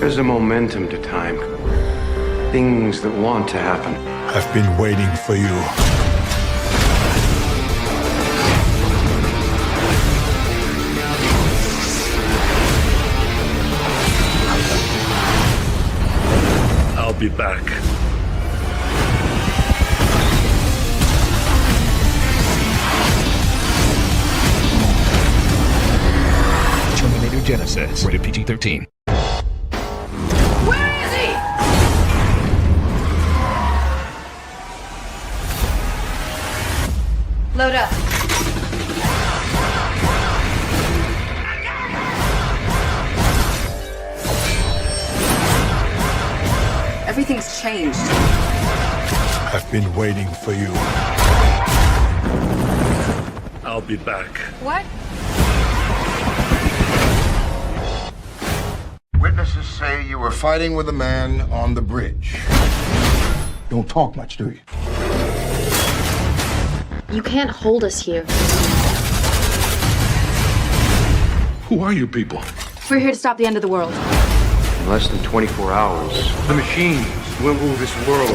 There's a momentum to time. Things that want to happen. I've been waiting for you. I'll be back. Terminator Genisys, rated PG-13. Where is he? Load up. Everything's changed. I've been waiting for you. I'll be back. What? Witnesses say you were fighting with a man on the bridge. Don't talk much, do you? You can't hold us here. Who are you people? We're here to stop the end of the world. In less than 24 hours, the machines will rule this world.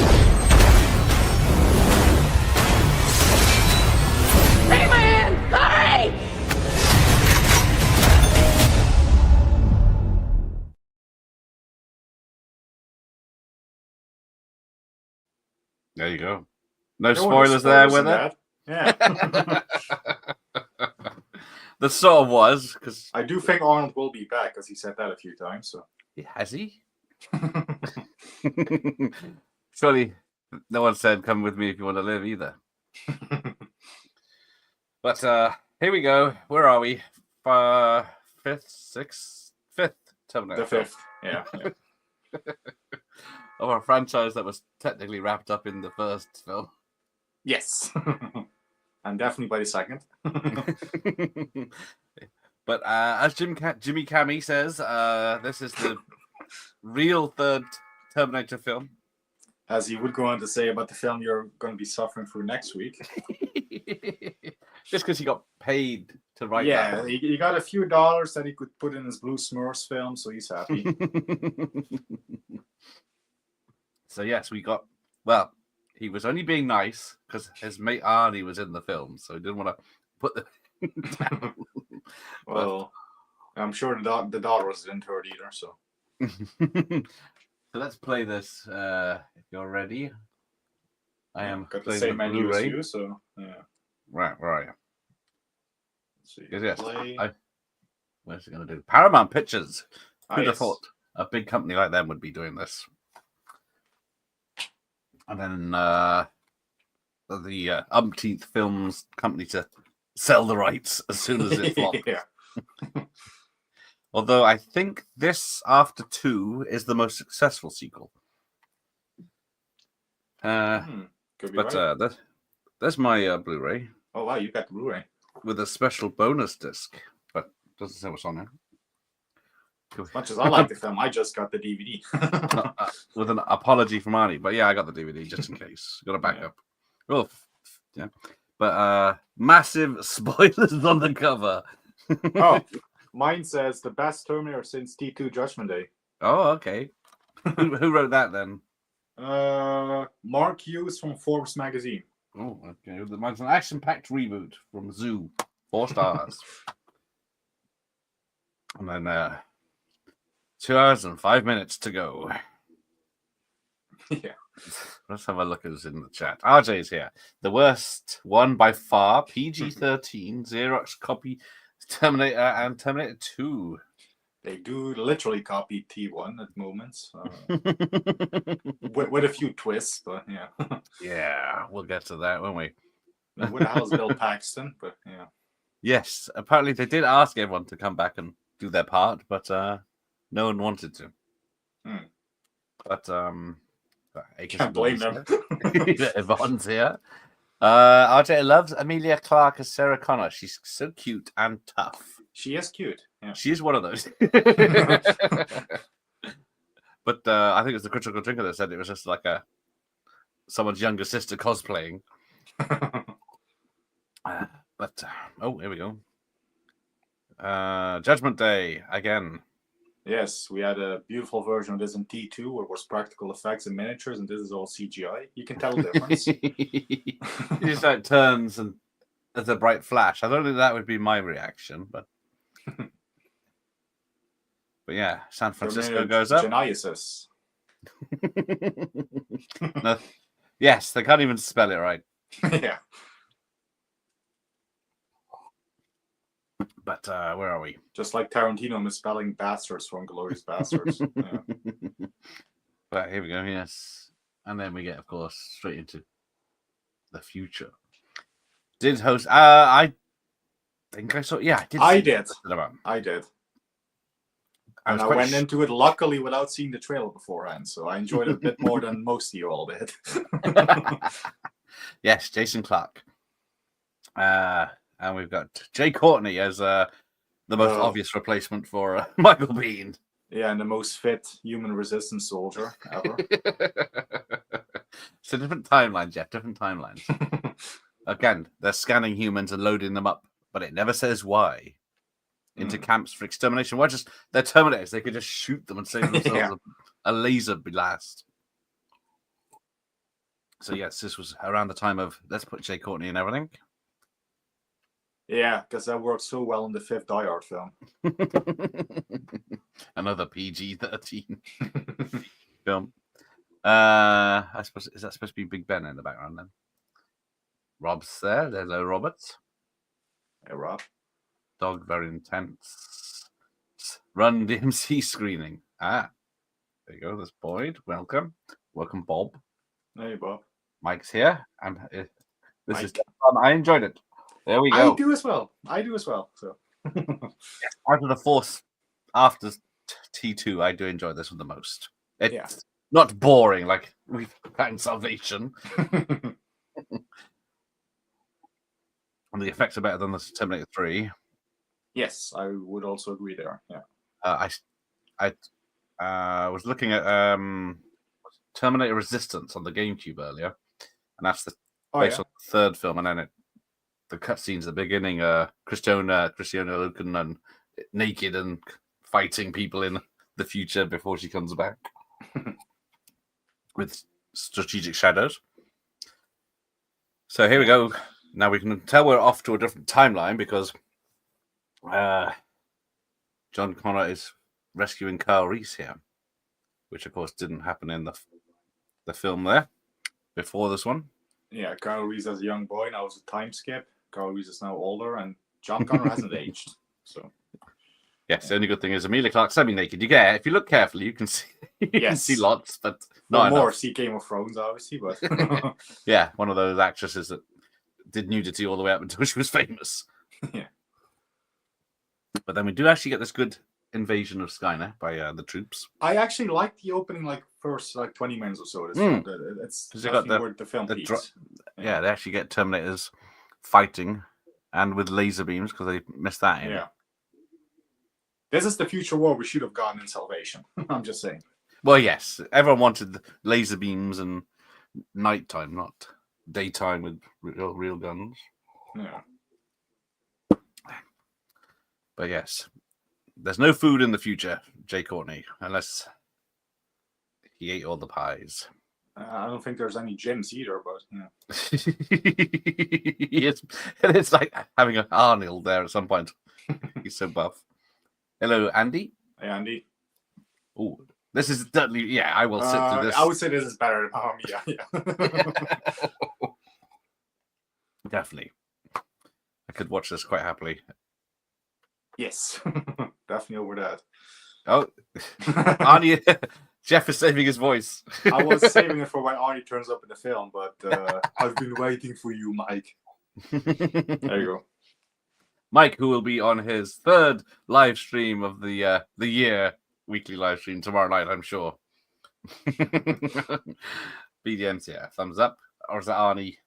Take my hand! Hurry! There you go. No spoilers there with it. Yeah. The sort of was because I do think Arnold will be back, because he said that a few times. So has he? Surely no one said come with me if you want to live either. But here we go. Where are we? Fifth Terminator. the fifth, yeah. Of our franchise that was technically wrapped up in the first film. Yes, and definitely by the second. But as Jimmy Cammy says, this is the real third Terminator film. As he would go on to say about the film you're going to be suffering through next week. Just because he got paid to write Yeah, that. he got a few dollars that he could put in his Blue Smurfs film, so he's happy. So yes, we got, well, he was only being nice because his mate Arnie was in the film, so he didn't want to put the down. Well, I'm sure the dollars didn't hurt either, so. So let's play this if you're ready. I am Got the playing same menu as Blu-ray. you, so yeah. Right, where are you? Let's see. Yes, Play. where's it going to do? Paramount Pictures. Who'd have yes. thought a big company like them would be doing this? And then the umpteenth films company to sell the rights as soon as it flopped. Yeah. Although I think this, after 2, is the most successful sequel. Could be But right. there's my Blu-ray Oh wow, you got the Blu-ray. with a special bonus disc, but doesn't say what's on there. As much as I like the film, I just got the DVD. With an apology from Arnie, but yeah, I got the DVD just in case. Got a backup. Well, yeah, but massive spoilers on the cover. Oh, mine says the best Terminator since T2 Judgment Day. Oh, okay. Who wrote that then? Mark Hughes from Forbes magazine. Oh, okay. Mine's an action-packed reboot from Zoo. 4 stars. And then 2 hours and 5 minutes to go. Yeah. Let's have a look who's in the chat. RJ's here. The worst one by far, PG-13, Xerox copy Terminator and Terminator 2. They do literally copy T1 at moments. With a few twists, but yeah. Yeah, we'll get to that, won't we? Where the hell is Bill Paxton? But yeah. Yes, apparently they did ask everyone to come back and do their part, but no one wanted to. But Can't blame them. Yvonne's here. RJ loves Amelia Clarke as Sarah Connor. She's so cute and tough. She is cute. Yeah. She is one of those. But I think it's the Critical Drinker that said it was just like someone's younger sister cosplaying. But oh, here we go. Judgment Day again. Yes, we had a beautiful version of this in T2 where it was practical effects and miniatures, and this is all CGI. You can tell the difference. He just like turns and there's a bright flash. I don't think that would be my reaction, but yeah, San Francisco goes up. Genisys. No, yes, they can't even spell it right. Yeah. But where are we? Just like Tarantino misspelling bastards from Glorious Bastards. Yeah. Right, here we go. Yes, and then we get, of course, straight into the future. Did host? I think I saw. Yeah, I did. About. I did. And I went into it luckily without seeing the trailer beforehand, so I enjoyed it a bit more than most of you all did. Yes, Jason Clarke. And we've got Jay Courtney as the most obvious replacement for Michael Biehn. Yeah, and the most fit human resistance soldier ever. So different timelines, Jeff, different timelines. Again, they're scanning humans and loading them up, but it never says why. Into camps for extermination. Why just they're Terminators? They could just shoot them and save themselves a laser blast. So yes, this was around the time of let's put Jay Courtney in everything. Yeah, because that worked so well in the fifth Die Hard film. Another PG-13 film. I suppose is that supposed to be Big Ben in the background then? Rob's there. Hello, Robert. Hey, Rob. Dog very intense. Run DMC screening. There you go. There's Boyd. Welcome, Bob. Hey, Bob. Mike's here, and this is fun. I enjoyed it. There we go. I do as well. So Out of the Force after T2, I do enjoy this one the most. It's not boring like we've found Salvation. And the effects are better than the Terminator 3. Yes, I would also agree there. Yeah. I was looking at Terminator Resistance on the GameCube earlier, and that's the based on the third film, and then the cutscenes at the beginning, Christiana Loken naked and fighting people in the future before she comes back with strategic shadows. So here we go. Now we can tell we're off to a different timeline because John Connor is rescuing Kyle Reese here, which of course didn't happen in the film there before this one. Yeah, Kyle Reese as a young boy, now it's a time skip. Kyle Reese is now older, and John Connor hasn't aged. So, yes, the only good thing is Emilia Clarke semi-naked. You get, if you look carefully, you can see can see lots, but not more. Enough. See Game of Thrones, obviously, but yeah, one of those actresses that did nudity all the way up until she was famous. Yeah. But then we do actually get this good invasion of Skynet by the troops. I actually like the opening, first 20 minutes or so. It's definitely where the film peaks. Yeah, they actually get Terminators fighting and with laser beams because they missed that in. Yeah. This is the future war we should have gotten in Salvation. I'm just saying. Well, yes, everyone wanted laser beams and nighttime, not daytime with real guns. Yeah. But yes, there's no food in the future, Jay Courtney, unless he ate all the pies. I don't think there's any gyms either, but it's like having an Arnold there at some point. He's so buff. Hello, Andy. Hey, Andy. Oh, this is definitely I will sit through this. I would say this is better than yeah. Definitely, I could watch this quite happily. Yes, definitely over that. Oh, Arnie, Jeff is saving his voice. I was saving it for when Arnie turns up in the film, but I've been waiting for you, Mike. There you go. Mike, who will be on his third live stream of the year, weekly live stream tomorrow night, I'm sure. BDM's, thumbs up. Or is that Arnie?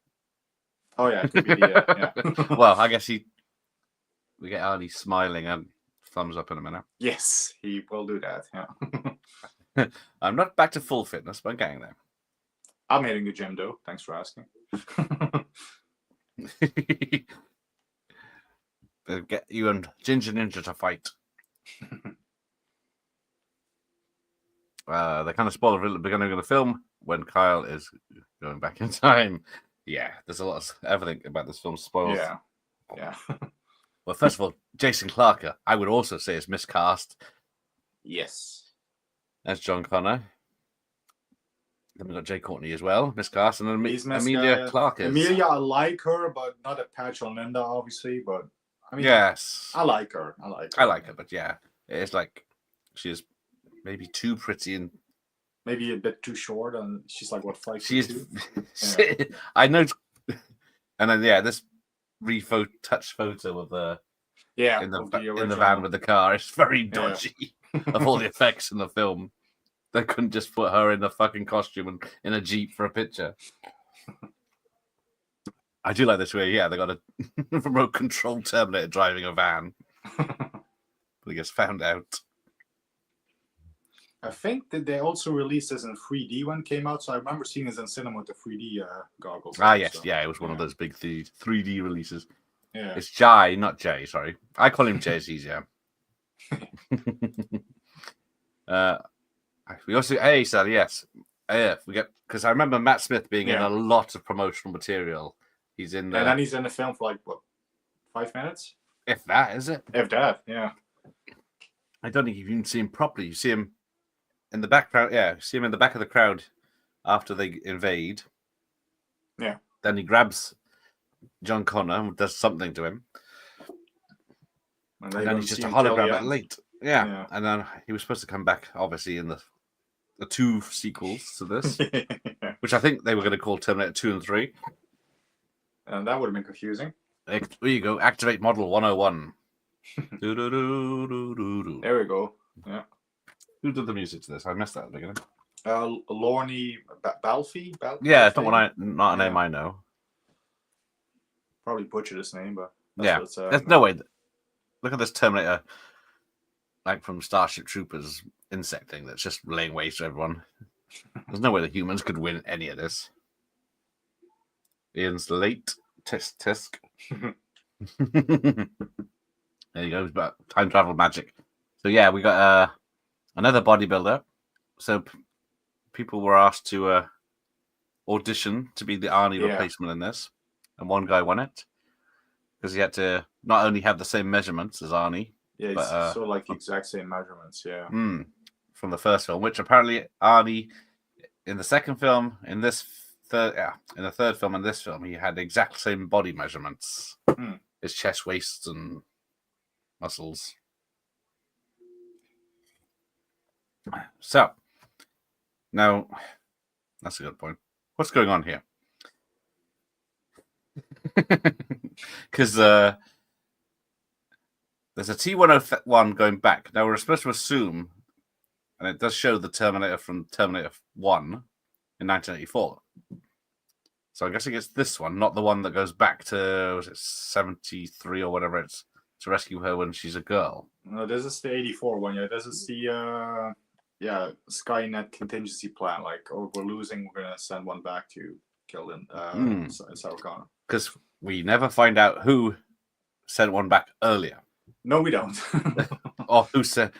Oh, yeah, it could be yeah. Well, I guess we get Arnie smiling and thumbs up in a minute. Yes, he will do that, yeah. I'm not back to full fitness, but I'm getting there. I'm hitting the gym, though. Thanks for asking. Get you and Ginger Ninja to fight. They kind of spoil it at the beginning of the film when Kyle is going back in time. Yeah, there's a lot of everything about this film spoils. Yeah. Well, first of all, Jason Clarke, I would also say is miscast Yes. as John Connor. Then we got Jay Courtney as well, miscast, and then He's Emilia miscast. Clarke is. Emilia, I like her, but not a patch on Linda, obviously. But I mean, Yes, I like her. I like her, but yeah, it's like she's maybe too pretty and maybe a bit too short, and she's like what 5'2". she's. I know, and then this touch photo of the in the van with the car is very dodgy. Of all the effects in the film, they couldn't just put her in the fucking costume and in a Jeep for a picture. I do like this way. Yeah, they got a remote control Terminator driving a van. But he gets found out. I think that they also released this in 3D when it came out, so I remember seeing this in cinema with the 3D goggles. Yes, it was one of those big 3D releases. Yeah, it's Jai, not Jay. Sorry, I call him Jay. It's easier. We also Sally, yes, we get because I remember Matt Smith being in a lot of promotional material. He's in, and then he's in the film for like what 5 minutes, if that is it. If that, yeah. I don't think you even see him properly. You see him in the background. Yeah, you see him in the back of the crowd after they invade. Yeah. Then he grabs John Connor and does something to him. And then he's just a hologram at late. Yeah. And then he was supposed to come back, obviously, in the 2 sequels to this, which I think they were going to call Terminator 2 and 3. And that would have been confusing. There you go. Activate Model 101. There we go. Yeah. Who did the music to this? I missed that at the beginning. Lorne Balfe? Yeah, it's not a name I know. Probably butchered his name, but there's no way. Look at this Terminator, like from Starship Troopers insect thing that's just laying waste to everyone. There's no way the humans could win any of this. Ian's late. Tisk. There you go. But time travel magic. So yeah, we got another bodybuilder. So people were asked to audition to be the Arnie replacement in this, and one guy won it because he had to not only have the same measurements as Arnie. Yeah, but, sort of like the exact same measurements. Yeah. From the first film, which apparently Arnie in the second film, in the third film, and this film, he had the exact same body measurements. His chest, waist, and muscles. So, now, that's a good point. What's going on here? Because there's a T-101 going back. Now, we're supposed to assume, and it does show the Terminator from Terminator 1 in 1984. So I'm guessing it's this one, not the one that goes back to, was it 73 or whatever it's, to rescue her when she's a girl. No, this is the 84 one. Yeah, this is the Skynet contingency plan. Like, oh, we're losing, we're gonna send one back to kill them. Sarah Connor. Because we never find out who sent one back earlier. No, we don't. Or who sent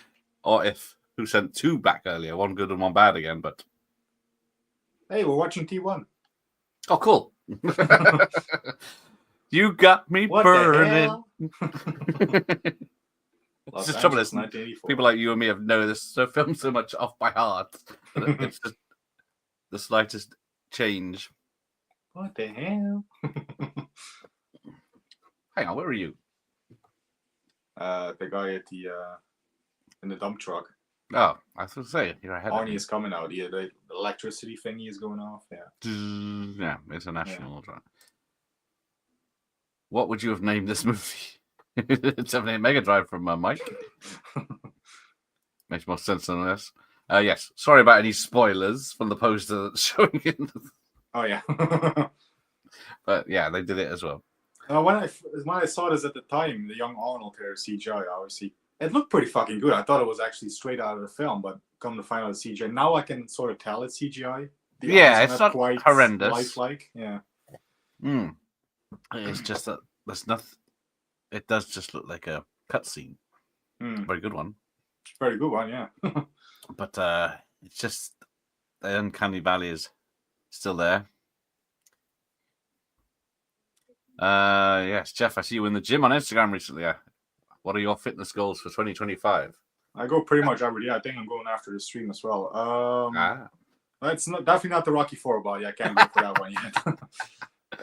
2 back earlier, one good and one bad again. But hey, we're watching T1. Oh, cool. You got me what burning. Los It's trouble is, 1984. people like you and me have known this film so much off by heart. It's just the slightest change. What the hell? Hang on, where are you? The guy at the in the dump truck. Oh, I was going to say, you're ahead. Arnie is coming out. Yeah, the electricity thingy is going off. Yeah. Yeah, it's a national. Yeah. What would you have named this movie? 78 Mega Drive from Mike. Makes more sense than this. Yes, sorry about any spoilers from the poster that's showing it. Oh yeah. But yeah, they did it as well. When I saw this at the time, the young Arnold here, CGI, obviously, it looked pretty fucking good. I thought it was actually straight out of the film, but come to find out it's CGI. Now I can sort of tell it's CGI. It's not quite horrendous. Lifelike, yeah. It's just that there's nothing. It does just look like a cutscene. Very good one. Very good one, yeah. But it's just the uncanny valley is still there. Yes, Jeff, I see you in the gym on Instagram recently. What are your fitness goals for 2025? I go pretty much every day. I think I'm going after the stream as well. It's definitely not the Rocky 4 body. I can't go for that one yet.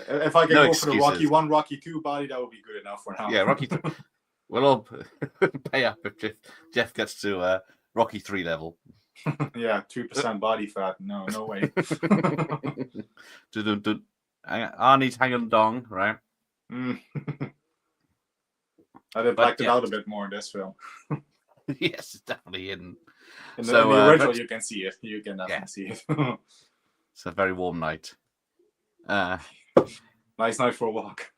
If I can go for the Rocky 1, Rocky 2 body, that would be good enough for now. Yeah, Rocky 2. We'll all pay up if Jeff gets to Rocky 3 level. Yeah, 3% body fat. No way. Arnie's hanging dong, right? I'd have blacked it out a bit more in this film. Yes, it's definitely hidden. In the original, you can see it. You can definitely see it. It's a very warm night. Nice night for a walk.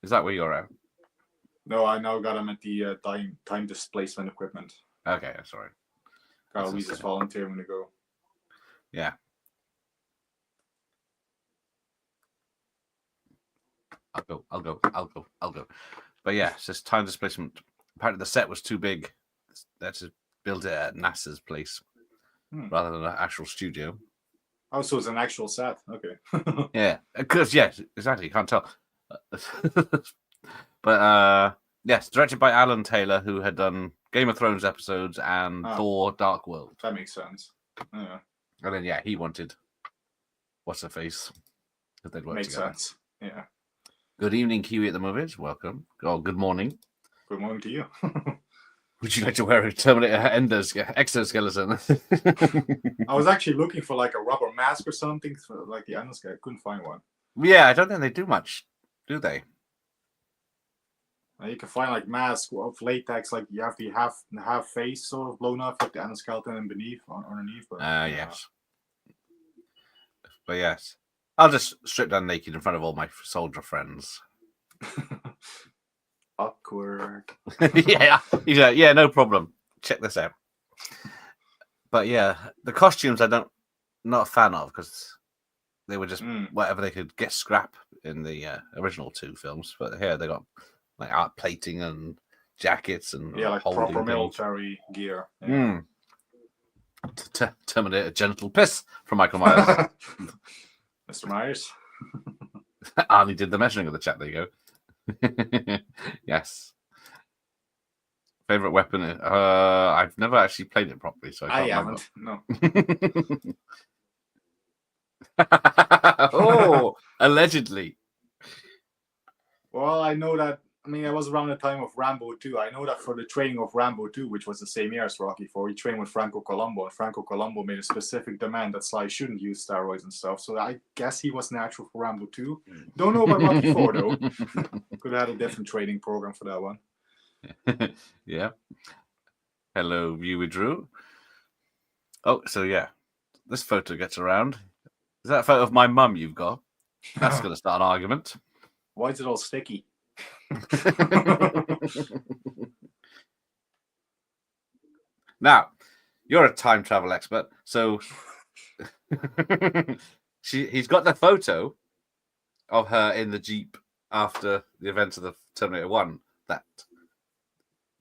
Is that where you're at? No, I now got him at the time displacement equipment. Okay, sorry. Got Louise's volunteering to go. Yeah. I'll go. But yeah, it's just time displacement. Apparently the set was too big. They had to build it at NASA's place rather than an actual studio. Oh, so it's an actual set. Okay. Yeah, because yes, exactly. You can't tell. But yes, directed by Alan Taylor, who had done Game of Thrones episodes and Thor: Dark World. That makes sense. Yeah. And then he wanted what's her face because they'd work Makes together. sense. Yeah. Good evening, Kiwi at the movies. Welcome. Oh, good morning. Good morning to you. Would you like to wear a Terminator exoskeleton? I was actually looking for like a rubber mask or something for like the endoskeleton. I couldn't find one. Yeah, I don't think they do much, do they? You can find like masks of latex, like you have the half face sort of blown off, like the endoskeleton and underneath. But yes. But yes, I'll just strip down naked in front of all my soldier friends. Awkward. yeah, no problem. Check this out. But yeah, the costumes not a fan of because they were just whatever they could get scrap in the original 2 films. But here they got like art plating and jackets and like proper things. military gear. Yeah. Terminator genital piss from Michael Myers. Mr. Myers. Arnie did the measuring of the chat. There you go. Yes. Favorite weapon? I've never actually played it properly, so I can't remember. Haven't. No. Oh, allegedly. Well, I know that. I mean, it was around the time of Rambo 2. I know that for the training of Rambo 2, which was the same year as Rocky 4, he trained with Franco Colombo, and Franco Colombo made a specific demand that Sly shouldn't use steroids and stuff. So I guess he was natural for Rambo 2. Don't know about Rocky 4 though. Could have had a different training program for that one. Yeah. Hello, viewer Drew. Oh, so yeah, this photo gets around. Is that a photo of my mum you've got? That's going to start an argument. Why is it all sticky? Now, you're a time travel expert, so he's got the photo of her in the Jeep after the events of the Terminator 1.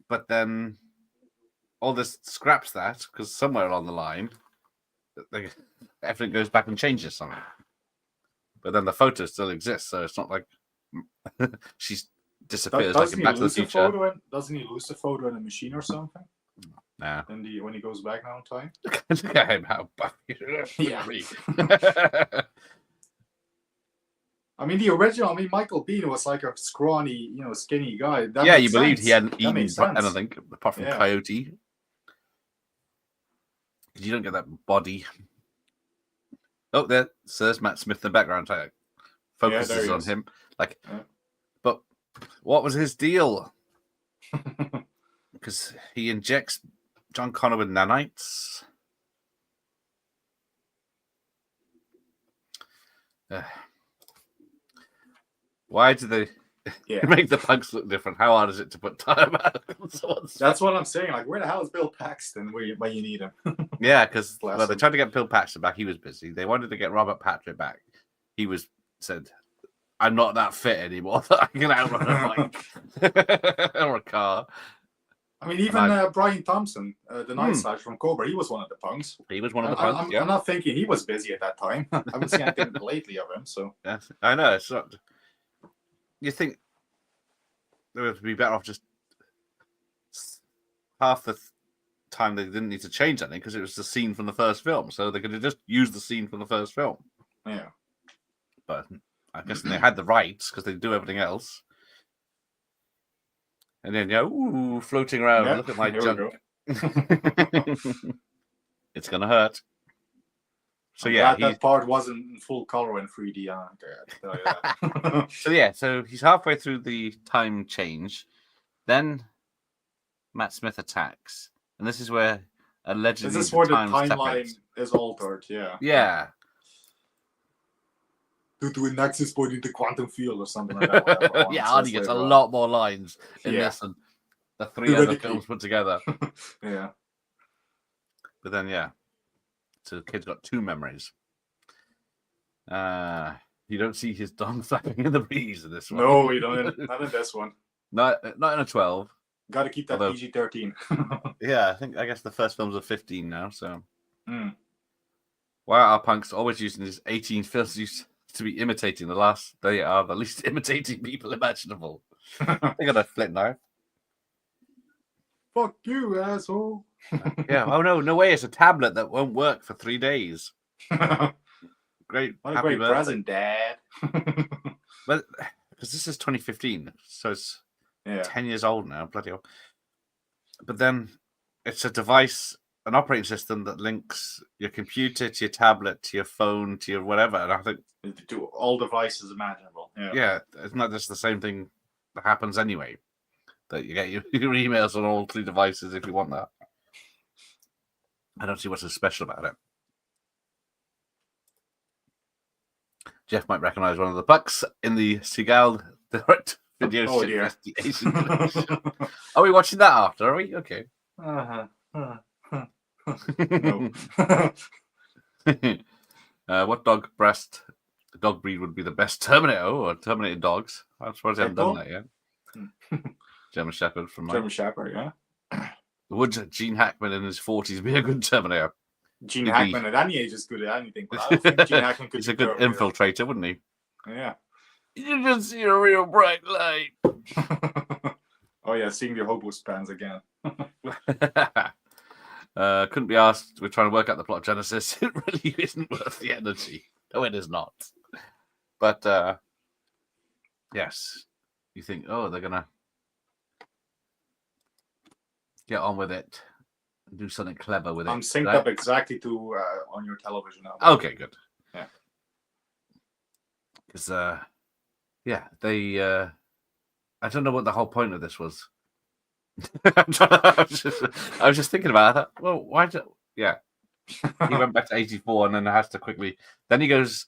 But then all this scraps that because somewhere along the line, everything goes back and changes something. But then the photo still exists, so it's not like she disappears like in Back to the Future. Doesn't he lose the photo in a machine or something? Nah. When he goes back now in time? Look at him, how buff. Yeah. I mean, the original, Michael Biehn was like a scrawny, skinny guy. That you believed he hadn't eaten anything apart from Coyote. Because you don't get that body. Oh, there's Matt Smith in the background. Focuses on him. But what was his deal? Because he injects John Connor with nanites. Why do they make the punks look different? How hard is it to put time out? That's what I'm saying. Like, where the hell is Bill Paxton when you need him? Yeah, because they tried to get Bill Paxton back. He was busy. They wanted to get Robert Patrick back. He said, "I'm not that fit anymore that I can outrun a bike or a car." I mean, even Brian Thompson, the Night Slash from Cobra, he was one of the punks. He was one of the punks. I'm not thinking he was busy at that time. I haven't seen anything lately of him. So yes, I know. It's not. You think they would be better off just half the time they didn't need to change anything because it was the scene from the first film, so they could have just used the scene from the first film. Yeah, but I guess they had the rights because they do everything else. And then ooh, floating around. Yeah, look at my here junk. It's gonna hurt. So that part wasn't in full color in 3D. So he's halfway through the time change. Then Matt Smith attacks, and this is where allegedly this is where the timeline separates. is altered. Yeah. Yeah. Due to a nexus point in the quantum field or something like that. Yeah, Arnie gets a lot more lines in this than the three other films put together. Yeah. But then, so the kid's got two memories. You don't see his dong flapping in the breeze in this one. No, you don't. Not in this one. Not in a 12. Got to keep that PG-13. Yeah, I guess the first films are 15 now, so. Why are punks always using these 18 films to be imitating they are the least imitating people imaginable. They got a flint knife. Fuck you, asshole. Yeah. Oh no way! It's a tablet that won't work for 3 days. Great. What a great present, Dad. But because this is 2015, so it's 10 years old now. Bloody hell! But then it's a device, an operating system that links your computer to your tablet to your phone to your whatever, and I think to all devices imaginable. Yeah, it's not just the same thing that happens anyway. That you get your emails on all three devices if you want that. I don't see what's so special about it. Jeff might recognize one of the pucks in the Seagal direct video investigation. Are we watching that after? Are we? Okay. What dog breed would be the best Terminator or Terminator dogs? I'm surprised they haven't done that yet. German Shepherd from German Shepherd, yeah. Would Gene Hackman in his 40s be a good Terminator? Gene Hackman at any age is good at anything, but I don't think Gene Hackman could He's a good infiltrator, wouldn't he? Yeah. You just see a real bright light. Oh yeah, seeing the hobo spans again. Couldn't be asked. We're trying to work out the plot of Genisys. It really isn't worth the energy. No, it is not. But yes, you think, they're gonna get on with it and do something clever with it. I'm synced up exactly to on your television now. Okay, good. Yeah. Because they I don't know what the whole point of this was. I was just thinking about that. Well, why did he went back to 84 and then has to quickly then he goes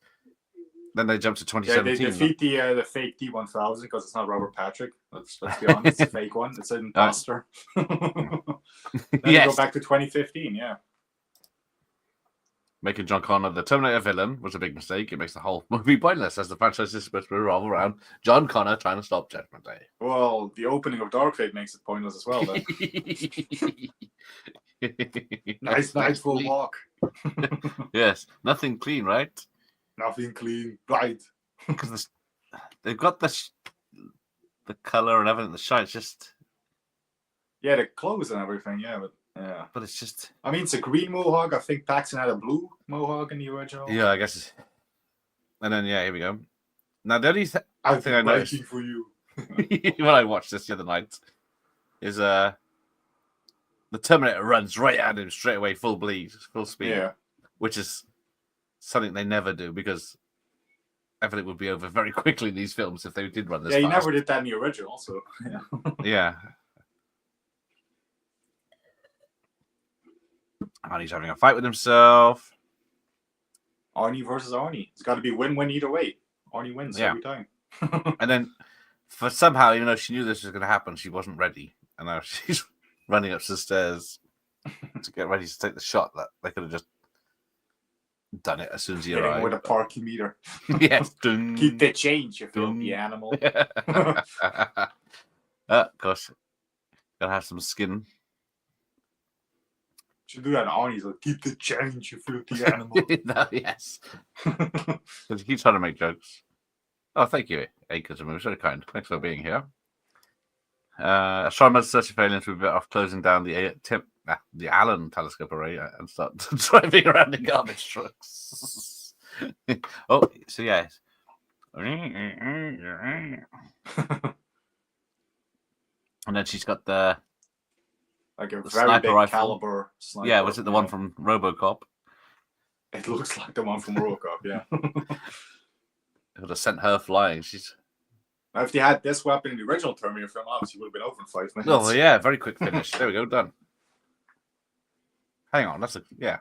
then they jump to 2017. Yeah, they defeat the fake T-1000 because it's not Robert Patrick. Let's be honest, it's a fake one. It's an imposter. Then they go back to 2015, yeah. Making John Connor the Terminator villain was a big mistake. It makes the whole movie pointless, as the franchise is supposed to revolve around John Connor trying to stop Judgment Day. Well, the opening of Dark Fate makes it pointless as well, then. Nice full walk. Yes, nothing clean, right? Nothing clean, right? Because they've got the color and everything, the shine. It's just the clothes and everything, but it's just. I mean, it's a green mohawk. I think Paxton had a blue mohawk in the original. Yeah, I guess. And then here we go. Now the only thing I noticed for you when I watched this the other night is the Terminator runs right at him straight away, full speed, which is something they never do because everything would be over very quickly in these films if they did run this. Yeah, he fast. never did that in the original, so yeah. Arnie's having a fight with himself. Arnie versus Arnie. It's got to be win-win either way. Arnie wins every time. And then, for somehow, even though she knew this was going to happen, she wasn't ready. And now she's running up the stairs to get ready to take the shot that they could have just done it as soon as he arrived. With a parking meter. Yes. Keep the change, you filthy animal. Of course. Gotta have some skin. Should do that on. He's like, keep the change, you filthy animal. No, yes. Because he keeps trying to make jokes. Oh, thank you, Acres of Moves. Very kind. Thanks for being here. Astronomers searching for aliens would be better off closing down the Allen telescope array and start driving around in garbage trucks. Oh, so yeah. And then she's got the like a the very sniper big rifle. caliber sniper. Yeah, was it the one from RoboCop? It looks like the one from RoboCop, yeah. It would have sent her flying. She's Now, if they had this weapon in the original Terminator film, obviously would have been over in 5 minutes. oh yeah, very quick finish. There we go, done. Hang on, that's a yeah.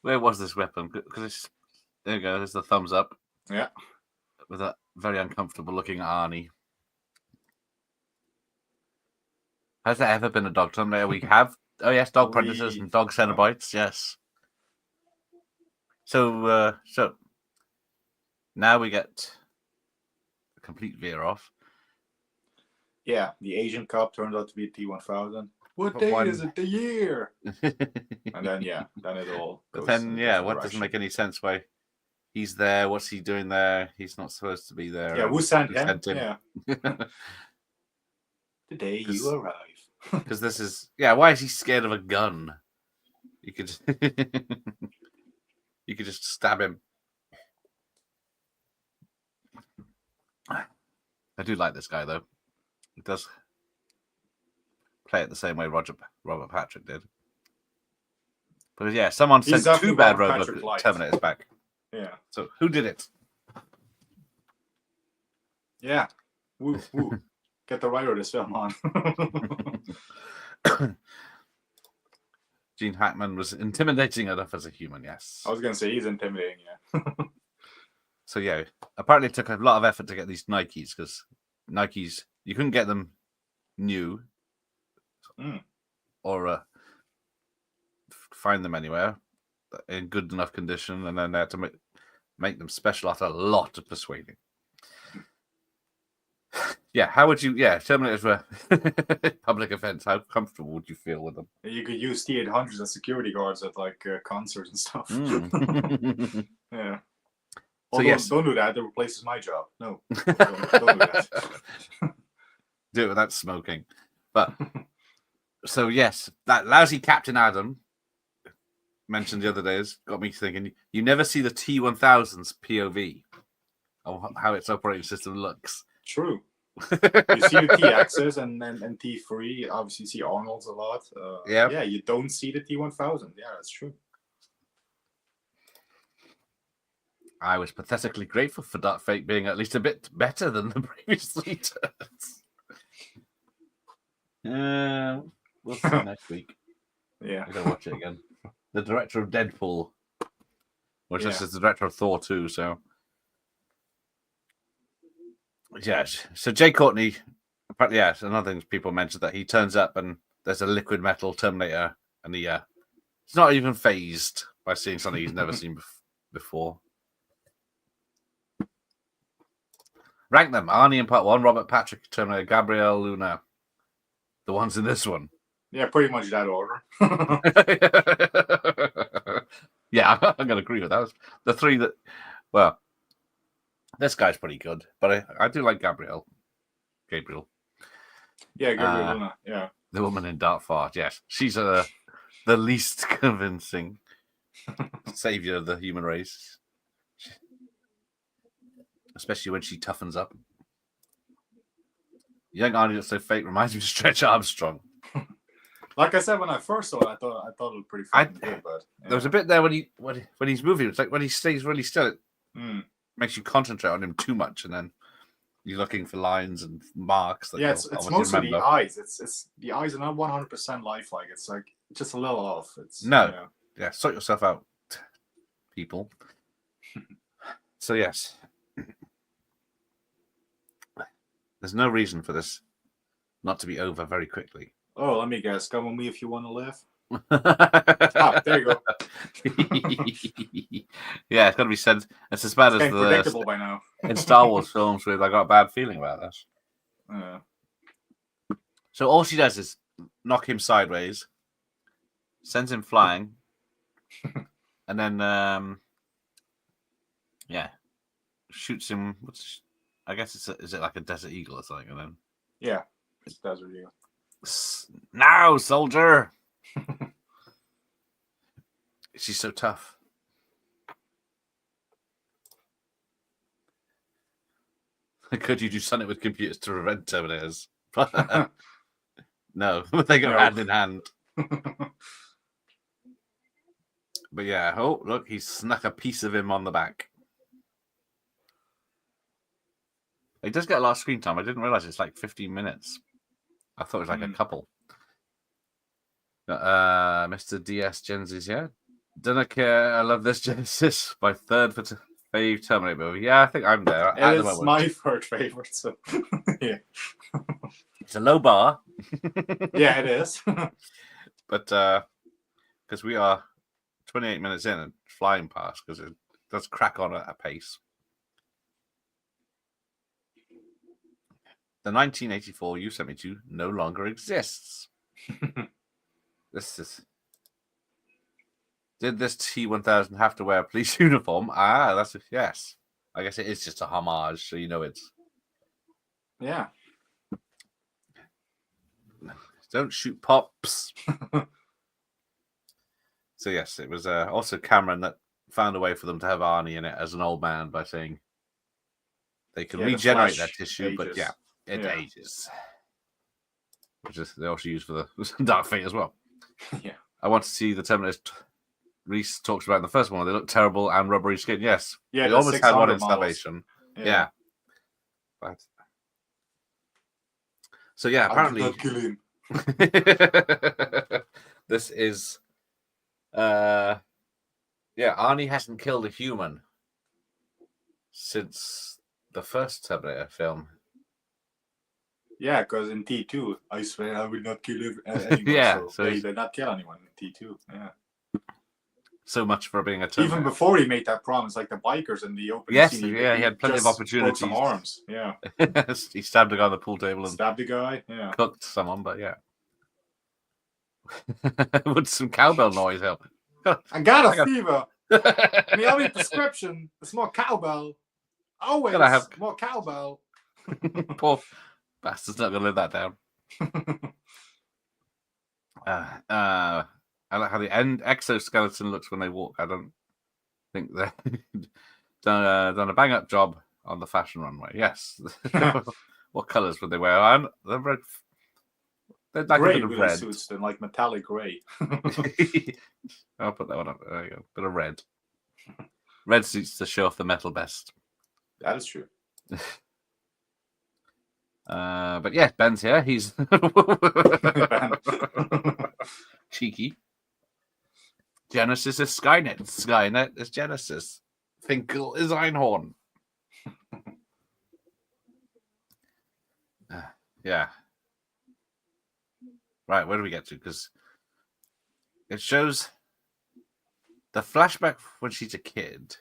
Where was this weapon? Because it's there you go. There's the thumbs up. Yeah. With that very uncomfortable looking Arnie. Has there ever been a dog Terminator? We have. Oh yes, dog predators and dog Cenobites. Yes. So now we get a complete veer off. Yeah, the Asian cop turned out to be a T-1000. What But day one- is it? The year. And then then it all. But goes then in a yeah, different what direction. doesn't make any sense? Why he's there? What's he doing there? He's not supposed to be there. Yeah, who sent him? sent him? Yeah. The day you arrive. Because this is why is he scared of a gun? You could you could just stab him. I do like this guy though. He does play it the same way Robert Patrick did. But yeah, someone He's sent two definitely bad Robert Patrick light. Terminators back. Yeah. So who did it? Yeah. Woo, woo. Get the writer of this film on. Gene Hackman was intimidating enough as a human, yes. I was going to say he's intimidating, yeah. So yeah, apparently it took a lot of effort to get these Nikes because Nikes you couldn't get them new or find them anywhere in good enough condition, and then they had to make them special after a lot of persuading. Yeah, how would you? Yeah, Terminators were public events. How comfortable would you feel with them? You could use T-800s as security guards at like concerts and stuff. Yeah. So Although, yes, don't do that. It replaces my job. No, don't do that. do it without smoking. But so yes, that lousy Captain Adam mentioned the other day has got me thinking. You never see the T-1000's POV of how its operating system looks. True. You see the T-Axis and T3. Obviously, you see Arnold's a lot. Yeah, you don't see the T-1000. Yeah, that's true. I was pathetically grateful for Dark Fate being at least a bit better than the previous three turns. We'll see next week. Yeah. I'm gonna watch it again. The director of Deadpool, which this is the director of Thor 2, so yes. So Jay Courtney, apparently, yes, another thing people mentioned that he turns up and there's a liquid metal Terminator, and he's not even phased by seeing something he's never seen before. Rank them: Arnie in part 1, Robert Patrick, Terminator, Gabrielle Luna, the ones in this one. Yeah, pretty much that order. Yeah, I'm going to agree with that. The three that, well, this guy's pretty good, but I do like Gabrielle. Yeah, Gabrielle Luna. Yeah. The woman in Dark Fart, yes. She's the least convincing savior of the human race. Especially when she toughens up. Young Arnie that's so fake reminds me of Stretch Armstrong. Like I said when I first saw it, I thought it was pretty fucking good, but There was a bit there when he's moving. It's like when he stays really still, it makes you concentrate on him too much, and then you're looking for lines and marks. That it's mostly the eyes. It's the eyes are not 100% lifelike. It's like just a little off. It's yeah. Sort yourself out, people. So yes, there's no reason for this not to be over very quickly. Oh, let me guess. Come with me if you want to live. Ah, there you go. Yeah, it's got to be said. It's as bad as predictable by now. in Star Wars films where I got a bad feeling about this. So all she does is knock him sideways, sends him flying, and then shoots him. I guess is it like a desert eagle or something? And then Yeah, it's Desert Eagle. now, soldier. She's so tough. Could you do something with computers to prevent Terminators? No, they go hand in hand. But yeah, oh, look, he snuck a piece of him on the back. He does get a lot of screen time. I didn't realize it's like 15 minutes. I thought it was like a couple. Mr. DS Genisys, yeah. Don't care. I love this Genisys. My third fave Terminator movie. Yeah, I think I'm there at the moment. It's my third favorite, so yeah. It's a low bar. Yeah, it is. But because we are 28 minutes in and flying past, because it does crack on at a pace. The 1984 you sent me to no longer exists. This is. Did this T-1000 have to wear a police uniform? Ah, that's a yes. I guess it is just a homage, so you know it's. Yeah. Don't shoot pops. So yes, it was also Cameron that found a way for them to have Arnie in it as an old man by saying they can regenerate their tissue, but yeah, it ages. Which is they also use for the Dark Fate as well. Yeah. I want to see the Terminators Reese talks about in the first one. They look terrible and rubbery skin. Yes. Yeah, they almost had one in models. Salvation. Yeah. But... So yeah, apparently I did not kill him. This is Arnie hasn't killed a human since the first Terminator film. Yeah, because in T2, I swear I will not kill anyone. Yeah, so they did not kill anyone in T2. Yeah. So much for being a Terminator. Even before he made that promise, like the bikers in the opening yes, scene, he had plenty of opportunities. Some arms, yeah. He stabbed a guy on the pool table and stabbed a guy, yeah. Cooked someone, but yeah. Would some cowbell noise help? I got a fever. And the only prescription is more cowbell. Always more cowbell. Poor bastard's not going to live that down. I like how the end exoskeleton looks when they walk. I don't think they've done a bang up job on the fashion runway. Yes. What colours would they wear? They're red. They're like gray a bit of red. Suits them, like metallic grey. I'll put that one up. There you go. Bit of red. Red suits to show off the metal best. That is true. But yeah, Ben's here. He's cheeky. Genisys is Skynet. Skynet is Genisys. Finkel is Einhorn. Yeah. Right, where do we get to? Because it shows the flashback when she's a kid.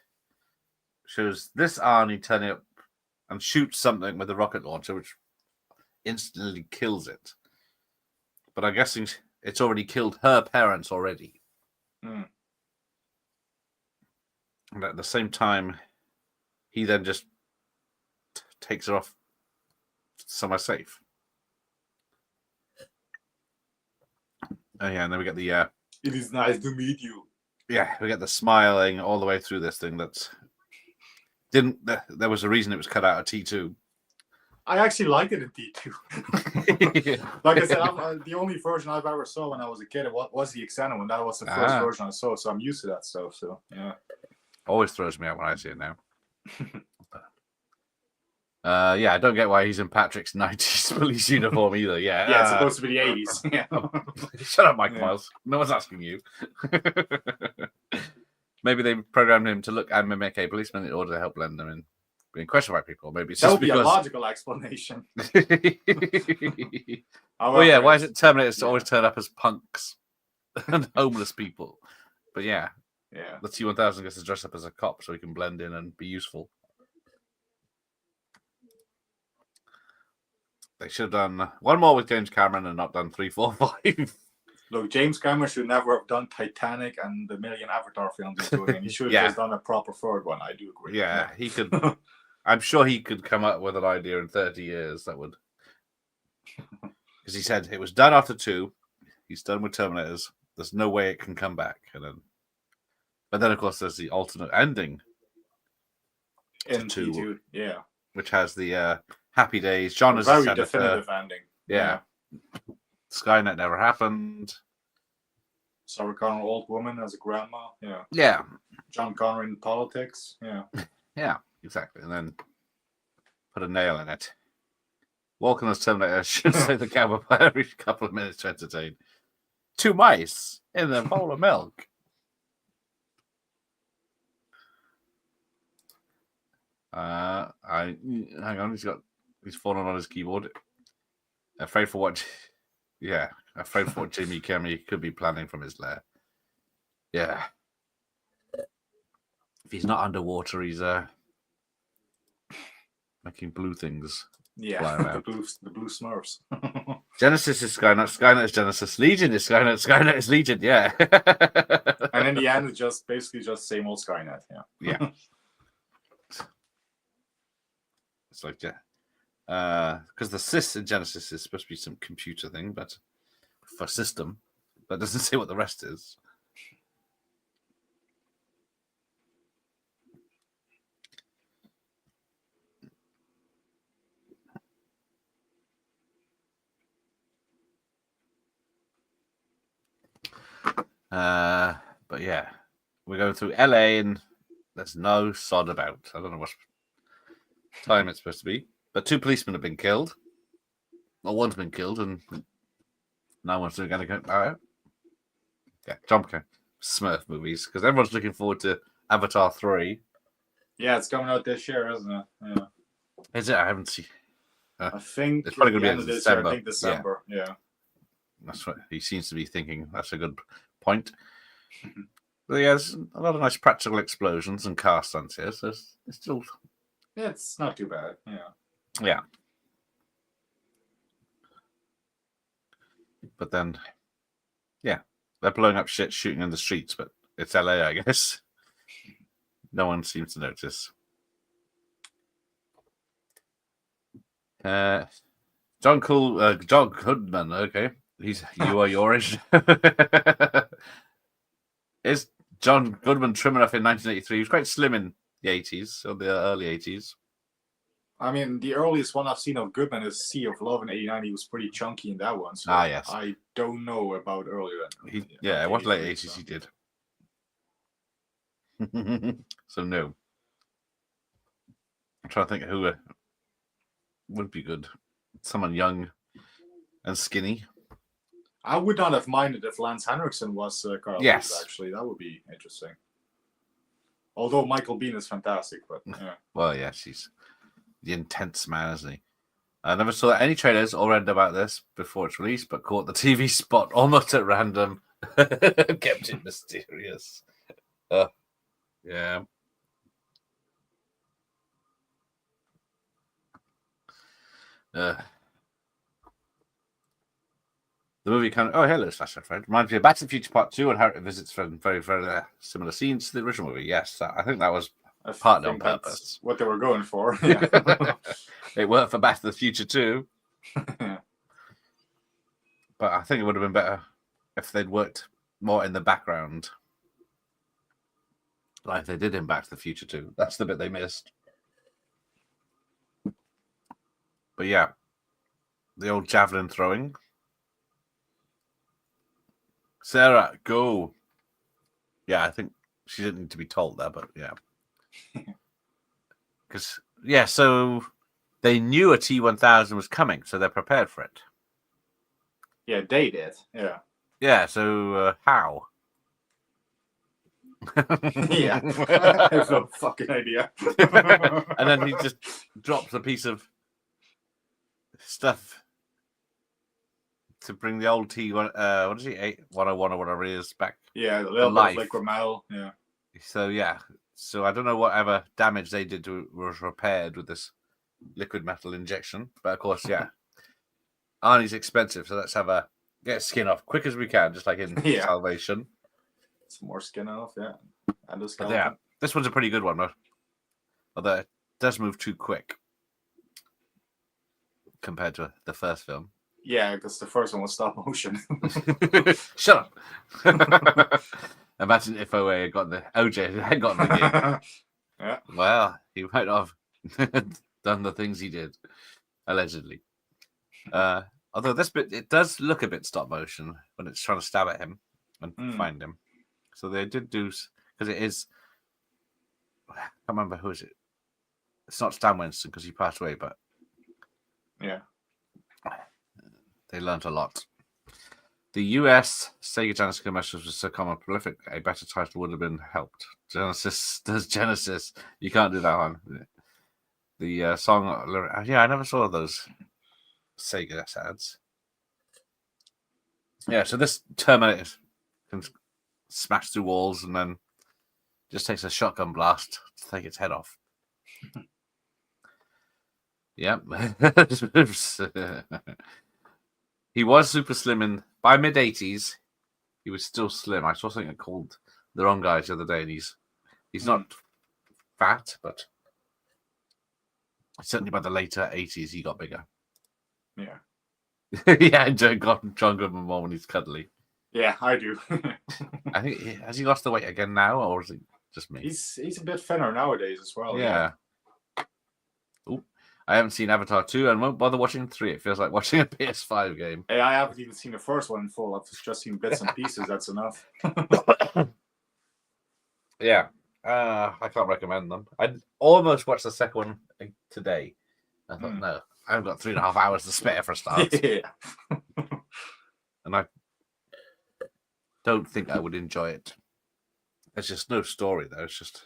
Shows this Arnie turning up and shoots something with a rocket launcher, which instantly kills it. But I'm guessing it's already killed her parents already. Mm. And at the same time, he then just takes her off somewhere safe. Oh yeah, and then we get the it is nice to meet you. Yeah, we get the smiling all the way through this thing. There was a reason it was cut out of T2. I actually liked it in T2. Like I said, the only version I've ever saw when I was a kid was the Xena one. That was the first version I saw, so I'm used to that stuff. So yeah, always throws me out when I see it now. Yeah, I don't get why he's in Patrick's 90s police uniform either. Yeah, yeah, it's supposed to be the 80s. Yeah. Shut up, Mike Miles. No one's asking you. Maybe they programmed him to look and mimic a policeman in order to help blend them in. Being questioned by people. Maybe it's that just would be a logical explanation. Oh yeah, why is it Terminators to always turn up as punks and homeless people? But yeah, the T-1000 gets to dress up as a cop so he can blend in and be useful. They should have done one more with James Cameron and not done 3, 4, 5. Look, James Cameron should never have done Titanic and the million Avatar films he's doing. And he should have just done a proper third one. I do agree. Yeah, he could. I'm sure he could come up with an idea in 30 years that would. Because he said it was done after 2. He's done with Terminators. There's no way it can come back. But then, of course, there's the alternate ending in 2, yeah, which has the Happy Days. John is a very senator. Definitive ending. Yeah. Skynet never happened. Sarah Connor, old woman as a grandma. Yeah. Yeah. John Connor in politics. Yeah. Yeah, exactly. And then put a nail in it. Walking as Terminator should say the camera every couple of minutes to entertain. 2 mice in a bowl of milk. Hang on, he's fallen on his keyboard. Afraid for what Jimmy Kimmy could be planning from his lair. Yeah. If he's not underwater, he's making blue things. Yeah, the blue Smurfs. Genisys is Skynet. Skynet is Genisys. Legion is Skynet. Skynet is Legion. Yeah. And in the end, it's just basically just same old Skynet. Yeah. Yeah. It's like because the sys in Genisys is supposed to be some computer thing, but for system, but doesn't say what the rest is. But yeah, we're going through LA and there's no sod about. I don't know what time it's supposed to be, but 2 policemen have been killed. Well, one's been killed and no one's going to go out. Yeah, jump Smurf movies because everyone's looking forward to Avatar 3. Yeah, it's coming out this year, isn't it? Yeah. Is it? I haven't seen. I think it's probably going to be in December. Year, I think December. Yeah. That's what he seems to be thinking. That's a good point. But yeah, there's a lot of nice practical explosions and car stunts here, so it's still. Yeah, it's not too bad. Yeah. Yeah. But then, yeah, they're blowing up shit, shooting in the streets, but it's LA, I guess. No one seems to notice. John Goodman, okay. You are yours. Is John Goodman trim enough in 1983? He was quite slim in the 80s, or the early 80s. I mean, the earliest one I've seen of Goodman is Sea of Love in '89. He was pretty chunky in that one. So yes. I don't know about earlier. It was late 80s he did. So no. I'm trying to think who would be good. Someone young and skinny. I would not have minded if Lance Henriksen was Carl. Yes. Actually, that would be interesting. Although Michael Biehn is fantastic, but yeah. Well, yeah, she's the intense man, isn't he? I never saw any trailers or read about this before it's released, but caught the TV spot almost at random. Kept it mysterious. Yeah. The movie kind of, hello, Slasher Friend. Reminds me of Back to the Future Part 2 and how it visits from very, very similar scenes to the original movie. Yes, I think that was partly on purpose. What they were going for. Yeah. It worked for Back to the Future too. But I think it would have been better if they'd worked more in the background. Like they did in Back to the Future too. That's the bit they missed. But yeah, the old javelin throwing. Sarah, go. Yeah, I think she didn't need to be told that, but yeah. Because, so they knew a T-1000 was coming, so they're prepared for it. Yeah, they did. Yeah. Yeah, so how? Yeah. I have no fucking idea. And then he just drops a piece of stuff to bring the old T1, what is he, 8-101 or whatever it is, back. Yeah, a little bit of liquid metal, yeah. So I don't know whatever damage they did was repaired with this liquid metal injection. But of course, Arnie's expensive, so let's get his skin off quick as we can, just like in Yeah. Salvation. Some more skin off, yeah. And the But skeleton. yeah, this one's a pretty good one, although it does move too quick compared to the first film. Yeah, because the first one was stop motion. Shut up! Imagine if OJ had gotten the game. Yeah. Well, he might have done the things he did, allegedly. Although this bit, it does look a bit stop motion when it's trying to stab at him and find him. So they did do, because it is, I can't remember who is it. It's not Stan Winston because he passed away, but Yeah. they learned a lot. The US Sega Genesis commercials were so common prolific, a better title would have been helped. Genisys. You can't do that one. The song, yeah, I never saw those Sega ads. Yeah, so this Terminator can smash through walls and then just takes a shotgun blast to take its head off. Yeah. He was super slim by mid 80s. He was still slim. I saw something called The Wrong Guys the other day, and he's not fat, but certainly by the later 80s he got bigger. Yeah. Yeah, John Goodman more when he's cuddly. Yeah, I do. I think has he lost the weight again now, or is it just me? He's a bit thinner nowadays as well. Yeah. Oh, I haven't seen Avatar 2 and won't bother watching 3. It feels like watching a PS5 game. Hey, I haven't even seen the first one in full. I've just seen bits and pieces. That's enough. Yeah. I can't recommend them. I almost watched the second one today. I thought, no, I haven't got 3.5 hours to spare for a start. Yeah. And I don't think I would enjoy it. There's just no story, though. It's just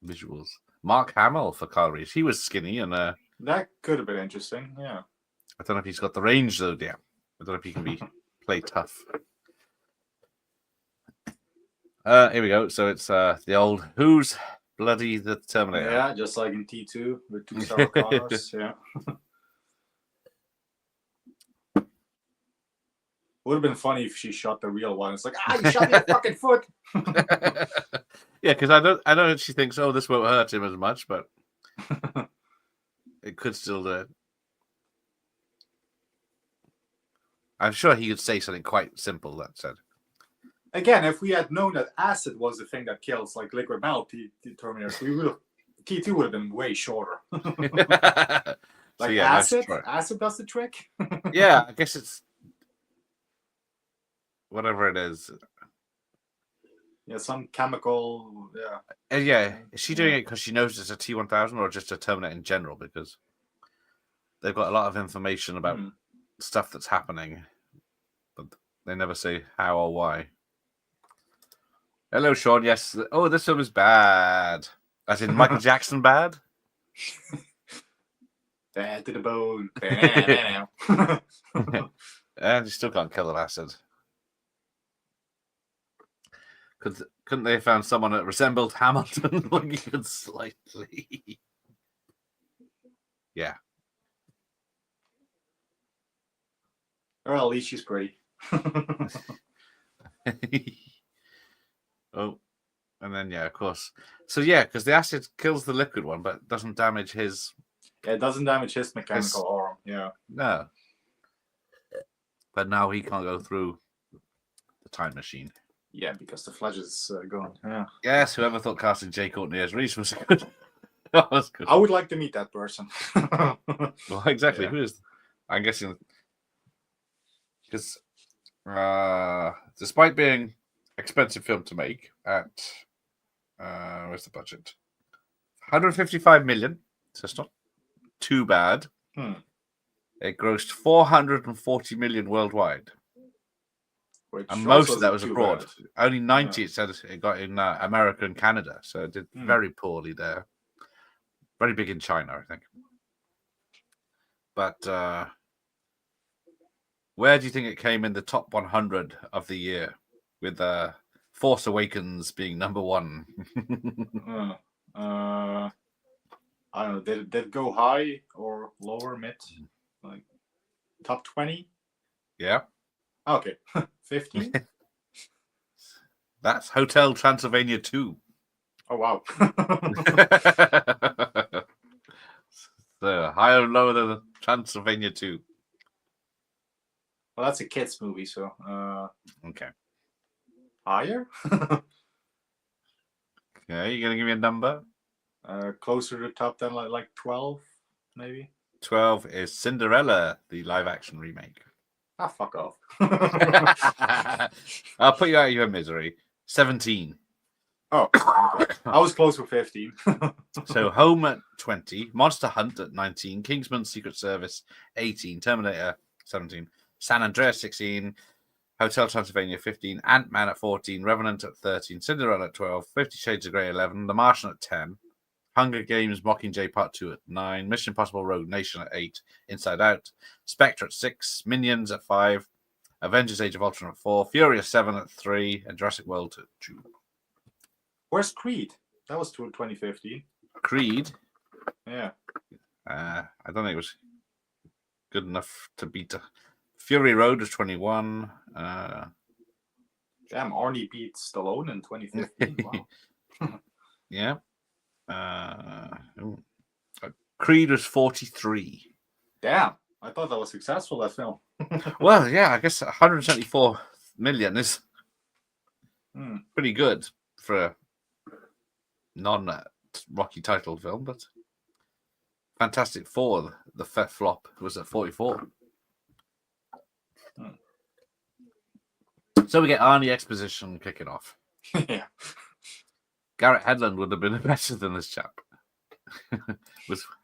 visuals. Mark Hamill for Kyle Reese. He was skinny, and That could have been interesting. Yeah. I don't know if he's got the range, though, dear. I don't know if he can play tough. Here we go. So it's the old Who's Bloody the Terminator. Yeah, just like in T2 with 2 Sarah Connors. Yeah. Would have been funny if she shot the real one. It's like, you shot your fucking foot. Yeah, because I don't know if she thinks, oh, this won't hurt him as much, but it could still do it. I'm sure he could say something quite simple, that said. Again, if we had known that acid was the thing that kills, like liquid metal Terminators, T2 would have been way shorter. So, yeah, acid? Acid does the trick? Yeah, I guess it's whatever it is. Yeah, some chemical. Yeah. Yeah, is she doing it because she knows it's a T-1000 or just a Terminator in general? Because they've got a lot of information about stuff that's happening, but they never say how or why. Hello, Sean. Yes. Oh, this film is bad. As in Michael Jackson bad? Bad to the bone. And you still can't kill an acid. Couldn't they have found someone that resembled Hamilton like even slightly? Yeah. Well, at least she's pretty. Oh, and then yeah, of course. So yeah, because the acid kills the liquid one, but doesn't damage his. Yeah, it doesn't damage his mechanical arm. Yeah. No. But now he can't go through the time machine. Yeah, because the flesh is gone. Yeah. Yes, whoever thought casting Jay Courtney as Reese was good. That was good. I would like to meet that person. Well, exactly. Yeah. Who is? I'm guessing because despite being expensive film to make at where's the budget? 155 million. So it's not too bad. It grossed 440 million worldwide. Which And most also of that was isn't too abroad. bad. Only 90 it said it got in America and Canada. So it did very poorly there. Very big in China, I think. But where do you think it came in the top 100 of the year? With Force Awakens being number 1. I don't know. Did it go high or lower, mid? Like top 20? Yeah. Okay, 15. That's Hotel Transylvania 2. Oh wow. So higher or lower than Transylvania 2? Well, that's a kids movie, so Okay. higher. Okay, you gonna give me a number? Closer to the top than like 12, maybe. 12 is Cinderella, the live action remake. Ah, fuck off. I'll put you out of your misery. 17. Oh, okay. I was close with 15. So Home at 20, Monster Hunt at 19, Kingsman Secret Service 18, Terminator 17, San Andreas 16, Hotel Transylvania 15, Ant-Man at 14, Revenant at 13, Cinderella at 12, 50 Shades of Grey 11, The Martian at 10, Hunger Games Mockingjay Part 2 at 9, Mission Impossible Rogue Nation at 8, Inside Out, Spectre at 6, Minions at 5, Avengers Age of Ultron at 4, Furious 7 at 3, and Jurassic World at 2. Where's Creed? That was 2015. Creed? Yeah. I don't think it was good enough to beat Fury Road was 21. Damn, Arnie beat Stallone in 2015. Wow. Yeah. Creed was 43. Damn, I thought that was successful, that film. Well, yeah, I guess 174 million is pretty good for a non-Rocky title film, but Fantastic Four, the flop, was at 44. So we get Arnie exposition kicking off. Yeah. Garrett Hedlund would have been better than this chap.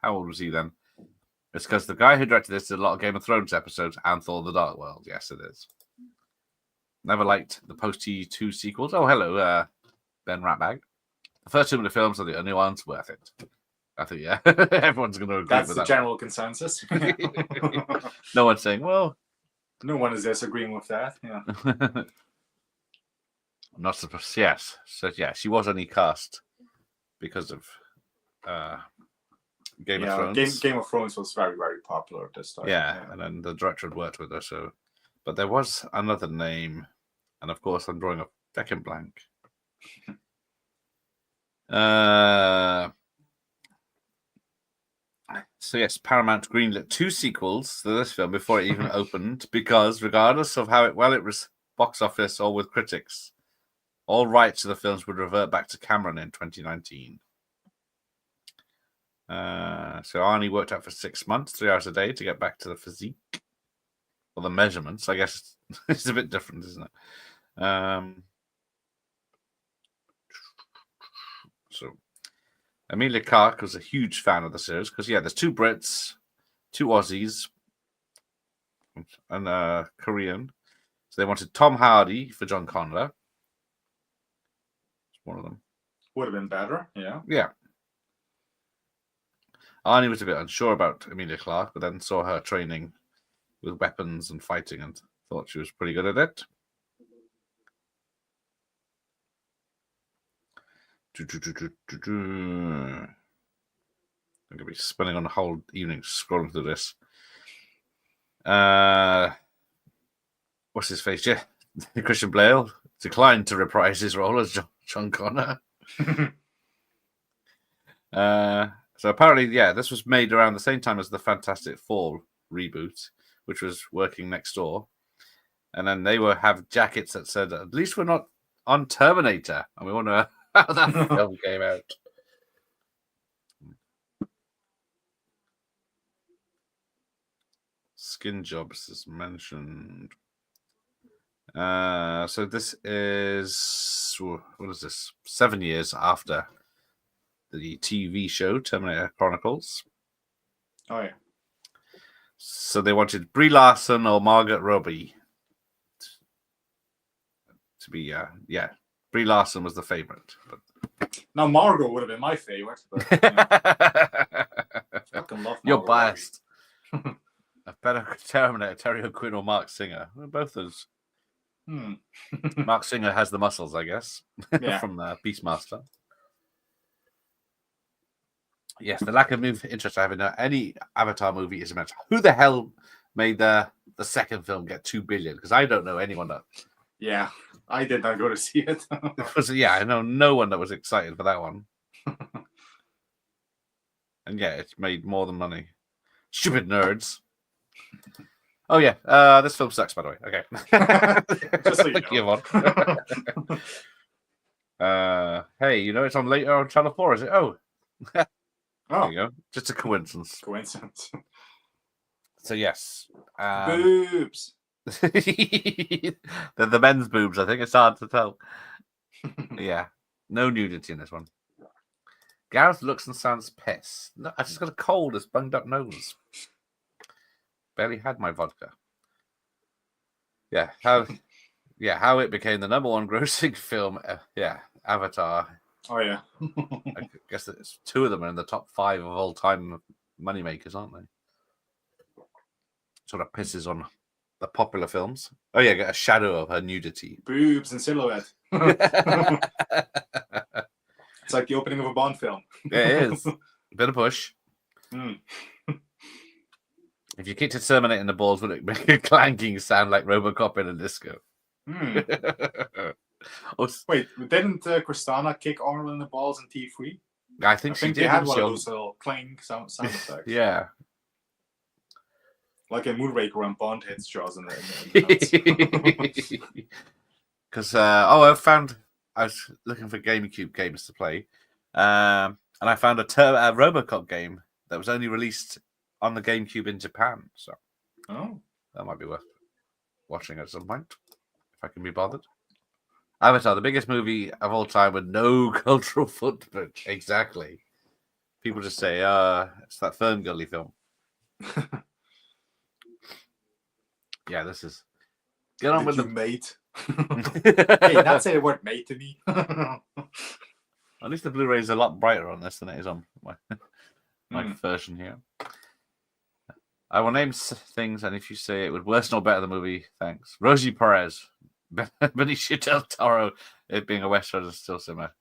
How old was he then? It's because the guy who directed this did a lot of Game of Thrones episodes and Thor: The Dark World. Yes, it is. Never liked the post-T2 sequels. Oh, hello, Ben Ratbag. The first 2 minute films are the only ones worth it. I think, yeah, everyone's going to agree That's with the that. general consensus. No one's saying, well, no one is disagreeing with that. Yeah. I'm not supposed. Yes, so yeah, she was only cast because of Game of Thrones. Game of Thrones was very, very popular at this time. Yeah, and then the director had worked with her. So, but there was another name, and of course, I'm drawing a second blank. So yes, Paramount greenlit 2 sequels to this film before it even opened, because regardless of how it was box office or with critics, all rights to the films would revert back to Cameron in 2019. So Arnie worked out for 6 months, 3 hours a day to get back to the physique. Or the measurements, I guess it's a bit different, isn't it? So Emilia Clarke was a huge fan of the series because, yeah, there's 2 Brits, 2 Aussies, and a Korean. So they wanted Tom Hardy for John Connor. One of them. Would have been better, yeah. Yeah. Arnie was a bit unsure about Emilia Clarke, but then saw her training with weapons and fighting and thought she was pretty good at it. I'm going to be spending on the whole evening scrolling through this. What's his face? Yeah, Christian Bale declined to reprise his role as John Connor. So apparently, yeah, this was made around the same time as the Fantastic Four reboot, which was working next door. And then they have jackets that said, "At least we're not on Terminator." And we wonder how that film came out. Skin jobs is mentioned. So this is, what is this? 7 years after the TV show Terminator Chronicles. Oh, yeah. So they wanted Brie Larson or Margot Robbie to be, Brie Larson was the favorite. But... Now, Margot would have been my favorite. But, I fucking love Margot. You're biased. A better Terminator, Terry O'Quinn or Mark Singer. Both those. Mark Singer has the muscles, I guess, Yeah. from Beastmaster. Yes, the lack of interest I have in any Avatar movie is immense. Who the hell made the second film get 2 billion? Because I don't know anyone that. Yeah, I did not go to see it. Yeah, I know no one that was excited for that one. And yeah, it's made more than money. Stupid nerds. Oh yeah, this film sucks, by the way. Okay. Just so you know. Hey, it's on later on Channel 4, is it? Oh. There Oh, you go. Just a coincidence. coincidence. So yes. Boobs. They're the men's boobs, I think. It's hard to tell. Yeah. No nudity in this one. Gareth looks and sounds pissed. No, I just got a cold, this bunged up nose. Barely had my vodka. Yeah. How it became the #1 grossing film. Avatar. Oh yeah. I guess it's 2 of them are in the top 5 of all time moneymakers, aren't they? Sort of pisses on the popular films. Oh yeah, get a shadow of her nudity. Boobs and silhouette. It's like the opening of a Bond film. It is. A bit of push. Mm. If you kicked a Terminator in the balls, would it make a clanking sound like Robocop in a disco? Wait, didn't Kristana kick Arnold in the balls in T3? I think she they did. had one of those little clang sound effects. Yeah. Like a Moonraker when Bond hits Jaws in the Because I was looking for GameCube games to play, and I found a Robocop game that was only released on the GameCube in Japan. So that might be worth watching at some point if I can be bothered. Avatar, the biggest movie of all time with no cultural footprint. Exactly. People just say, it's that Fern Gully film. Yeah, this is. Get on with the mate. Hey, not say the word mate to me. At least the Blu-ray is a lot brighter on this than it is on my version here. I will name things, and if you say it would worsen or better the movie, thanks. Rosie Perez, Benicio del Toro, it being a Western is still similar.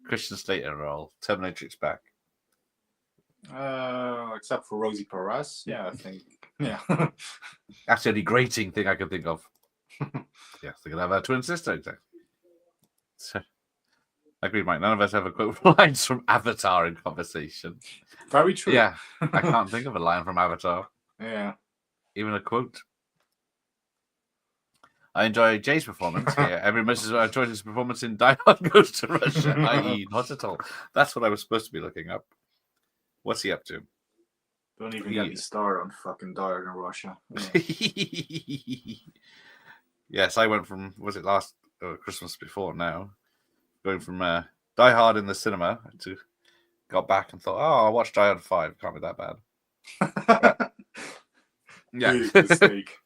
Christian Slater role, Terminatrix back. Except for Rosie Perez, yeah, I think, yeah. That's the only grating thing I can think of. Yes, they could have a twin sister, exactly. So, I agree, Mike. None of us ever quote lines from Avatar in conversation. Very true. Yeah, I can't think of a line from Avatar. Yeah. Even a quote. I enjoy Jay's performance here. Every much as I enjoyed his performance in Die Hard Goes to Russia, i.e. not at all. That's what I was supposed to be looking up. What's he up to? Don't even get me started on fucking Die Hard in Russia. Yeah. Yes, I went from, was it last Christmas before now? Going from Die Hard in the cinema to got back and thought, oh, I'll watch Die Hard 5. Can't be that bad. Yeah. Big mistake.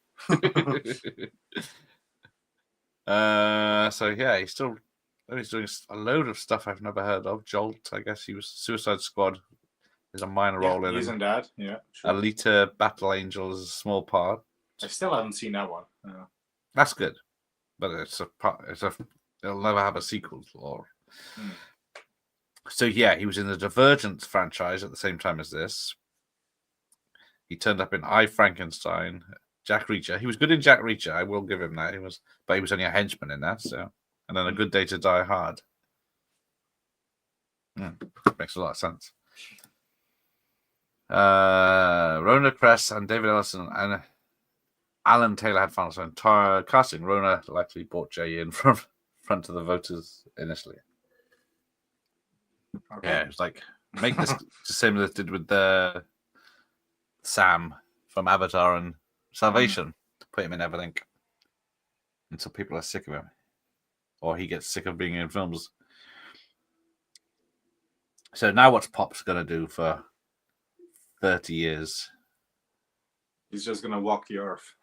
So yeah, he's doing a load of stuff I've never heard of. Jolt, I guess he was Suicide Squad. There's a minor role in it. Isn't that? Yeah. Sure. Alita Battle Angel is a small part. I still haven't seen that one. That's good, but it'll never have a sequel. So yeah, he was in the Divergent franchise at the same time as this. He turned up in I, Frankenstein, Jack Reacher. He was good in Jack Reacher. I will give him that. He was only a henchman in that. So, and then A Good Day to Die Hard. Makes a lot of sense. Rona Kress and David Ellison and Alan Taylor had final say. Casting. Rona likely brought Jay in from front of the voters initially. Okay. Yeah, it was like make this the same as it did with the Sam from Avatar and Salvation. Put him in everything until people are sick of him, or he gets sick of being in films. So now, what's Pop's gonna do for 30 years? He's just gonna walk the earth,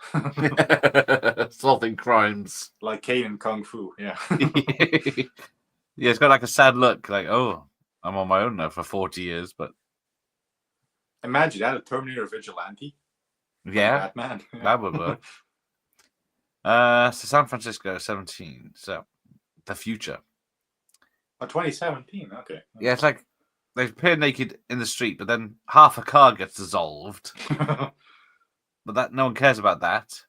solving crimes like Kane in Kung Fu. Yeah. Yeah, it's got like a sad look, like, oh, I'm on my own now for 40 years, but imagine that, a Terminator vigilante. Yeah, Batman. Yeah. That would work. So San Francisco 17. So the future. Oh, 2017. Okay. Yeah, it's like they appear naked in the street, but then half a car gets dissolved. But that no one cares about that.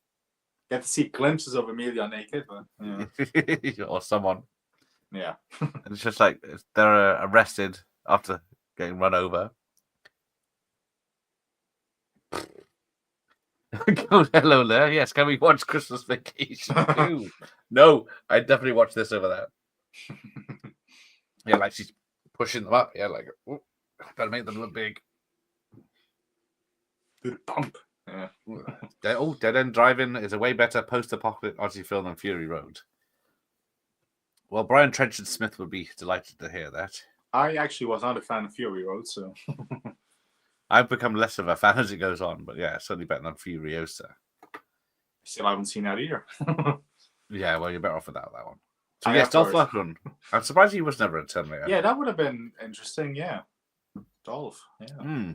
Get to see glimpses of Amelia naked, but yeah. Or someone. Yeah. And it's just like they're arrested after getting run over. Oh, hello there. Yes, can we watch Christmas Vacation too? No, I definitely watch this over there. Yeah, like she's pushing them up. Yeah, like, oh, better make them look big. Do the bump. Yeah. Dead End Driving is a way better post-apocalyptic Odyssey film than Fury Road. Well, Brian Trenchard Smith would be delighted to hear that. I actually was not a fan of Fury Road, so. I've become less of a fan as it goes on, but yeah, certainly better than Furiosa. Still haven't seen that either. Yeah, well, you're better off without that one. So I yes, have Dolph heard. Lundgren. I'm surprised he was never a Terminator. Yeah, that would have been interesting, yeah. Dolph, yeah.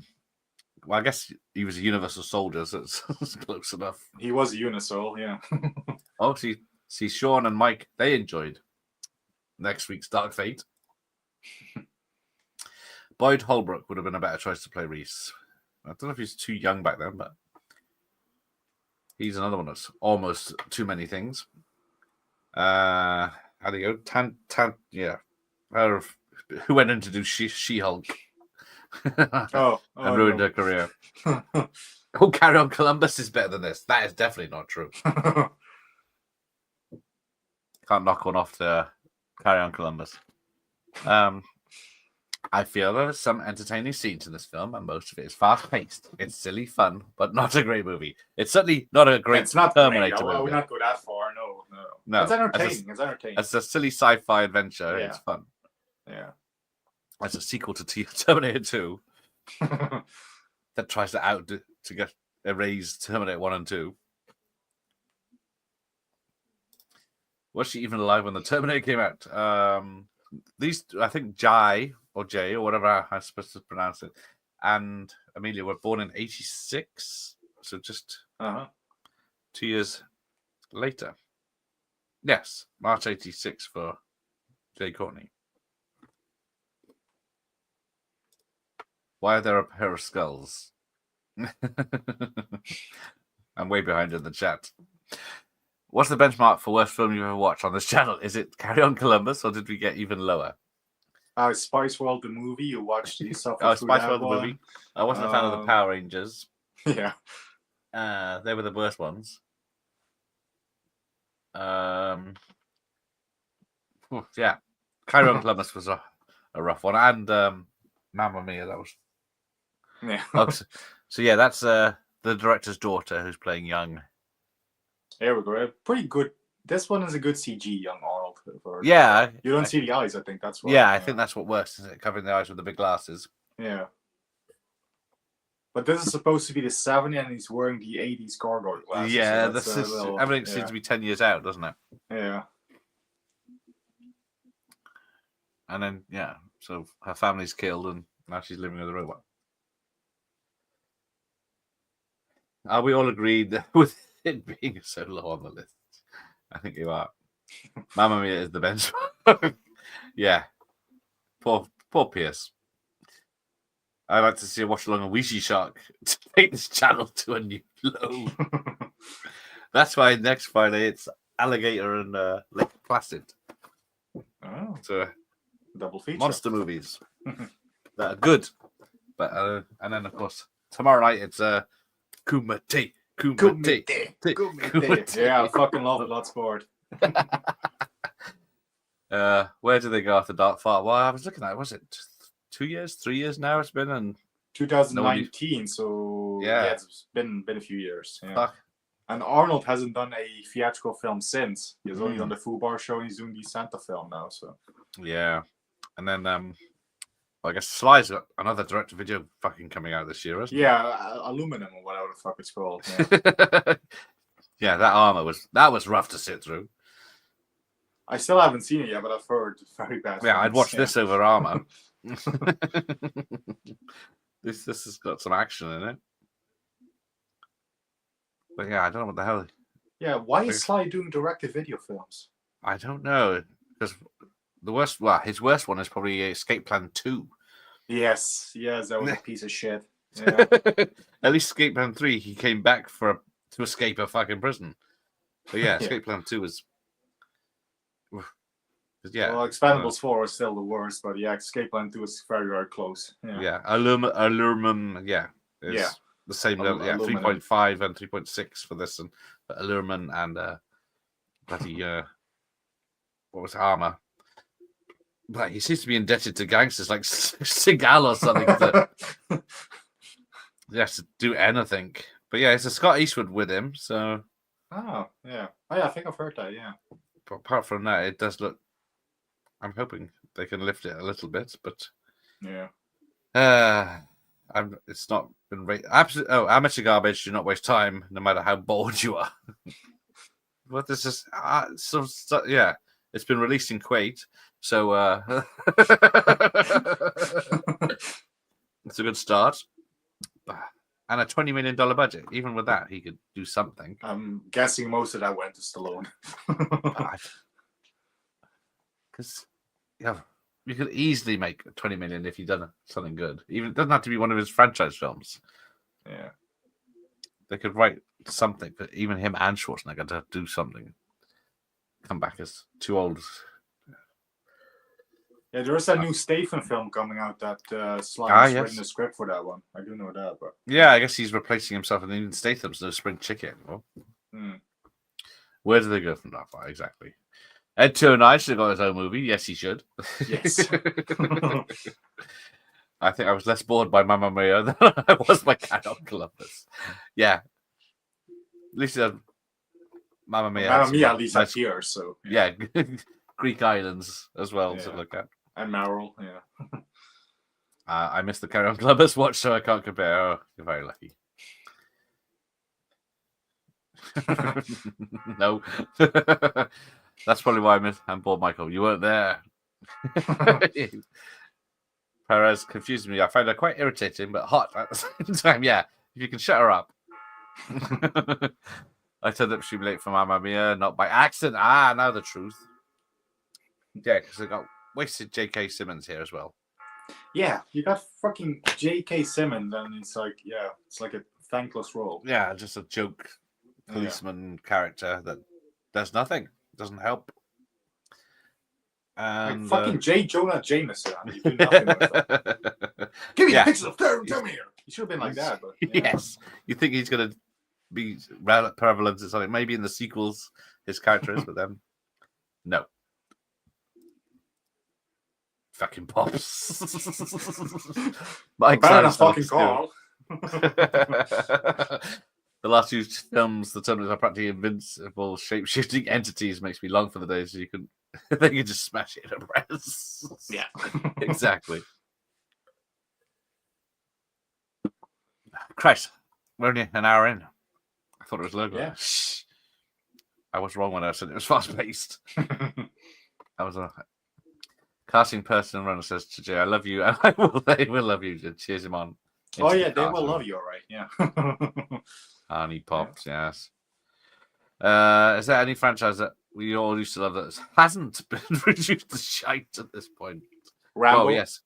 Well, I guess he was a Universal Soldier, so it's close enough. He was a Unisol, yeah. Oh, see, Sean and Mike, they enjoyed next week's Dark Fate. Boyd Holbrook would have been a better choice to play Reese. I don't know if he's too young back then, but he's another one that's almost too many things. How do you go? Yeah. Who went in to do She-Hulk? Oh, and ruined her career. Oh, Carry On Columbus is better than this. That is definitely not true. Can't knock one off to Carry On Columbus. I feel there are some entertaining scenes in this film, and most of it is fast-paced. It's silly fun, but not a great movie. It's certainly not a great it's not Terminator great. I movie. would not go that far, no. No. It's entertaining. It's entertaining. As a silly sci-fi adventure, Yeah. it's fun. Yeah. As a sequel to Terminator 2 that tries to erase Terminator 1 and 2. Was she even alive when the Terminator came out? These, I think, Jai or Jay or whatever I'm supposed to pronounce it, and Amelia were born in 86, so just 2 years later. Yes, March 86 for Jay Courtney. Why are there a pair of skulls? I'm way behind in the chat. What's the benchmark for worst film you've ever watched on this channel? Is it Carry On Columbus, or did we get even lower? Spice World, the movie. You watched the stuff. Oh, Spice World, the movie. I wasn't a fan of the Power Rangers. Yeah. They were the worst ones. Yeah. Carry On Columbus was a rough one. And Mamma Mia, that was... Yeah. So yeah, that's the director's daughter who's playing young. There we go. Pretty good. This one is a good CG, young Arnold. Yeah. You don't see the eyes, I think that's what. Yeah, I think that's what works, isn't it? Covering the eyes with the big glasses. Yeah. But this is supposed to be the 70s, and he's wearing the 80s gargoyle glasses. Yeah, so everything seems to be 10 years out, doesn't it? Yeah. And then, yeah, so her family's killed, and now she's living with a robot. Are we all agreed with it being so low on the list? I think you are. Mamma Mia is the benchmark. Yeah. Poor Pierce. I'd like to see a watch along a Weezy Shark to take this channel to a new low. That's why next Friday it's Alligator and Lake Placid. Oh. So Double feature. monster movies that are good. But and then of course tomorrow night it's Kumite. Yeah, I fucking love Bloodsport. Where do they go after Dark Far? Well, I was looking at it. Was it 2 years, 3 years now? It's been and 2019. So yeah, it's been a few years. Yeah. Fuck. And Arnold hasn't done a theatrical film since. He's only done the Fubar show. And he's doing the Santa film now. So yeah, and then well, I guess Sly's got another direct-to-video fucking coming out this year, isn't it? yeah, Aluminum or whatever the fuck it's called. Yeah. Yeah, that armor was rough to sit through. I still haven't seen it yet, but I've heard very bad. Yeah, I'd things. watch this over armor. This has got some action in it. But yeah, I don't know what the hell. Yeah, why is Sly doing direct-to-video films? I don't know, because his worst one is probably Escape Plan 2. Yes, that was a piece of shit. Yeah. At least Escape Plan 3, he came back to escape a fucking prison. But yeah, Escape Plan 2 was. Yeah. Well, Expendables 4 is still the worst, but yeah, Escape Plan 2 is very, very close. Yeah. Allurman, is the same level. Yeah, Aluminum. 3.5 and 3.6 for this, and Allurman and bloody what was Armor. But he seems to be indebted to gangsters like Seagal or something. He has to do anything. But yeah, it's a Scott Eastwood with him, so. Oh, yeah. I think I've heard that, yeah. But apart from that, it does look. I'm hoping they can lift it a little bit, but. Yeah. It's not been amateur garbage. Do not waste time, no matter how bored you are. But this is yeah. It's been released in Kuwait, so it's a good start. And a $20 million budget. Even with that, he could do something. I'm guessing most of that went to Stallone. Because you could easily make 20 million if you'd done something good. Even it doesn't have to be one of his franchise films. Yeah, they could write something, but even him and Schwarzenegger to do something. Come back as too old. Yeah, there is a new Statham film coming out that Slime's written the script for that one. I do know that, but yeah, I guess he's replacing himself, and even Statham's no spring chicken anymore. Where do they go from that far exactly? Ed Turnai should have got his own movie. Yes, he should. Yes. I think I was less bored by Mamma Mia than I was by Cat on Columbus. Yeah. At least Mamma Mia. Mamma Mia at least has here, so yeah. Greek islands as well to look at. And Merrill, yeah. I missed the Carry On Columbus watch, so I can't compare. Oh, you're very lucky. No. That's probably why I'm bored, Michael. You weren't there. Perez confused me. I find her quite irritating, but hot at the same time. Yeah, if you can shut her up. I turned up she'd be late for Mamma Mia, not by accident. Now the truth. Yeah, because I got wasted J.K. Simmons here as well. Yeah, you got fucking J.K. Simmons, and it's like, it's like a thankless role. Yeah, just a joke policeman character that does nothing, doesn't help. And like fucking J. Jonah Jameson. I mean, you do nothing with that. Give me pictures of Terminator. He should have been like that, but yes, you think he's gonna be prevalent or something? Maybe in the sequels, his character is, but then no. Fucking pops. Better than fucking Carl. The last few films, the Terminators are practically invincible shape-shifting entities. Makes me long for the days you can they can just smash it in a press. Yeah, exactly. Christ, we're only an hour in. I thought it was longer. Yeah. I was wrong when I said it was fast-paced. I was a casting person and runner says to Jay, "I love you," and they will love you. To cheers him on. Oh yeah, they will love you, all right. Yeah. And he pops, yes. Is there any franchise that we all used to love that hasn't been reduced to shite at this point? Rambo. Oh yes.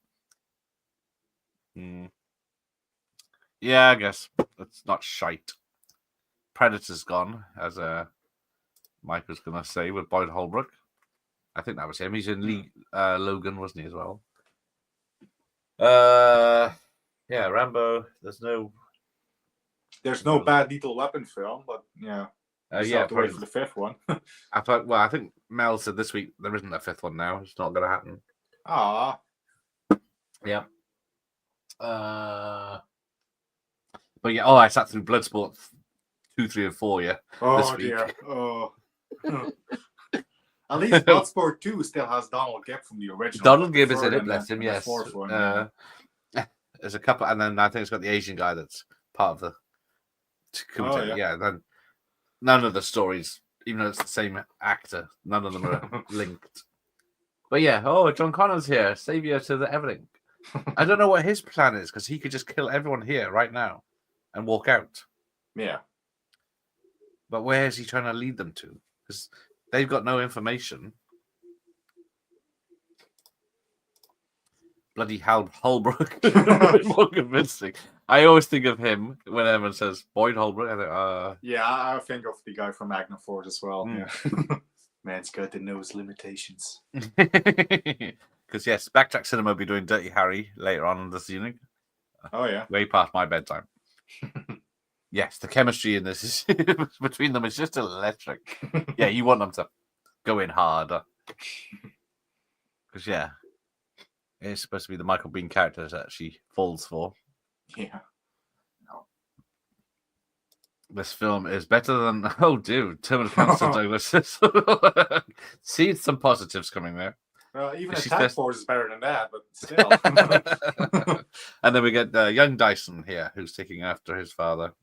Yeah, I guess it's not shite. Predator's gone, as Mike was going to say, with Boyd Holbrook. I think that was him. He's in Logan, wasn't he, as well? Yeah, Rambo. There's no bad Lethal Weapon film, but yeah. Have to wait for the fifth one. I think Mel said this week there isn't a fifth one now. It's not going to happen. Yeah. But yeah, I sat through Bloodsport 2, 3, and 4. Yeah. Oh dear. Oh. At least Bloodsport 2 still has Donald Gibb from the original. Donald Gibb is in it, bless him. Yes. One, there's a couple, and then I think it's got the Asian guy that's part of the. Then none of the stories, even though it's the same actor, none of them are linked. But yeah, John Connor's here, savior to the everything. I don't know what his plan is because he could just kill everyone here right now and walk out. Yeah. But where is he trying to lead them to? Because they've got no information. bloody Hal Holbrook. A bit more convincing. I always think of him when everyone says Boyd Holbrook. I think, Yeah, I think of the guy from Magna Force as well. Yeah. Man's got to know his limitations. Because yes, Backtrack Cinema will be doing Dirty Harry later on this evening. Oh yeah, Way past my bedtime. Yes, the chemistry in this is between them is just electric. Yeah, you want them to go in harder. Because yeah, it's supposed to be the Michael Biehn character that she falls for. yeah. This film is better than Terminator Cancer Douglas. See some positives coming there. Even She's Attack best- Force is better than that, but still. And then we get young Dyson here, who's taking after his father.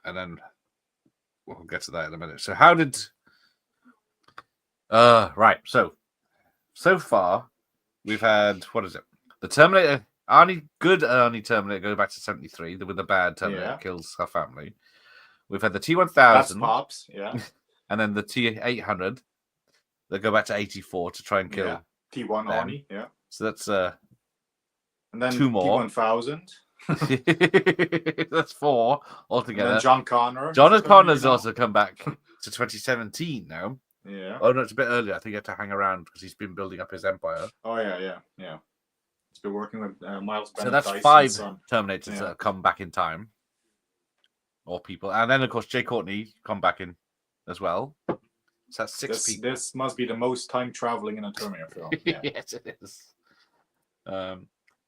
And then we'll get to that in a minute. So how did... right, so far, we've had, what is it? The Terminator, good Arnie Terminator, go back to 73, with the bad Terminator kills her family. We've had the T-1000. That's Pops, yeah. And then the T-800 that go back to 84 to try and kill T1 them. Arnie, yeah. So that's And then two more. T1000. That's 4 altogether. And then John Connor. John Connor's also come back to 2017 now. Yeah. Oh no, it's a bit earlier. I think he had to hang around because he's been building up his empire. Oh yeah. He's been working with Miles Bennett. So that's Dyson's 5 son. Terminators that have come back in time, or people, and then of course Jay Courtney come back in as well. So that's 6 people. This must be the most time traveling in a Terminator film. Yeah. Yes, it is.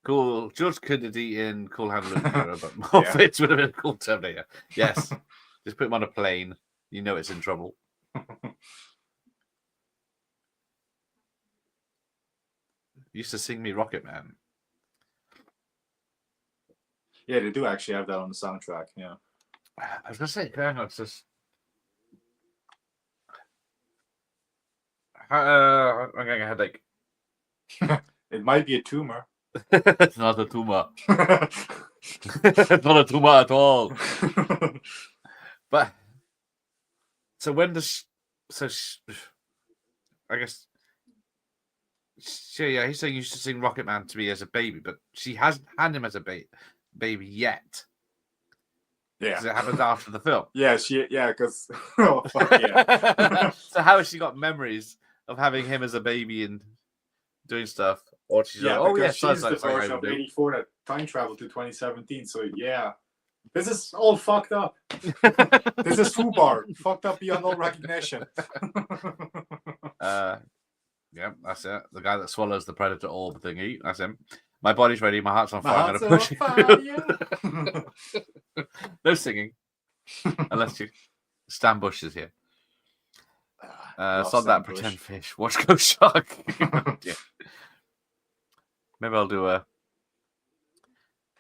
Cool. George Kennedy in Cool Hand Luke Hero, but more fits would have been a cool Terminator. Yes. Just put him on a plane. You know it's in trouble. Used to sing me Rocket Man. Yeah, they do actually have that on the soundtrack. Yeah. I was gonna say, hang on, it's just. I'm getting a headache. It might be a tumor. It's not a tumor. It's not a tumor at all. But so when does I guess he's saying you used to sing Rocket Man to me as a baby, but she hasn't had him as a baby yet. Yeah, because it happens after the film. Because oh fuck yeah. So how has she got memories of having him as a baby and doing stuff? Or she's like, oh yes, she's the version of 84 that time traveled to 2017. So yeah, this is all fucked up. This is FUBAR, fucked up beyond all recognition. Yeah, that's it. The guy that swallows the predator orb thingy. That's him. My body's ready. My heart's on My fire. I'm heart's gonna on push you. No singing, unless you. Stan Bush is here. Sod that pretend fish. Watch Go Shark. Yeah. Maybe I'll do a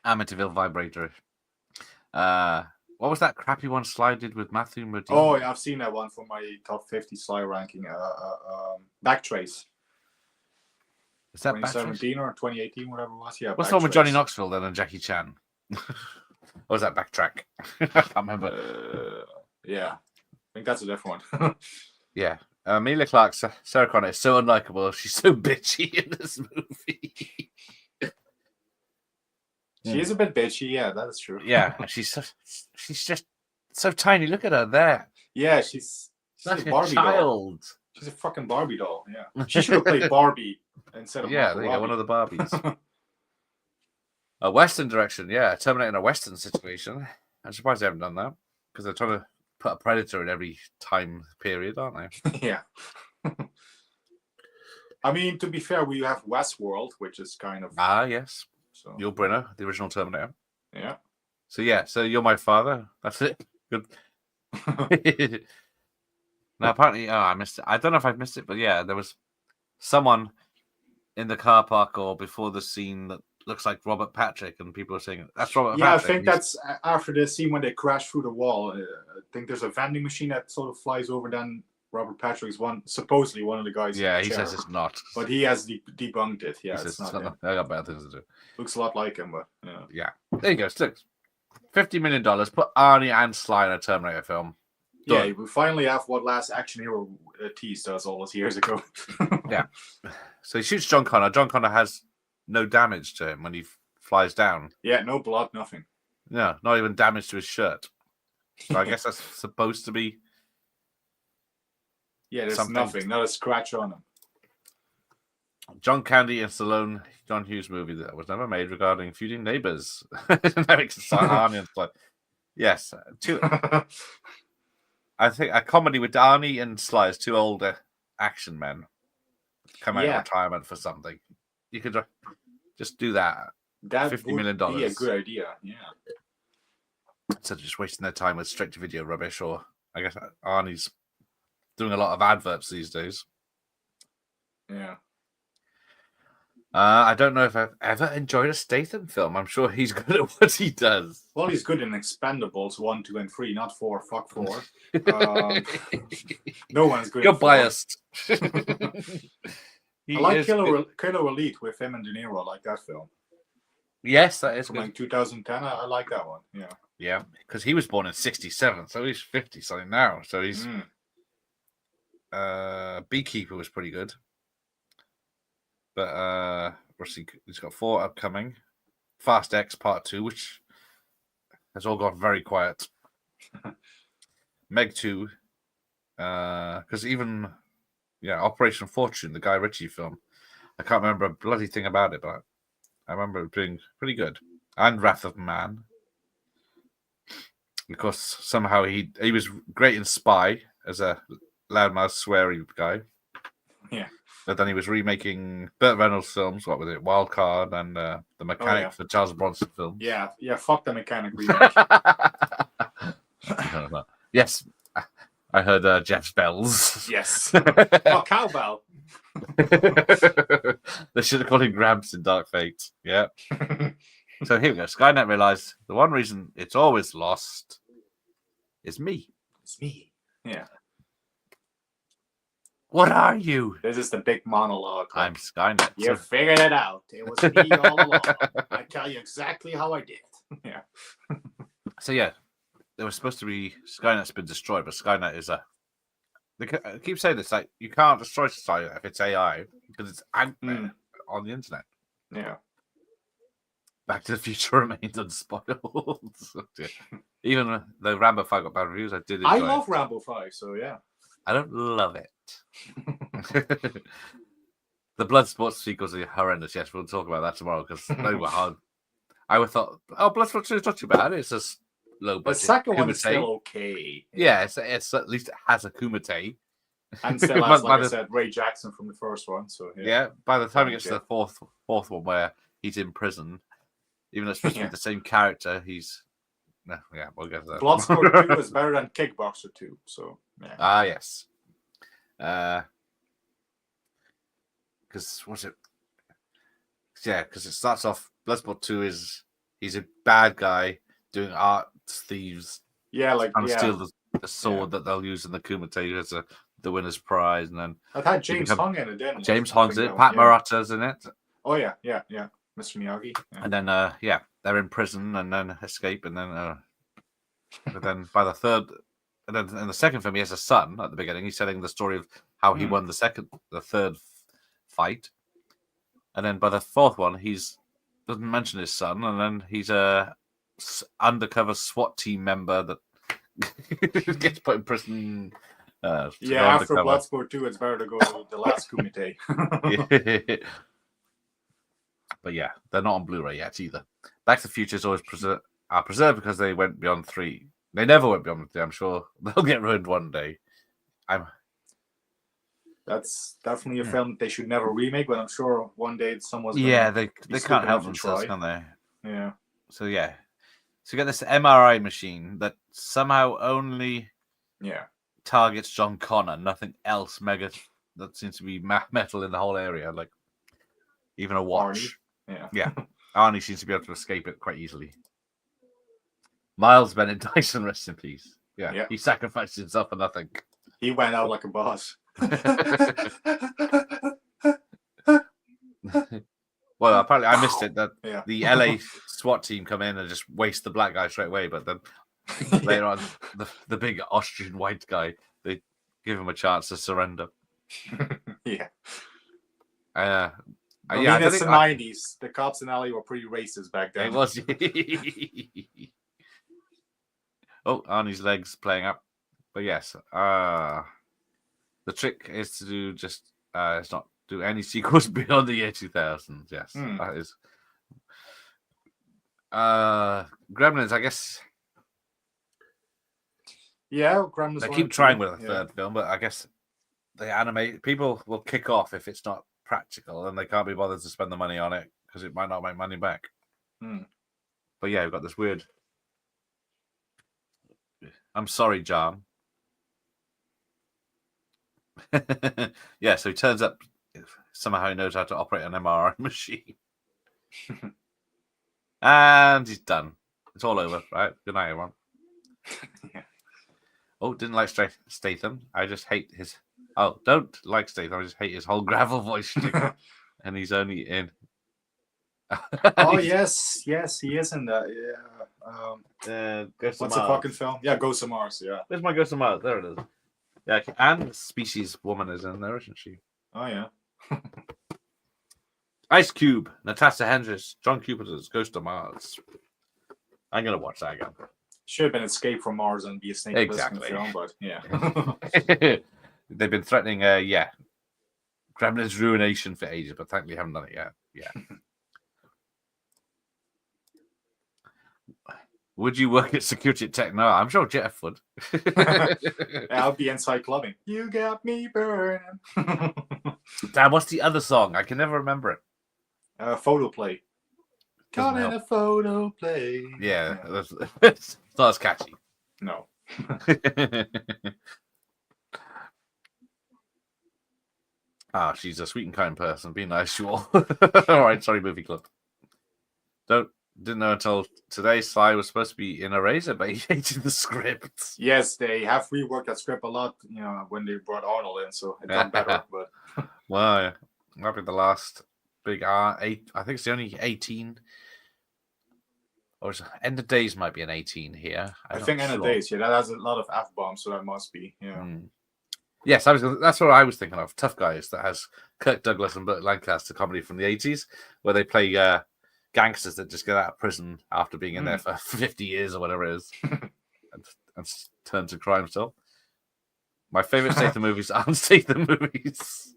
Amityville vibrator. What was that crappy one Sly did with Matthew Modine? Oh, yeah, I've seen that one for my top 50 Sly ranking. Backtrace. Is that 2017 or 2018, whatever it was? Yeah. What's the one with Johnny Knoxville then and Jackie Chan? Or was that Backtrack? I can't remember. Yeah, I think that's a different one. Yeah. Emilia Clarke, Sarah Connor is so unlikable. She's so bitchy in this movie. She is a bit bitchy, yeah, that is true. Yeah, she's just so tiny. Look at her there. Yeah, she's like a Barbie child. Doll. She's a fucking Barbie doll. Yeah, she should have played Barbie instead of there you go, one of the Barbies. A Western direction, yeah, Terminator in a Western situation. I'm surprised they haven't done that because they're trying to put a predator in every time period, aren't they? Yeah. I mean, to be fair, we have Westworld, which is kind of yes. so. Yul Brynner, the original Terminator. Yeah. So you're my father. That's it. Good. Now apparently, I missed it. I don't know if I've missed it, but yeah, there was someone in the car park or before the scene that looks like Robert Patrick, and people are saying that's Robert. Yeah, Patrick. I think that's after the scene when they crash through the wall. I think there's a vending machine that sort of flies over. Then Robert Patrick's supposedly one of the guys. Yeah, in the he chair. says it's not, but he has debunked it. Yeah, he it's says not him. I got better things to do. Looks a lot like him, but yeah. Yeah, there you go. Look, $50 million. Put Arnie and Sly in a Terminator film. Yeah, we finally have what last action hero teased us all those years ago. Yeah. So he shoots John Connor. John Connor has no damage to him when he flies down. Yeah, no blood, nothing. No, not even damage to his shirt. So I guess that's supposed to be. Yeah, there's something. nothing, not a scratch on him. John Candy and Stallone, John Hughes movie that was never made regarding feuding neighbors. Arnie and Sly. Yes, I think a comedy with Arnie and Sly as two older action men come out of retirement for something. You could just do that. That $50 would million. be a good idea. Yeah. Instead of just wasting their time with straight to video rubbish, or I guess Arnie's doing a lot of adverts these days. Yeah. I don't know if I've ever enjoyed a Statham film. I'm sure he's good at what he does. Well, he's good in Expendables 1, 2, and 3, not 4. Fuck 4. No one's good. You're at 4. biased. I like Killer Elite with him and De Niro. I like that film. Yes, that is From good. like 2010. I like that one. Yeah. Yeah, because he was born in 1967, so he's 50 something now. So he's Beekeeper was pretty good. But he's got 4 upcoming. Fast X Part 2, which has all gone very quiet. Meg 2, because even Operation Fortune, the Guy Ritchie film, I can't remember a bloody thing about it, but I remember it being pretty good. And Wrath of Man. Of course, somehow he was great in Spy as a loudmouth, sweary guy. Yeah. But then he was remaking Burt Reynolds films. What was it? Wild Card and The Mechanic, the Charles Bronson film. Yeah. Fuck the Mechanic remake. Yes, I heard Jeff's bells. Yes. Oh, cowbell. They should have called him Gramps in Dark Fate. Yeah. So here we go. Skynet realized the one reason it's always lost is me. It's me. Yeah. What are you? This is the big monologue. I'm Skynet. You figured it out. It was me all along. I tell you exactly how I did. Yeah. So yeah, there was supposed to be Skynet's been destroyed, but Skynet is a. I keep saying this, like you can't destroy society if it's AI because it's out there on the internet. Yeah. Back to the Future remains unspoiled. Even though Rambo 5 got bad reviews, I did enjoy I love it. Rambo 5, so yeah. I don't love it. The blood sports sequels are horrendous. Yes, we'll talk about that tomorrow because they were hard. I would thought, Bloodsport 2 is not too bad. It's just low budget. The second one is Kumite. still okay. Yeah, it's at least it has a Kumite. And still has, like I said, Ray Jackson from the first one. So yeah, by the time it gets to the fourth one where he's in prison, even though it's supposed to be the same character, he's we'll get to that. Bloodsport 2 is better than Kickboxer 2. So yeah. Yes. Because what's it? Yeah, because it starts off. Bloodsport 2 he's a bad guy doing art thieves. Yeah, like trying to steal the sword that they'll use in the Kumite as the winner's prize, and then I've had James Hong in it. Then James Hong's in it. Pat Maratta's in it. Oh yeah, Mr. Miyagi. Yeah. And then they're in prison and then escape, and then but then by the third. And then in the second film, he has a son at the beginning. He's telling the story of how he won the third fight. And then by the fourth one, doesn't mention his son. And then he's a undercover SWAT team member that gets put in prison. After Bloodsport 2, it's better to go to the last Kumite. But yeah, they're not on Blu-ray yet either. Back to the Future is always preserved because they went beyond 3. They never went beyond 3. I'm sure they'll get ruined one day. That's definitely a film they should never remake, but I'm sure one day someone's they can't help themselves, can they? Yeah. So you get this MRI machine that somehow only targets John Connor, nothing else mega that seems to be metal in the whole area, like even a watch. Arnie. Arnie seems to be able to escape it quite easily. Miles Bennett Dyson, rest in peace. Yeah. He sacrificed himself for nothing. He went out like a boss. Well, apparently I missed it that the LA SWAT team come in and just waste the black guy straight away, but then Later on, the big Austrian white guy, they give him a chance to surrender. Yeah. Yeah, I I mean, it's think the 90s. The cops in LA were pretty racist back then. it was. Oh, Arnie's legs playing up, but yes, the trick is to do just it's not do any sequels beyond the year 2000. Yes, that is. Gremlins, I guess. Yeah, Gremlins. They 1 keep and 2, trying with a yeah. third film, but I guess the animate people will kick off if it's not practical, and they can't be bothered to spend the money on it because it might not make money back. But yeah, we've got this weird. I'm sorry, John. Yeah, so he turns up. Somehow he knows how to operate an MRI machine, and he's done. It's all over, right? Good night, everyone. Yeah. Oh, didn't like Statham. I just hate his. Oh, don't like Statham. I just hate his whole gravel voice. And he's only in. Oh yes, he is in that. Yeah. Ghost of What's the Mars. fucking film? Yeah, Ghost of Mars. Yeah. Where's my Ghost of Mars? There it is. Yeah, and Species Woman is in there, isn't she? Oh yeah. Ice Cube, Natasha Hendricks, John Cupid's Ghost of Mars. I'm gonna watch that again. Should have been Escape from Mars and be a Snake Plissken film, but yeah. They've been threatening, Gremlins ruination for ages, but thankfully haven't done it yet. Yeah. Would you work at security at Tech? No, I'm sure Jeff would. I'll be inside clubbing. You got me burning. Damn, what's the other song? I can never remember it. Photo play. Doesn't Caught in help. a photo play. Yeah, it's not as catchy. No. She's a sweet and kind person. Be nice, you all. All right, sorry, movie club. Didn't know until today Sly was supposed to be in Eraser, but he hated the script. Yes, they have reworked that script a lot, when they brought Arnold in, so it got better. But Well, yeah. Might be the last big R8. I think it's the only 18. Or End of Days might be an 18 here. I think End of Days, that has a lot of F-bombs, so that must be, Yes, that's what I was thinking of. Tough Guys, that has Kirk Douglas and Burt Lancaster comedy from the 80s, where they play gangsters that just get out of prison after being in there for 50 years or whatever it is, and turn to crime still. My favorite Statham movies aren't Statham movies.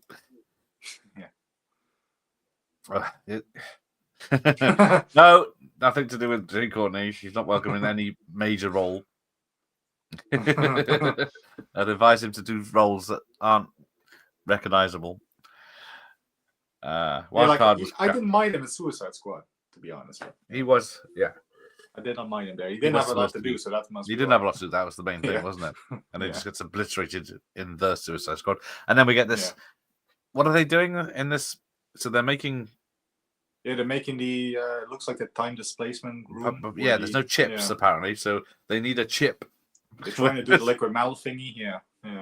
No, nothing to do with Jane Courtney. She's not welcome in any major role. I'd advise him to do roles that aren't recognizable. I didn't mind him in Suicide Squad, to be honest. He was, yeah. I did not mind him there. He didn't have a lot to do, so that must be. He didn't have a lot to do. That was the main thing, wasn't it? And it just gets obliterated in the Suicide Squad. And then we get this. What are they doing in this? So they're making. Yeah, they're making the. Looks like the time displacement room. There's no chips apparently, so they need a chip. They're trying to do the liquid metal thingy. Yeah.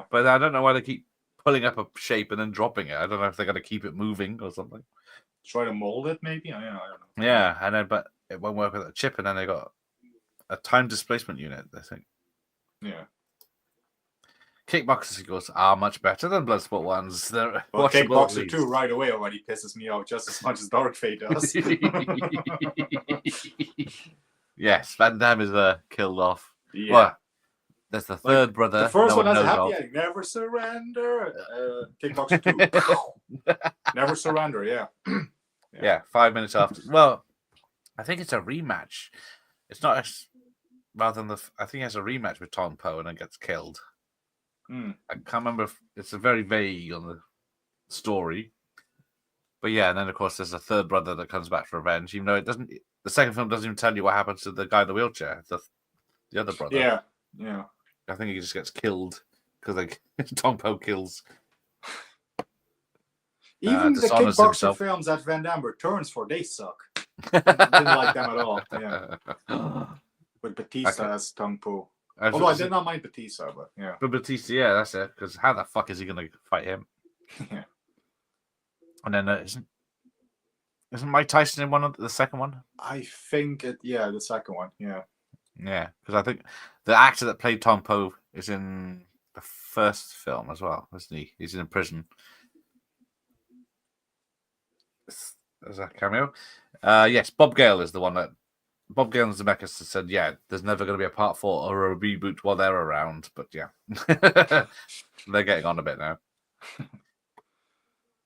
But I don't know why they keep pulling up a shape and then dropping it. I don't know if they're going to keep it moving or something. Try to mold it, maybe. I don't know. Yeah, and then but it won't work with a chip, and then they got a time displacement unit. I think. Yeah. Kickboxer sequels are much better than Bloodsport ones. Well, Kickboxer 2 right away already pisses me off just as much as Dark Fate does. Yes, Van Damme is killed off. Yeah. Well, there's the third brother. The first no one has a knows happy of. ending. Never surrender. Kickboxer 2. Never surrender, yeah. Yeah, 5 minutes after. Well, I think it's a rematch. It's not rather than I think it has a rematch with Tom Poe and then gets killed. I can't remember if it's a very vague on the story. But yeah, and then of course there's a third brother that comes back for revenge, even though it doesn't. The second film doesn't even tell you what happens to the guy in the wheelchair, the other brother. Yeah. I think he just gets killed because Tom Poe kills. Even the dishonors kickboxer himself. films that Van Damme returns for, they suck. Didn't like them at all. Yeah. With Batista as Tom Poe. Although I did not mind Batista, but yeah. But Batista, yeah, that's it. Because how the fuck is he going to fight him? Yeah. And then isn't Mike Tyson in the second one? I think the second one, yeah. Yeah, because I think The actor that played Tom Poe is in the first film as well, isn't he? He's in prison. Is that a cameo? Yes, Bob Gale is the one that. Bob Gale and Zemeckis said, yeah, there's never going to be a part 4 or a reboot while they're around. But yeah, they're getting on a bit now.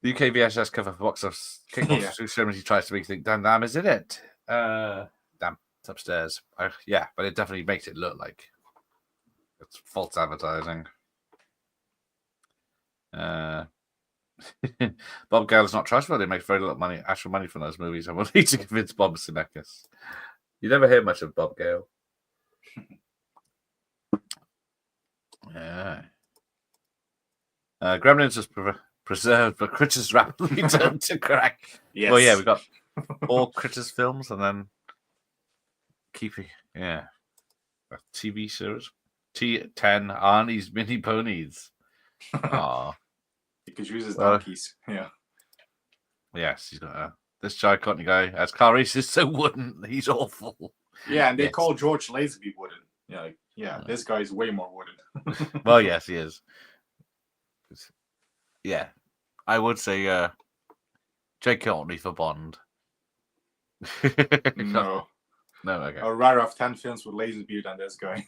The UK VHS cover for Box Office Kickboxer Extremity tries to make you think, damn, is it? Damn, it's upstairs. Yeah, but it definitely makes it look like it's false advertising. Bob Gale is not trustworthy. He makes very little money, actual money from those movies. I will need to convince Bob Zemeckis. You never hear much of Bob Gale. Yeah. Gremlins was preserved, but Critters rapidly turned to crack. Yes. Well, yeah, we got all Critters films and then keeping, a TV series. T10 Arnie's Mini Ponies. Aww. You could use his donkeys. Yeah. Yes, he's got this gigantic guy as car races so wooden. He's awful. Yeah, and they call George Lazenby wooden. This guy's way more wooden. Well, yes, he is. Yeah, I would say Jake Courtney for Bond. No, okay. I'd rather have 10 films with Lazenby than this guy.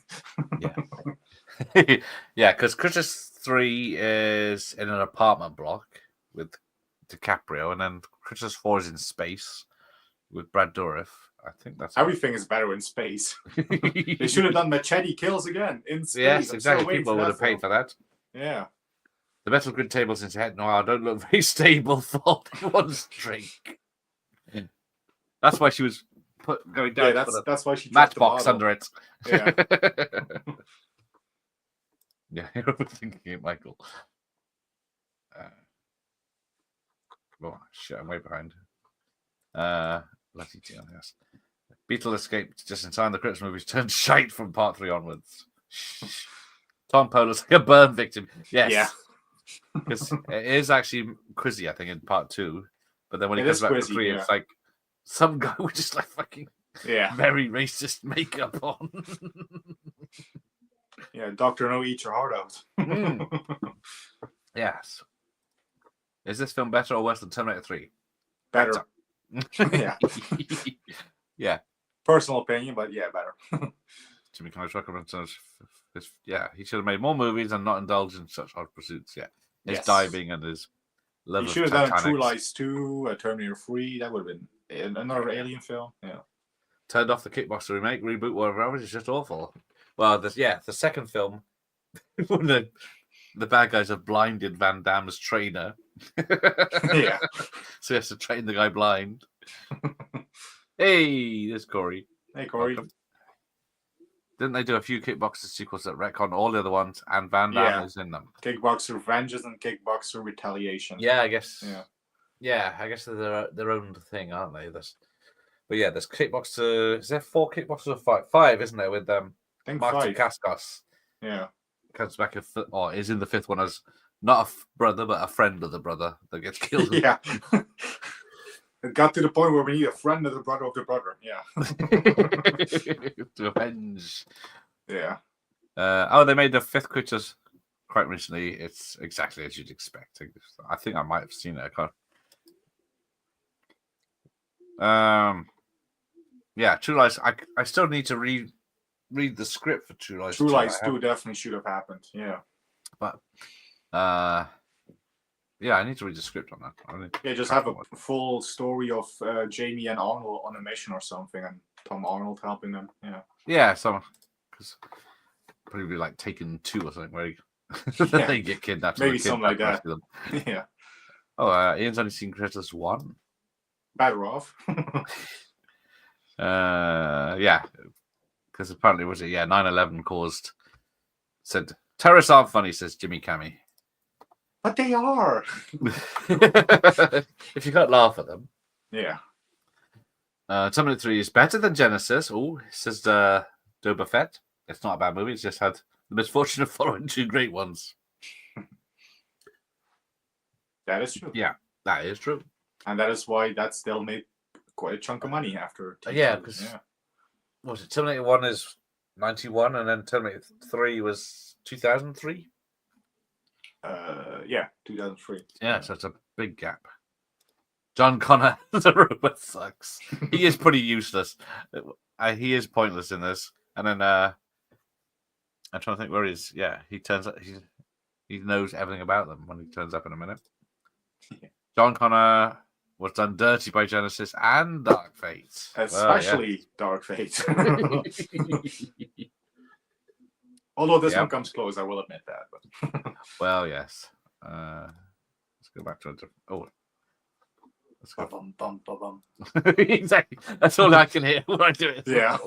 Yeah, yeah, because Critters 3 is in an apartment block with DiCaprio, and then Critters 4 is in space with Brad Dourif. I think that's everything is better in space. They should have done Machete Kills again in space. Yes, exactly. People would have paid for that. Yeah. The metal grid tables in head noir don't look very stable for one's drink. That's why she was going down. Yeah, that's why she matchbox under it. Yeah. Yeah, you're overthinking it, Michael. Oh shit, I'm way behind. Let's see on this. Beetle escaped just in time. The Critters movies turned shite from part 3 onwards. Tom Poe looks like a burn victim. Yes. Yeah. Because it is actually Quizzy, I think, in part 2. But then when he comes back for 3, it's like some guy with just like fucking very racist makeup on. Yeah, Dr. No, eat your heart out. Yes. Is this film better or worse than Terminator 3? Better. Yeah. Yeah. Personal opinion, but yeah, better. Jimmy Kimmel recommends he should have made more movies and not indulged in such odd pursuits. Yeah. His diving and his love he of should have done Titanics. True Lies 2, Terminator 3. That would have been another alien film. Yeah. Turned off the Kickboxer remake, reboot, whatever. It's just awful. Well, the second film, when the bad guys have blinded Van Damme's trainer. Yeah. So he has to train the guy blind. Hey, there's Corey. Hey, Corey. Welcome. Didn't they do a few Kickboxer sequels that retcon all the other ones, and Van Damme is in them? Kickboxer Vengeance and Kickboxer Retaliation. Yeah, I guess. Yeah, I guess they're their own thing, aren't they? But yeah, there's Kickboxer. Is there 4 Kickboxers or 5? 5, isn't there? With I think Martin 5. Cascos. Yeah. Comes back or is in the 5th one as not a brother, but a friend of the brother that gets killed. Yeah. It got to the point where we need a friend of the brother of the brother. Yeah. To avenge. Yeah. They made the 5th Critters quite recently. It's exactly as you'd expect. I think I might have seen it. I can't. Yeah, True Lies. I still need to read the script for True Lies. True Lies 2 definitely should have happened. Yeah. But yeah, I need to read the script on that. Just have a full story of Jamie and Arnold on a mission or something, and Tom Arnold helping them. Yeah. Yeah, because probably like Taken 2 or something where they get kidnapped. Maybe something like that. Yeah. Oh, Ian's only seen Critters 1. Better off. Yeah, because apparently 9/11 said terrorists aren't funny, says Jimmy Cammy. But they are. If you can't laugh at them. Yeah. Terminator 3 is better than Genisys. Oh, says Doba Fett. It's not a bad movie. It's just had the misfortune of following 2 great ones. That is true. Yeah, that is true. And that is why that still made quite a chunk of money after. Yeah, because what was it? Terminator 1 is 91, and then Terminator 3 was 2003. Yeah, 2003. Yeah, so it's a big gap. John Connor, the robot sucks. He is pretty useless. He is pointless in this. And then I'm trying to think where he is. Yeah, he turns up. He knows everything about them when he turns up in a minute. John Connor was done dirty by Genisys and Dark Fate. Especially Dark Fate. Although this one comes close, I will admit that. But well, yes. Let's go back to it. Oh. Let's go. Bum, bum, bum, bum. Exactly. That's all I can hear when I do it. Yeah.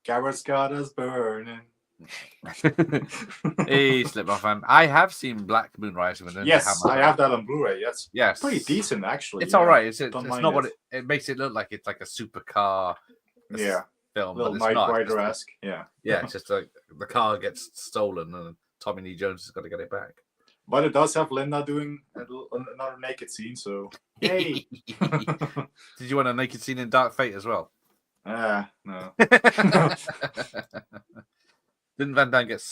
Garrett's got us burning. He slipped off, and I have seen Black Moon Rising. Yes, I have that on Blu-ray. That's yes, pretty decent actually. It's all right. It's not what it makes it look like. It's like a supercar. Film, little but it's not. Knight Rider-esque. Yeah, yeah. It's just like the car gets stolen, and Tommy Lee Jones has got to get it back. But it does have Linda doing another naked scene. So hey, did you want a naked scene in Dark Fate as well? No. Didn't Van Damme get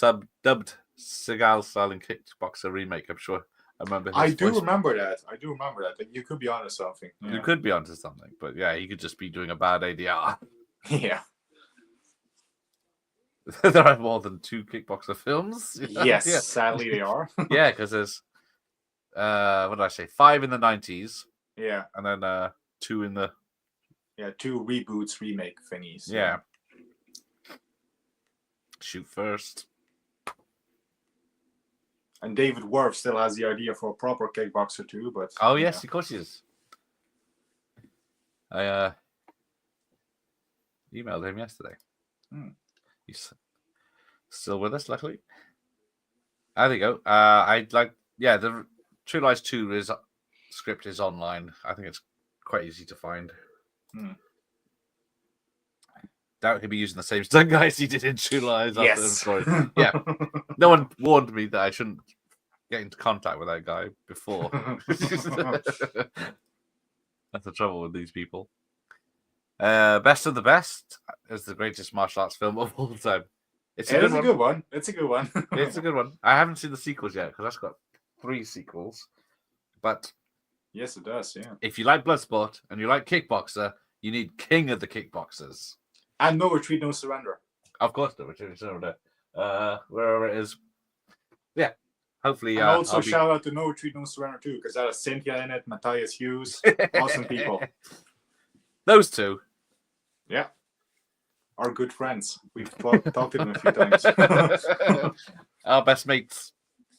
dubbed Seagal style in Kickboxer remake? I'm sure. I remember. I do remember that. Like, you could be onto something. Yeah. You could be onto something, but yeah, he could just be doing a bad ADR. Yeah. There are more than 2 Kickboxer films. Yes, yeah. Sadly they are. Yeah, because there's what did I say? 5 in the 90s. Yeah. And then 2 in the 2 reboots, remake thingies. Yeah. Shoot first. And David Worf still has the idea for a proper Kickboxer too, but oh yes, of course he is. I emailed him yesterday. He's still with us, luckily. There you go. I'd like, the True Lies 2 script is online. I think it's quite easy to find. Doubt he'll be using the same stunt guys he did in True Lies. Yes. Yeah. No one warned me that I shouldn't get into contact with that guy before. That's the trouble with these people. Best of the Best is the greatest martial arts film of all time. It's a good one. It's a good one. It's a good one. I haven't seen the sequels yet because that's got 3 sequels. But yes, it does. Yeah. If you like Bloodsport and you like Kickboxer, you need King of the Kickboxers. And No Retreat, No Surrender. Of course, No Retreat, No Surrender. Wherever it is. Yeah. Hopefully. And also shout out to No Retreat, No Surrender too, because that has Cynthia in it, Matthias Hughes, awesome people. Those 2. Yeah. Are good friends. We've talked to them a few times. Our best mates.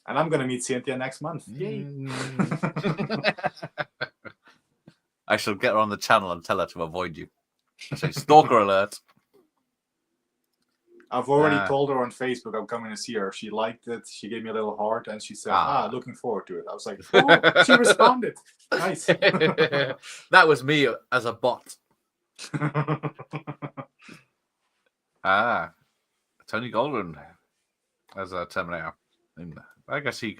And I'm going to meet Cynthia next month. Yay. I shall get her on the channel and tell her to avoid you. I say, stalker alert. I've already told her on Facebook I'm coming to see her. She liked it. She gave me a little heart and she said, looking forward to it. I was like, oh, she responded. Nice. That was me as a bot. Tony Goldwyn as a Terminator. I guess he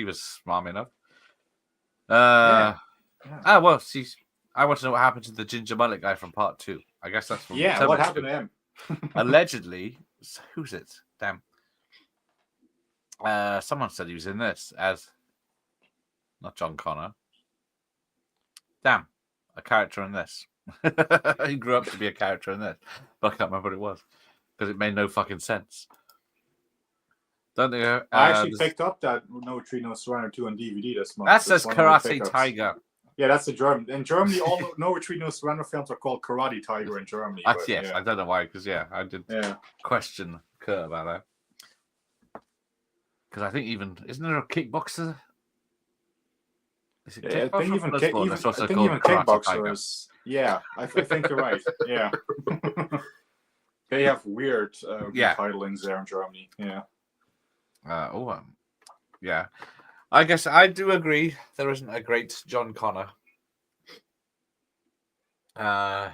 was smart enough. Well, see, I want to know what happened to the ginger mullet guy from part 2. I guess that's from Terminator. What happened to him? Allegedly, who's it? Damn. Someone said he was in this as not John Connor. Damn, a character in this. He grew up to be a character in this, but I can't remember what it was because it made no fucking sense. Don't think I actually picked up that No Retreat, No Surrender 2 on DVD this month. That says Karate Tiger. Yeah, that's the German. In Germany, all No Retreat, No Surrender films are called Karate Tiger in Germany. Yes, I don't know why, because I did question Kurt about that. Because I think isn't there a Kickboxer? Is it I think even Kickboxer is. Yeah, I think you're right. Yeah. They have weird titlings there in Germany. Yeah. Yeah. I guess I do agree there isn't a great John Connor. Well,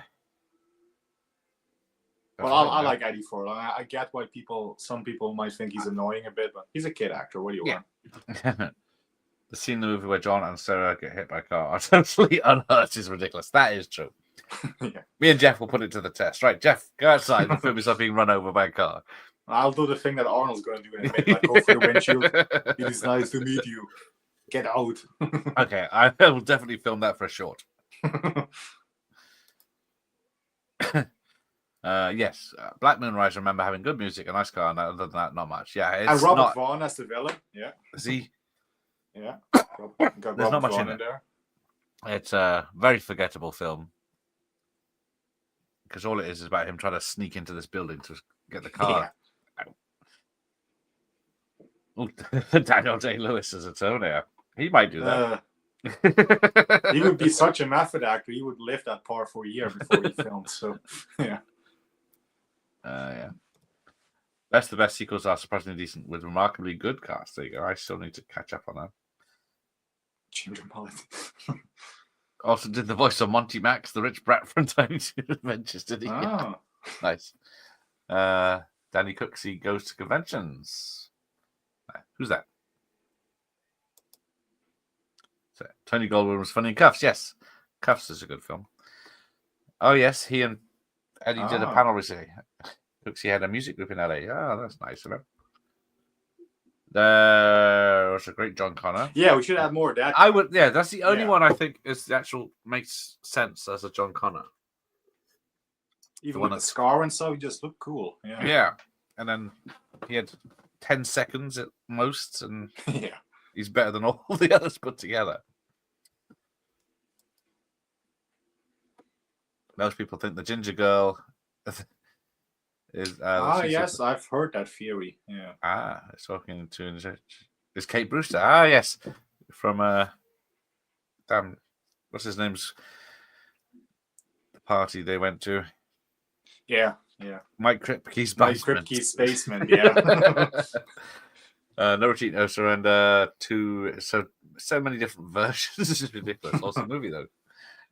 I like Eddie Furlong. I get why some people might think he's annoying a bit, but he's a kid actor. What do you want? The scene in the movie where John and Sarah get hit by a car are totally unhurt is ridiculous. That is true. Yeah. Me and Jeff will put it to the test. Right, Jeff, go outside and film yourself being run over by a car. I'll do the thing that Arnold's going to do in a minute, like go through the windshield. It is nice to meet you. Get out. Okay, I will definitely film that for a short. Yes, Black Moonrise. Remember having good music, a nice car, and other than that, not much. Yeah, it's And Robert not. Vaughn as the villain. Yeah. See, Yeah. Got There's Robert not much Vaughn in it. there. It's a very forgettable film because all it is about him trying to sneak into this building to get the car. Oh, Daniel Day-Lewis as a Terminator. He might do that. He would be such a method actor. He would live that part for a year before he filmed. So, yeah. Yeah. Best of the best sequels are surprisingly decent with remarkably good cast. There you go. I still need to catch up on that. Ginger Mullet. Also did the voice of Monty Max, the rich brat from Tiny Toon Adventures, did he? Oh. Nice. Danny Cooksey goes to conventions. Who's that? So, Tony Goldwyn was funny in Cuffs. Yes, Cuffs is a good film. Oh yes, he and Eddie did a panel recently. Cooksey had a music group in LA. Oh, that's nice of him. There was a great John Connor. Yeah, we should add more of that. I would. Yeah, that's the only one I think is the actual makes sense as a John Connor. Even with the scar and stuff, he just looked cool. Yeah. Yeah, and then he had 10 seconds at most, and Yeah. he's better than all the others put together. Most people think the ginger girl is. Yes, I've heard that theory. Yeah. It's talking to is Kate Brewster. Yes, from damn, what's his name's the party they went to. Yeah, yeah. Mike Kripke's Mike basement. Kripke's basement. Yeah. No repeat notes and so many different versions. This is ridiculous. Awesome movie though.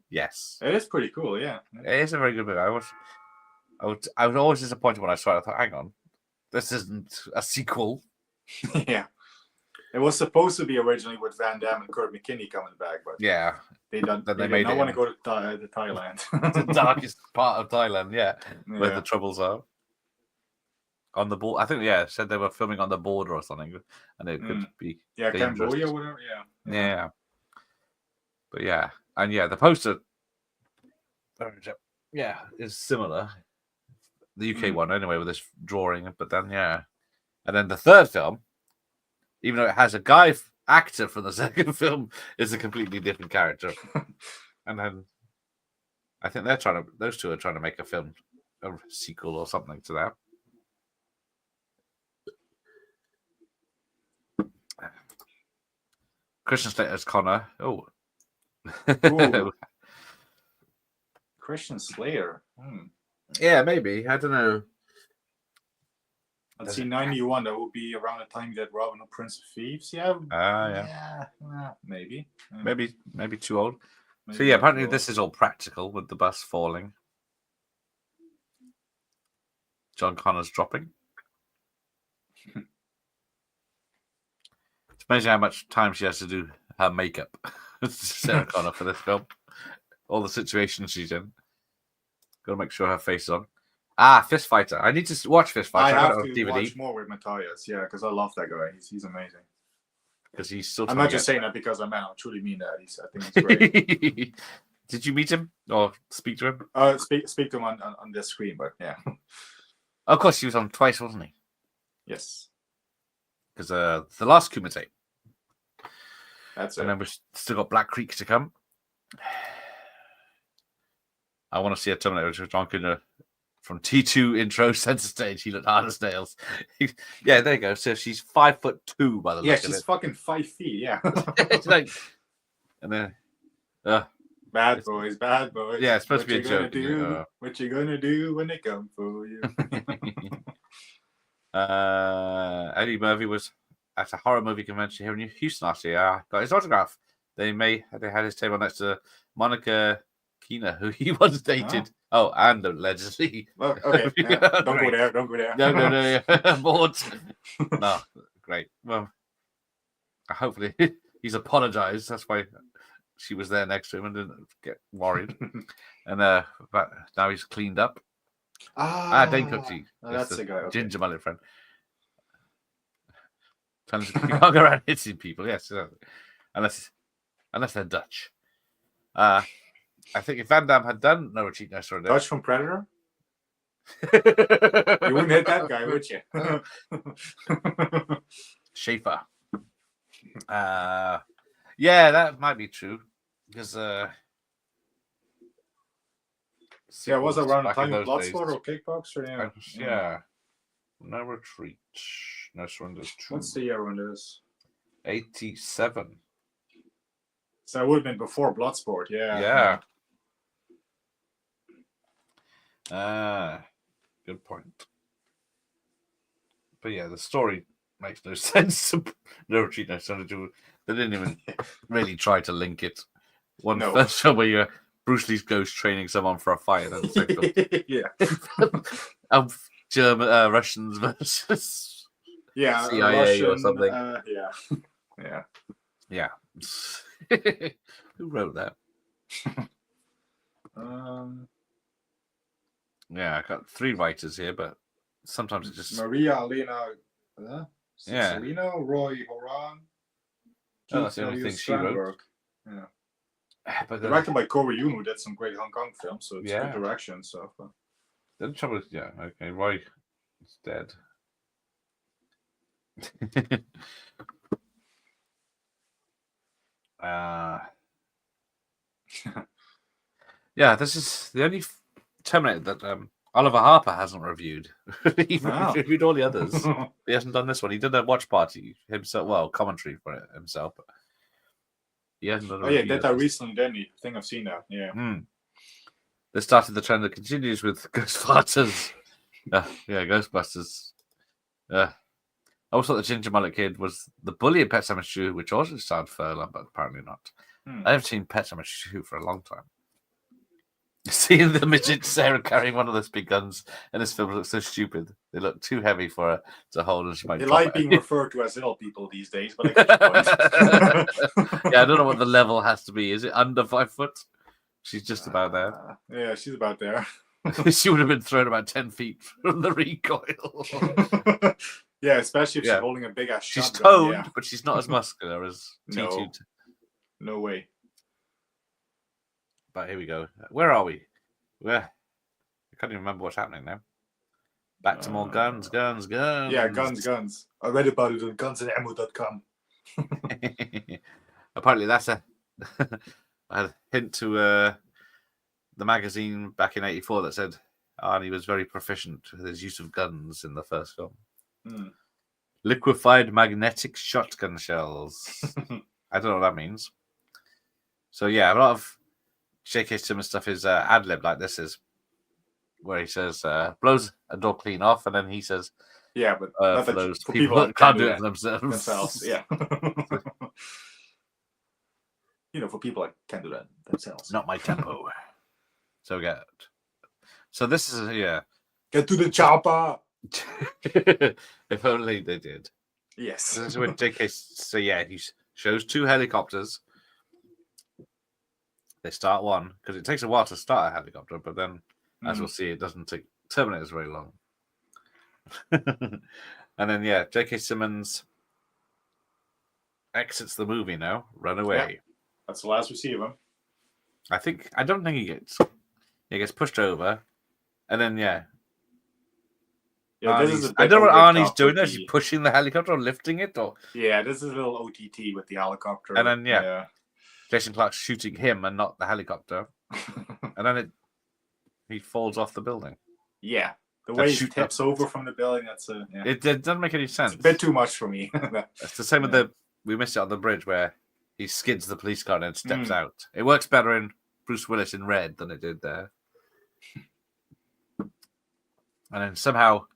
Yes, it is pretty cool. Yeah, it is a very good movie. I was always disappointed when I saw it. I thought, hang on, this isn't a sequel. Yeah, it was supposed to be originally with Van Damme and Kurt McKinney coming back, but yeah, they don't. Then they made don't it want to go to Thailand. the darkest part of Thailand. Yeah, where the troubles are. On the border, I think. Yeah, said they were filming on the border or something, and it could be Cambodia or whatever. Yeah. But yeah, and yeah, the poster, is similar. The UK one, anyway, with this drawing. But then, and then the third film, even though it has a guy actor from the second film, is a completely different character. And then, I think those two are trying to make a sequel or something to that. Christian Slater as Connor. Oh. Christian Slater. Yeah, maybe. I don't know. Let's see, 91. That would be around the time that Robin Hood, Prince of Thieves. Yeah. Maybe. Maybe too old. Maybe so yeah, apparently this is all practical with the bus falling. John Connor's dropping. It's amazing how much time she has to do her makeup. Sarah Connor for this film. All the situations she's in. Got to make sure her face is on. Fist Fighter. I need to watch Fist Fighter. I have to watch more with Matthias. Yeah, because I love that guy. He's amazing. Because he's still. I'm not just saying that because I'm man. I truly mean that. I think he's great. Did you meet him or speak to him? Speak to him on this screen, but yeah. Of course, he was on twice, wasn't he? Yes. Because the last Kumite. That's and then we've still got Black Creek to come. I want to see a Terminator with John Connor from T2 intro center stage. He looked hard as nails. Yeah, there you go. So she's 5'2" by the look of it. Yeah, she's fucking 5 feet. Yeah. It's like, and then bad boys. Yeah, it's supposed to be a joke. What you gonna do when they come for you? Eddie Murphy was at a horror movie convention here in Houston last year. Got his autograph. They had his table next to Monica Keena, who he once dated. Oh, and allegedly. Well, okay. Don't go there. Don't go there. No. Bored. No, great. Well, hopefully he's apologized. That's why she was there next to him and didn't get worried. And but now he's cleaned up. Dane Cooksie. That's the guy. Okay. Ginger mullet friend. You can't go around hitting people, yes. Unless they're Dutch. I think if Van Damme had done No Retreat, No Surrender. Dutch from Predator? You wouldn't hit that guy, would you? Schaefer. Yeah, that might be true. Because yeah, was it around the back in time of those Bloodsport days. or Kickboxer? Yeah. No Retreat. No Surrender 2. What's the year when it is? 87. So that would have been before Bloodsport, Yeah. Good point. But yeah, the story makes no sense. No Retreat, No Surrender 2. They didn't even really try to link it. First film where you're Bruce Lee's ghost training someone for a fight. And the yeah. German, Russians versus CIA Russian, or something. Yeah. Who wrote that? Yeah, I got 3 writers here, but sometimes it just Maria Elena Yeah. Selena, Roy Horan. that's the only thing she wrote. Yeah. But Directed by Corey Yun, who did some great Hong Kong films, so it's Yeah. good direction and stuff. But... the trouble is, yeah, okay, Roy is dead. Yeah, this is the only Terminator that Oliver Harper hasn't reviewed. He's reviewed all the others. He hasn't done this one. He did a watch party himself, well, commentary for it himself. But he hasn't done a yeah, review did of that this. recently, didn't he? I think I've seen that. Yeah. This started the trend that continues with Ghostbusters. Ghostbusters. I always thought the Ginger Mullet Kid was the bully in Pet Sematary 2, which also starred Furlong, but apparently not. I haven't seen Pet Sematary 2 for a long time. Seeing the midget Sarah carrying one of those big guns in this film looks so stupid. They look too heavy for her to hold, and she might They drop like it. being referred to as little people these days, but I get your point. Yeah, I don't know what the level has to be. Is it under 5 foot? She's just about there. Yeah, she's about there. She would have been thrown about 10 feet from the recoil. Yeah, especially if she's holding a big ass She's shotgun. toned, but she's not as muscular as No. T2. No way. But here we go. Where are we? I can't even remember what's happening now. Back to more guns. Yeah, guns. I read about it on gunsandammo.com. Apparently, that's a hint to the magazine back in '84 that said Arnie was very proficient with his use of guns in the first film. Liquefied magnetic shotgun shells. I don't know what that means. So yeah, a lot of J.K. Simmons stuff is ad lib, like this is, where he says blows a door clean off, and then he says, "Yeah, but for those people that can't do it for themselves." Yeah. For people that can't do that themselves. Not my tempo. So this is Get to the chopper. If only they did. Yes. This is what J.K. So yeah, he shows 2 helicopters. They start one because it takes a while to start a helicopter, but then, as we'll see, it doesn't take Terminators very long. And then, J.K. Simmons exits the movie now, run away. Yeah. That's the last we see of him. I don't think he gets pushed over, and then this is I don't know what Arnie's doing. Is he pushing the helicopter or lifting it, or this is a little OTT with the helicopter, and then Jason Clarke's shooting him and not the helicopter, and then he falls off the building. Yeah, the way he tips over from the building, It doesn't make any sense. It's a bit too much for me. It's the same with we missed it on the bridge where he skids the police car and then steps out. It works better in Bruce Willis in Red than it did there. And then somehow,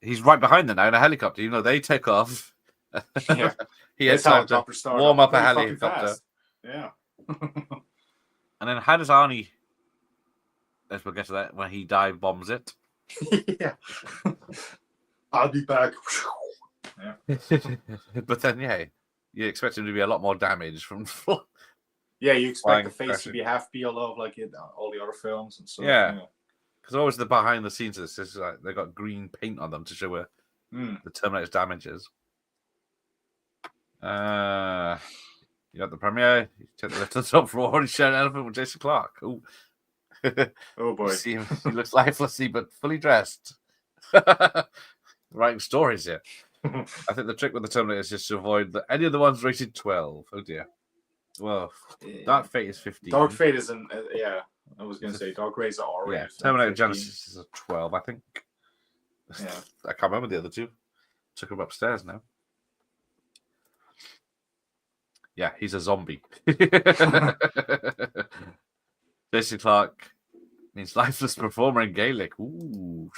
he's right behind them now in a helicopter. They take off. He has time to warm up a helicopter. Yeah. And then how does Arnie, as we'll get to that, when he dive bombs it? Yeah. I'll be back. But then, you expect him to be a lot more damaged from... Yeah, you expect flying the face crashing. to be half peeled off like in all the other films and stuff. Yeah. Because always the behind the scenes of this is like they got green paint on them to show where the Terminator's damage is. You got the premiere. You take the lift to the top floor and share an elephant with Jason Clarke. Ooh. Oh boy. You see him, he looks lifelessly but fully dressed. Writing stories here. I think the trick with the Terminator is just to avoid any of the ones rated 12. Oh dear. Well, Dark Fate is 15. Dark Fate is an yeah. I was gonna say Dark Rays are already. Yeah, Terminator Genisys is a 12, I think. Yeah. I can't remember the other two. Took him upstairs now. Yeah, he's a zombie. Jason Clarke means lifeless performer in Gaelic. Ooh,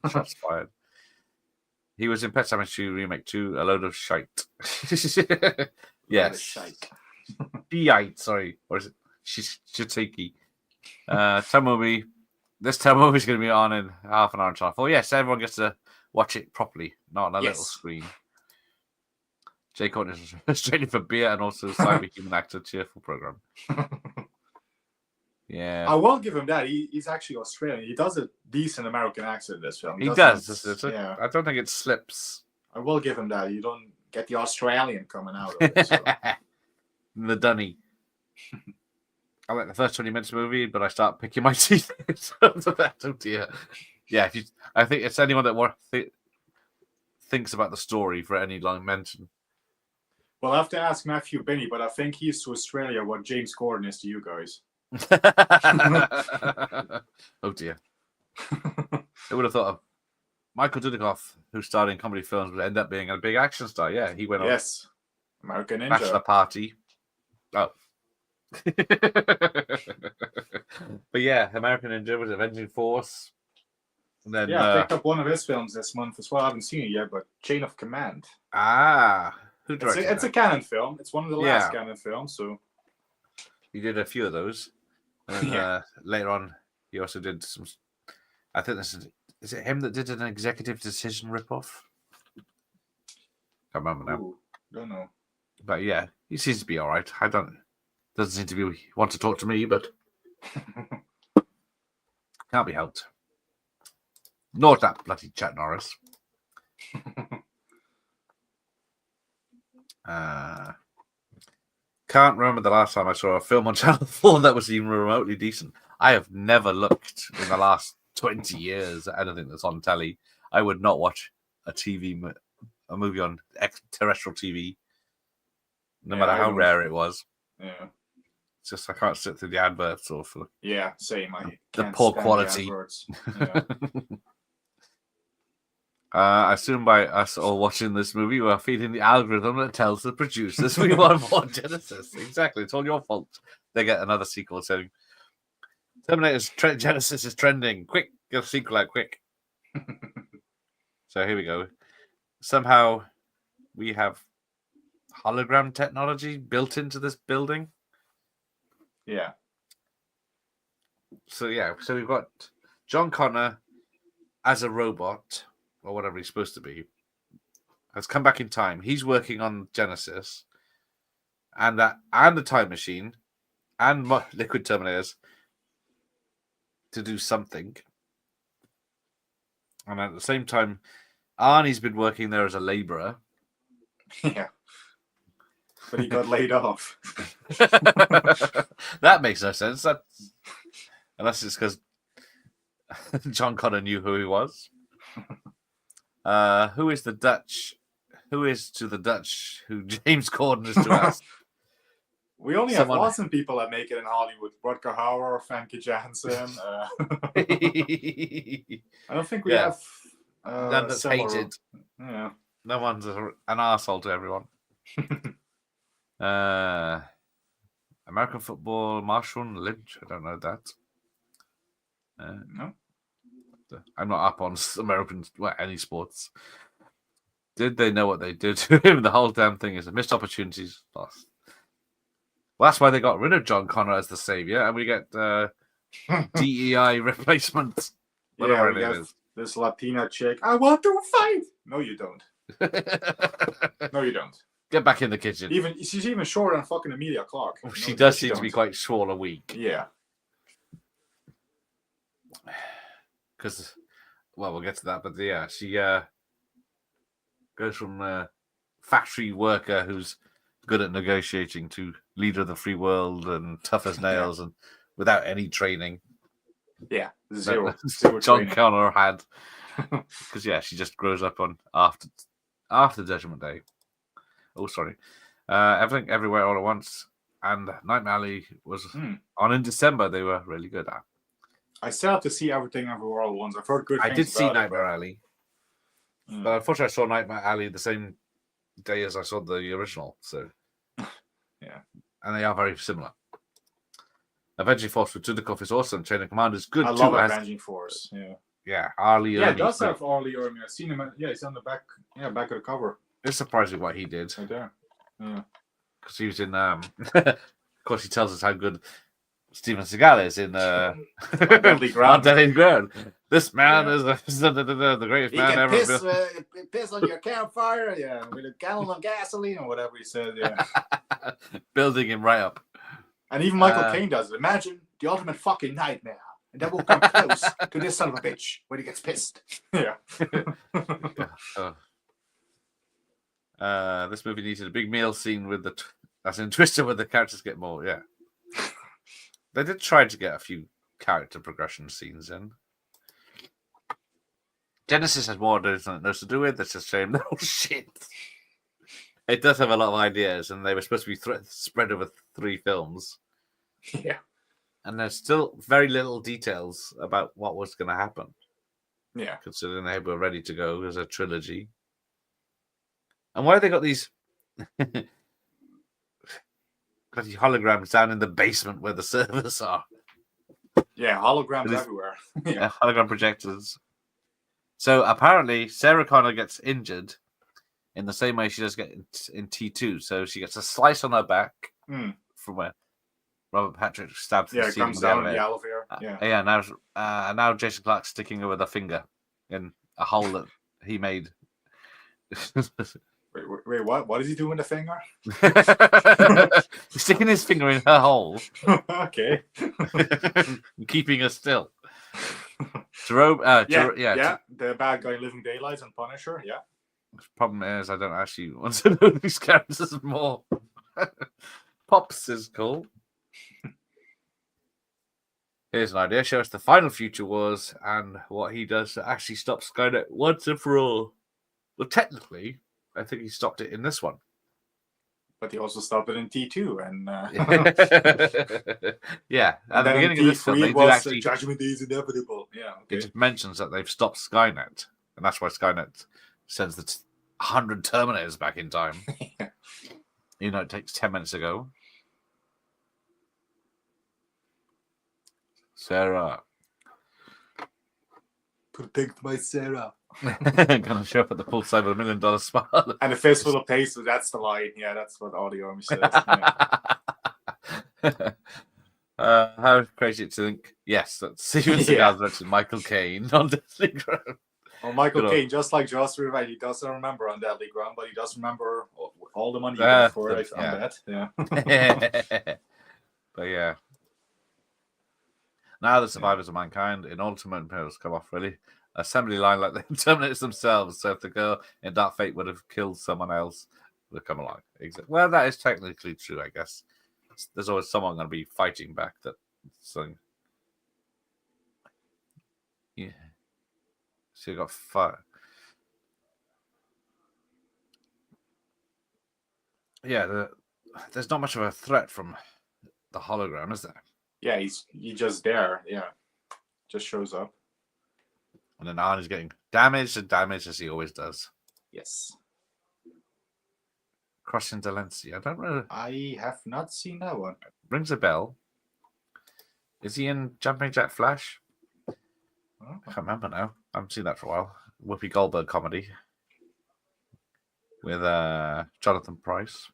shots fired. He was in Pet Sematary Remake 2, a load of shite. Yes. Shite. Shite, sorry. Or is it Shitiki? Movie. This movie is going to be on in half an hour and a half. Oh, yes, everyone gets to watch it properly, not on a little screen. Jay Courtney is Australian for beer and also cyberhuman actor, cheerful program. Yeah. I will give him that. He's actually Australian. He does a decent American accent in this film. He does. Yeah. I don't think it slips. I will give him that. You don't get the Australian coming out of it. So. The dunny. I like the first 20 minutes of the movie, but I start picking my teeth. Oh dear. Yeah, I think it's anyone that thinks about the story for any long mention. Well, I have to ask Matthew Binney, but I think he's to Australia what James Corden is to you guys. Oh dear. I would have thought of Michael Dudikoff, who starred in comedy films, would end up being a big action star. Yeah, he went on. Yes. American Ninja. Bachelor Party. Oh. But yeah, American Ninja was Avenging Force. And then, I picked up one of his films this month as well. I haven't seen it yet, but Chain of Command. Who directed it's a canon film. It's one of the last canon films, so he did a few of those. And later on, he also did some. I think is it him that did an Executive Decision ripoff? Can't remember now. Ooh, don't know. But yeah, he seems to be all right. Doesn't seem to want to talk to me, but can't be helped. Nor that bloody Chuck Norris. Can't remember the last time I saw a film on Channel 4 that was even remotely decent. I have never looked in the last 20 years at anything that's on telly. I would not watch a movie on terrestrial TV, no matter how rare it was. Yeah. It's just I can't sit through the adverts or for same. the poor quality. Yeah. I assume by us all watching this movie, we're feeding the algorithm that tells the producers we want more Genisys. Exactly, it's all your fault. They get another sequel saying, Terminator's Genisys is trending. Quick, get a sequel out quick. So here we go. Somehow we have hologram technology built into this building. Yeah. So we've got John Connor as a robot, or whatever he's supposed to be, has come back in time. He's working on Genisys and the time machine and liquid terminators to do something. And at the same time, Arnie's been working there as a laborer. Yeah. But he got laid off. That makes no sense. Unless it's because John Connor knew who he was. Who is the Dutch? Who is to the Dutch who James Corden is to us? We only have lots of people that make it in Hollywood. Rutger Hauer, Famke Janssen. I don't think we have none that's hated. Yeah. No one's an arsehole to everyone. American football, Marshawn Lynch. I don't know that. No. I'm not up on American any sports. Did they know what they did to him? The whole damn thing is a missed opportunities lost. Well, that's why they got rid of John Connor as the savior, and we get DEI replacement. Whatever it is. This Latina chick. I want to fight. No, you don't. No, you don't. Get back in the kitchen. She's even shorter than fucking Emilia Clarke. She does seem to be quite small and weak. Yeah. Because, well, we'll get to that. But yeah, she goes from factory worker who's good at negotiating to leader of the free world and tough as nails and without any training. Yeah, Zero John training. Connor had. Because, yeah, she just grows up on after Judgment Day. Oh, sorry. Everything, Everywhere, All at Once, and Nightmare Alley was on in December. They were really good at. I still have to see Everything Everywhere All at Once. I've heard good things. I did see about Nightmare it, Alley, but unfortunately, I saw Nightmare Alley the same day as I saw the original. So, yeah, and they are very similar. Avenging Force with Dudikoff is awesome. Chain of Command is good I too. love Avenging Force. Yeah, Harley. Yeah, it does have Harley Ermey. I've seen him. He's on the back. Yeah, back of the cover. It's surprising what he did. Right there. Yeah, because he was in. Of course, he tells us how good Steven Seagal is in Deadly Ground. Deadly Ground. This man is the greatest he man can ever. piss on your campfire, yeah, with a gallon of gasoline or whatever he said, yeah. Building him right up. And even Michael Caine does it. Imagine the ultimate fucking nightmare. And that will come close to this son of a bitch when he gets pissed. Yeah. This movie needed a big meal scene with as in Twister where the characters get more, yeah. They did try to get a few character progression scenes in. Genisys has more than it knows to do with. It's a shame. Oh, shit. It does have a lot of ideas, and they were supposed to be spread over 3 films. Yeah. And there's still very little details about what was going to happen. Yeah. Considering they were ready to go as a trilogy. And why have they got these bloody holograms down in the basement where the servers are? Yeah, holograms everywhere. Yeah, hologram projectors. So apparently Sarah Connor gets injured in the same way she does get in T2. So she gets a slice on her back from where Robert Patrick stabs the it ceiling comes down in the elevator. Now Jason Clarke's sticking her with a finger in a hole that he made. Wait, what? What is he doing with the finger? He's sticking his finger in her hole. Okay. Keeping her still. Jerome, the bad guy in Living Daylights and Punisher, yeah. The problem is I don't actually want to know these characters more. Pops is cool. Here's an idea. Show us the final future wars and what he does to actually stop Skynet once and for all. Well, technically, I think he stopped it in this one. But he also stopped it in T2. And yeah, at the beginning of this film, they do actually... Judgment Day is inevitable. Yeah, okay. It just mentions that they've stopped Skynet. And that's why Skynet sends the 100 Terminators back in time. You know, it takes 10 minutes to go. Sarah. Protect my Sarah. Gonna show up at the poolside with $1 million smile. And a fistful of paste, that's the line. Yeah, that's what all the army says. Yeah. How crazy to think. Yes, that's Steven Seagal mentioned Michael Caine on Deadly Ground. Well, Michael Caine, just like Joss Rivera, he doesn't remember on Deadly Ground, but he does remember all the money he got for it on that. Yeah. But yeah. Now the survivors of mankind in ultimate perils come off really. Assembly line like the Terminators themselves. So if the girl in Dark Fate would have killed someone else, would have come along. Well, that is technically true, I guess. There's always someone going to be fighting back. So yeah. So you got fire. Yeah, there's not much of a threat from the hologram, is there? Yeah, he's just there. Yeah, just shows up. And then Arnie's getting damaged as he always does. Yes. Crossing Delancey. I don't know. I have not seen that one. Rings a bell. Is he in Jumping Jack Flash? I can't remember now. I haven't seen that for a while. Whoopi Goldberg comedy with Jonathan Pryce.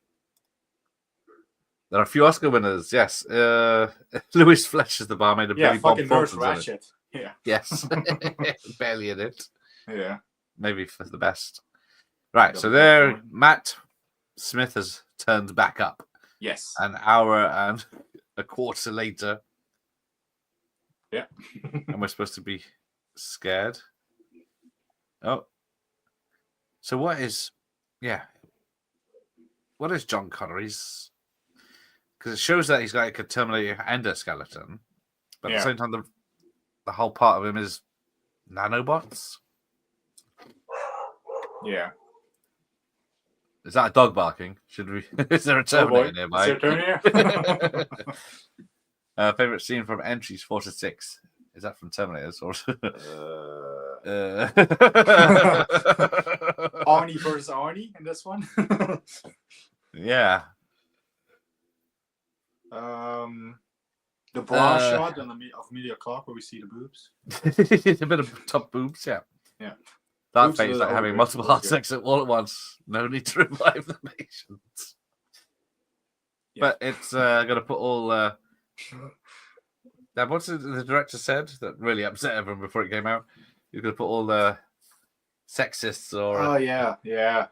There are a few Oscar winners, yes. Louis Fletch is the barmaid of Billy Bob fucking Nurse Thornton's Ratched. Yeah. Yes. Barely in it. Yeah. Maybe for the best. Right, so there, Matt Smith has turned back up Yes. an hour and a quarter later. Yeah. And we're supposed to be scared. Oh. So what is John Connor? Because it shows that he's like a Terminator endoskeleton, but at the same time, the whole part of him is nanobots. Yeah. Is that a dog barking? Should we? Is there a Terminator nearby? Is there a Terminator? Favorite scene from entries 4 to 6. Is that from Terminators or? Arnie versus Arnie in this one. Yeah. The bra shot of Amelia Clark where we see the boobs. A bit of top boobs, yeah. Yeah. That Boobs face are like having overrated, multiple but heart good. sex all at once. No need to revive the patient. Yeah. But it's going to put all. Now, what's the director said that really upset everyone before it came out? He's going to put all the sexists or Oh yeah.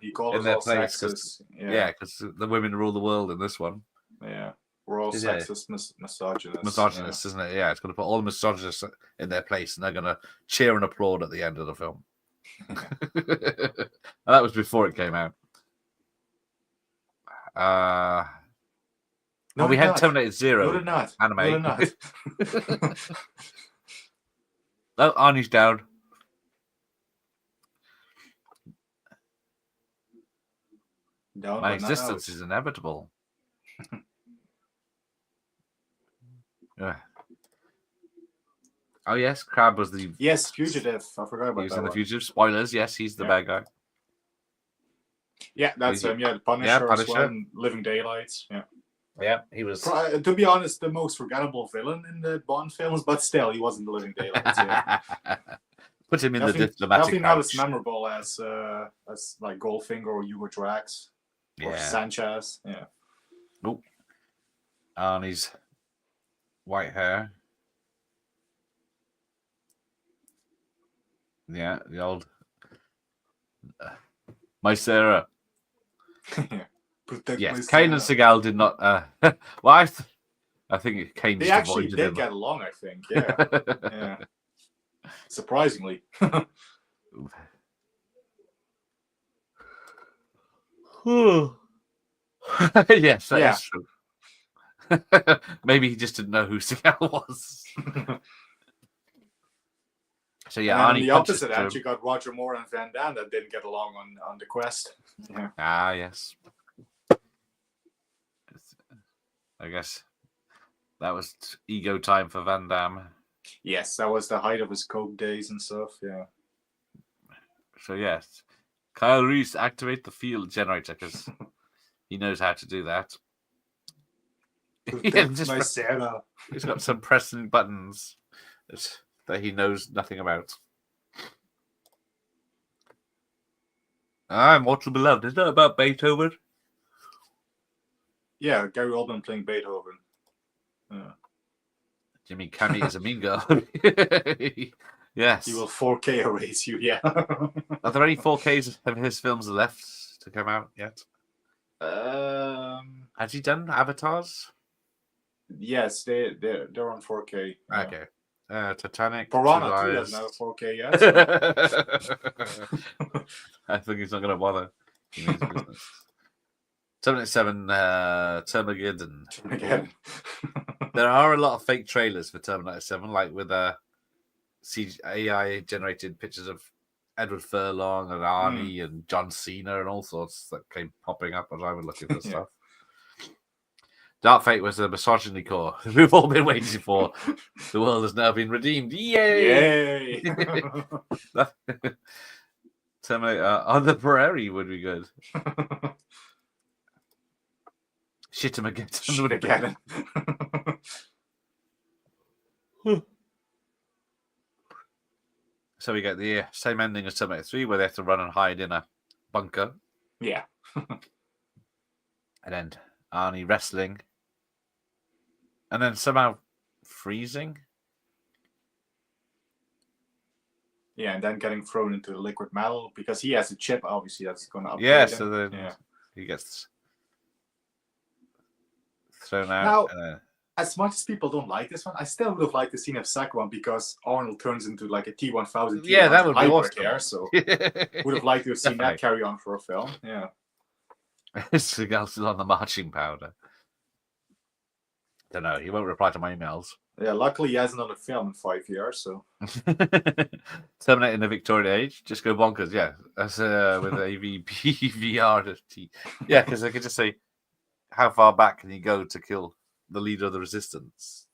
He called in us their all place. sexist. Yeah, because the women rule the world in this one. Yeah. We're all Yeah. sexist, misogynists. Misogynists, isn't it? Yeah, it's going to put all the misogynists in their place, and they're going to cheer and applaud at the end of the film. And that was before it came out. No, we they're had not. Terminator Zero No, they're not. anime. No, they're not. Oh, Arnie's down. Down, My but not existence out. is inevitable. Yeah. Oh yes, Crab was the Yes, fugitive. I forgot about he was that in the one. fugitive. Spoilers. Yes, he's the bad guy. Yeah, that's him. Yeah, the Punisher, Yeah, as Punisher. well, and Living Daylights. Yeah. Yeah, he was. To be honest, the most forgettable villain in the Bond films, but still, he wasn't the Living Daylights. Yeah. Put him in the Definitely, diplomatic definitely not as pouch. memorable as like Goldfinger or Hugo Drax or Yeah. Sanchez. Yeah. Oh, Arnie's white hair. Yeah, the old. My Sarah. Protect Yes, my Kane and Sarah. Seagal did not. Well, I think Kane They just actually avoided did him. get along, I think. Yeah. Yeah. Surprisingly. Yes, that Yeah. is true. Maybe he just didn't know who Seagal was. So yeah, And on Arnie the punches opposite through. end, you got Roger Moore and Van Damme that didn't get along on the quest. Yeah. Ah, yes. I guess that was ego time for Van Damme. Yes, that was the height of his coke days and stuff. Yeah. So yes, Kyle Reese activate the field generator because he knows how to do that. Protect just my press- Sarah. He's got some pressing buttons that he knows nothing about. Mortal Beloved. Is that about Beethoven? Yeah, Gary Oldman playing Beethoven. Yeah. Jimmy Cammy is a mean girl. Yes. He will 4K erase you. Yeah. Are there any 4Ks of his films left to come out yet? Has he done avatars? Yes, they're on 4K. Yeah. Okay. Titanic. Piranha Two 2 Eyes. doesn't have 4K yet. I think he's not going to bother. He means business. Terminator 7, Termageddon. Again. There are a lot of fake trailers for Terminator 7, like with AI generated pictures of Edward Furlong and Arnie and John Cena and all sorts that came popping up as I was looking for stuff. Dark Fate was the misogyny core we've all been waiting for. The world has now been redeemed. Yay! Yay! Terminator on the Prairie would be good. Shit him again. Again. So we get the same ending as Terminator 3 where they have to run and hide in a bunker. Yeah. And then Arnie wrestling. And then somehow freezing. Yeah, and then getting thrown into the liquid metal because he has a chip, obviously, that's going to upgrade Yeah, him. so then Yeah. he gets thrown out. Now, and then... as much as people don't like this one, I still would have liked the scene of second one because Arnold turns into like a T-1000. Yeah, that would be awesome. Here, so would have liked to have seen that carry on for a film. Yeah. Seagal still on the marching powder. Don't know. He won't reply to my emails. Yeah, luckily he hasn't done a film in 5 years, so. Terminator in the Victorian age. Just go bonkers, yeah. That's with AVP VR. Yeah, because they could just say, how far back can you go to kill the leader of the resistance?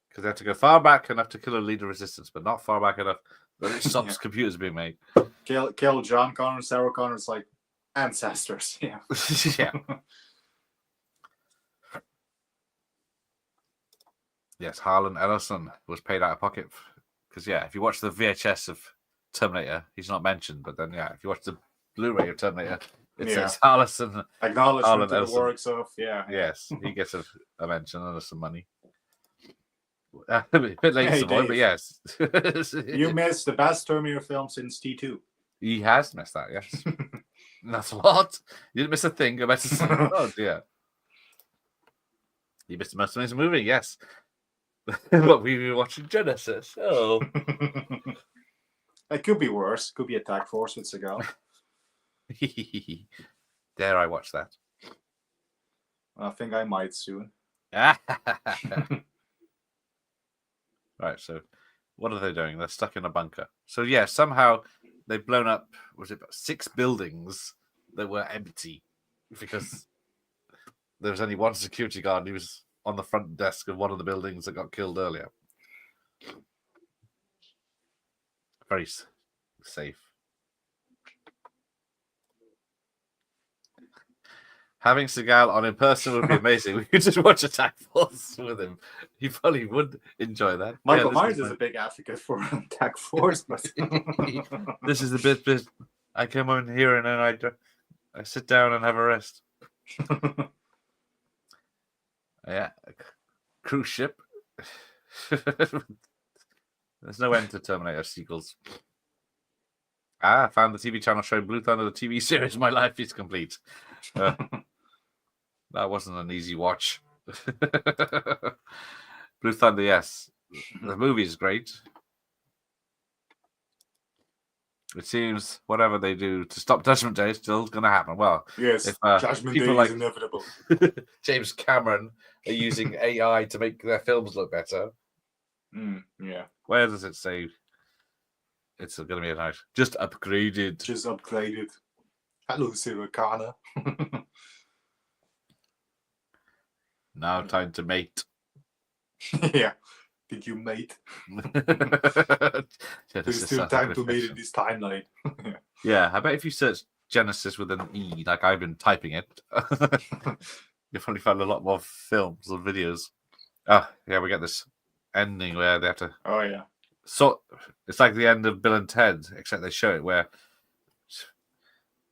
Because they have to go far back enough to kill a leader of resistance, but not far back enough that it stops computers being made. Kill John Connor and Sarah Connor's like ancestors. Yeah. Yeah. Yes, Harlan Ellison was paid out of pocket because, yeah, if you watch the VHS of Terminator, he's not mentioned. But then, yeah, if you watch the Blu-ray of Terminator, it says Harlan. Acknowledgement to the works of, Yes, he gets a mention and some money. A bit late, boy, but yes. You missed the best Terminator film since T2. He has missed that, yes. That's a lot. You didn't miss a thing. Oh, dear. You missed the most amazing movie, yes. But we were watching Genisys. Oh. It could be worse. Could be Attack Force with Seagal. Dare I watch that? I think I might soon. Right, so what are they doing? They're stuck in a bunker. So, yeah, somehow they've blown up, was it 6 buildings that were empty because there was only one security guard who was on the front desk of one of the buildings that got killed earlier. Very safe. Having Seagal on in person would be amazing. We could just watch Attack Force with him. He probably would enjoy that. Michael Myers is a big advocate for Attack Force, but this is the bit I come on here and then I sit down and have a rest. Yeah, cruise ship. There's no end to Terminator sequels. I found the TV channel showing Blue Thunder, the TV series. My life is complete. That wasn't an easy watch. Blue Thunder, yes. The movie is great. It seems whatever they do to stop Judgment Day is still going to happen. Well, yes, if, Judgment Day is inevitable. James Cameron are using AI to make their films look better. Yeah. Where does it say it's going to be a nice? Just upgraded. Just upgraded. Hello, Sarah Connor. Now time to mate. Yeah. Did you mate? There's still time to mate in this timeline. Yeah, I bet if you search Genisys with an E, like I've been typing it, you'll probably find a lot more films or videos. Oh, yeah, we get this ending where they have to. Oh, yeah. So it's like the end of Bill and Ted, except they show it where.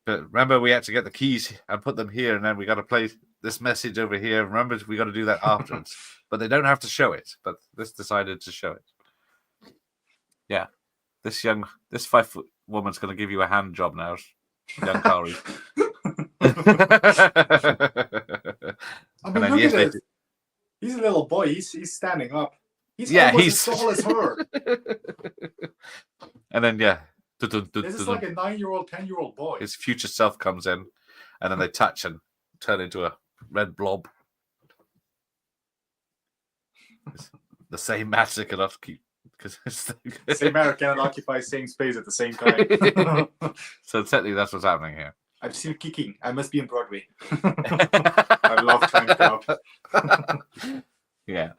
But remember, we had to get the keys and put them here, and then we got to play this message over here. Remember, we got to do that afterwards. But they don't have to show it. But this decided to show it. Yeah, this 5-foot woman's going to give you a hand job now, young Kari. I mean, look at this. He's a little boy. He's standing up. He's as tall as her. And then, yeah. This is like a 9-year-old, 10-year-old boy. His future self comes in, and then they touch and turn into a red blob. It's the same matter cannot keep because the same matter cannot occupy same space at the same time. So technically, that's what's happening here. I've seen kicking. I must be in Broadway. I love trying to Yeah.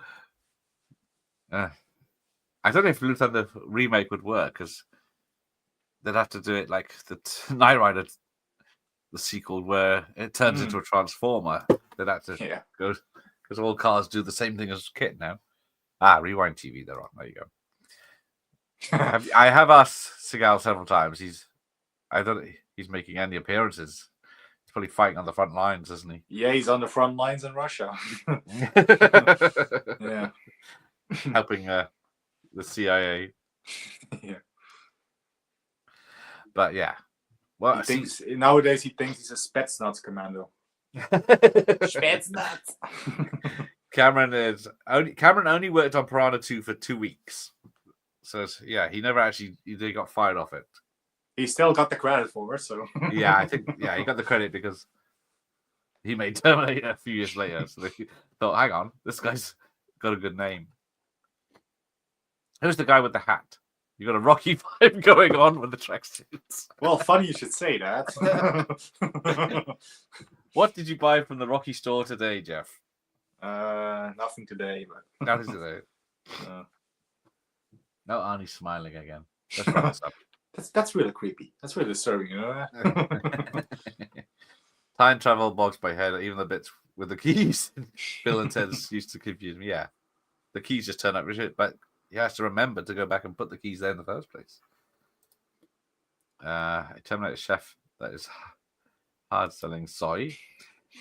I don't know if Blue Thunder remake would work because they'd have to do it like the Knight Rider, the sequel, where it turns into a transformer. They'd have to go because all cars do the same thing as Kit now. Rewind TV. They're on. There you go. I have asked Seagal several times. He's making any appearances. He's probably fighting on the front lines, isn't he? Yeah, he's on the front lines in Russia. Yeah, helping the CIA. Yeah. But yeah, well, nowadays he thinks he's a Spetsnaz commando. Spitznutz. Cameron only worked on Piranha 2 for 2 weeks. So yeah, he never actually they got fired off it. He still got the credit for it, so Yeah, I think he got the credit because he made Terminator a few years later. So they thought, hang on, this guy's got a good name. Who's the guy with the hat? You got a Rocky vibe going on with the tracksuits. Well, funny you should say that. What did you buy from the Rocky store today, Jeff? Nothing today, but Nothing today. No, Arnie's smiling again. Let's wrap this up. that's really creepy. That's really disturbing, you know. Time travel bogs by head, even the bits with the keys. Bill and Ted's used to confuse me. Yeah, the keys just turn up, but he has to remember to go back and put the keys there in the first place. A Terminator chef that is hard selling soy.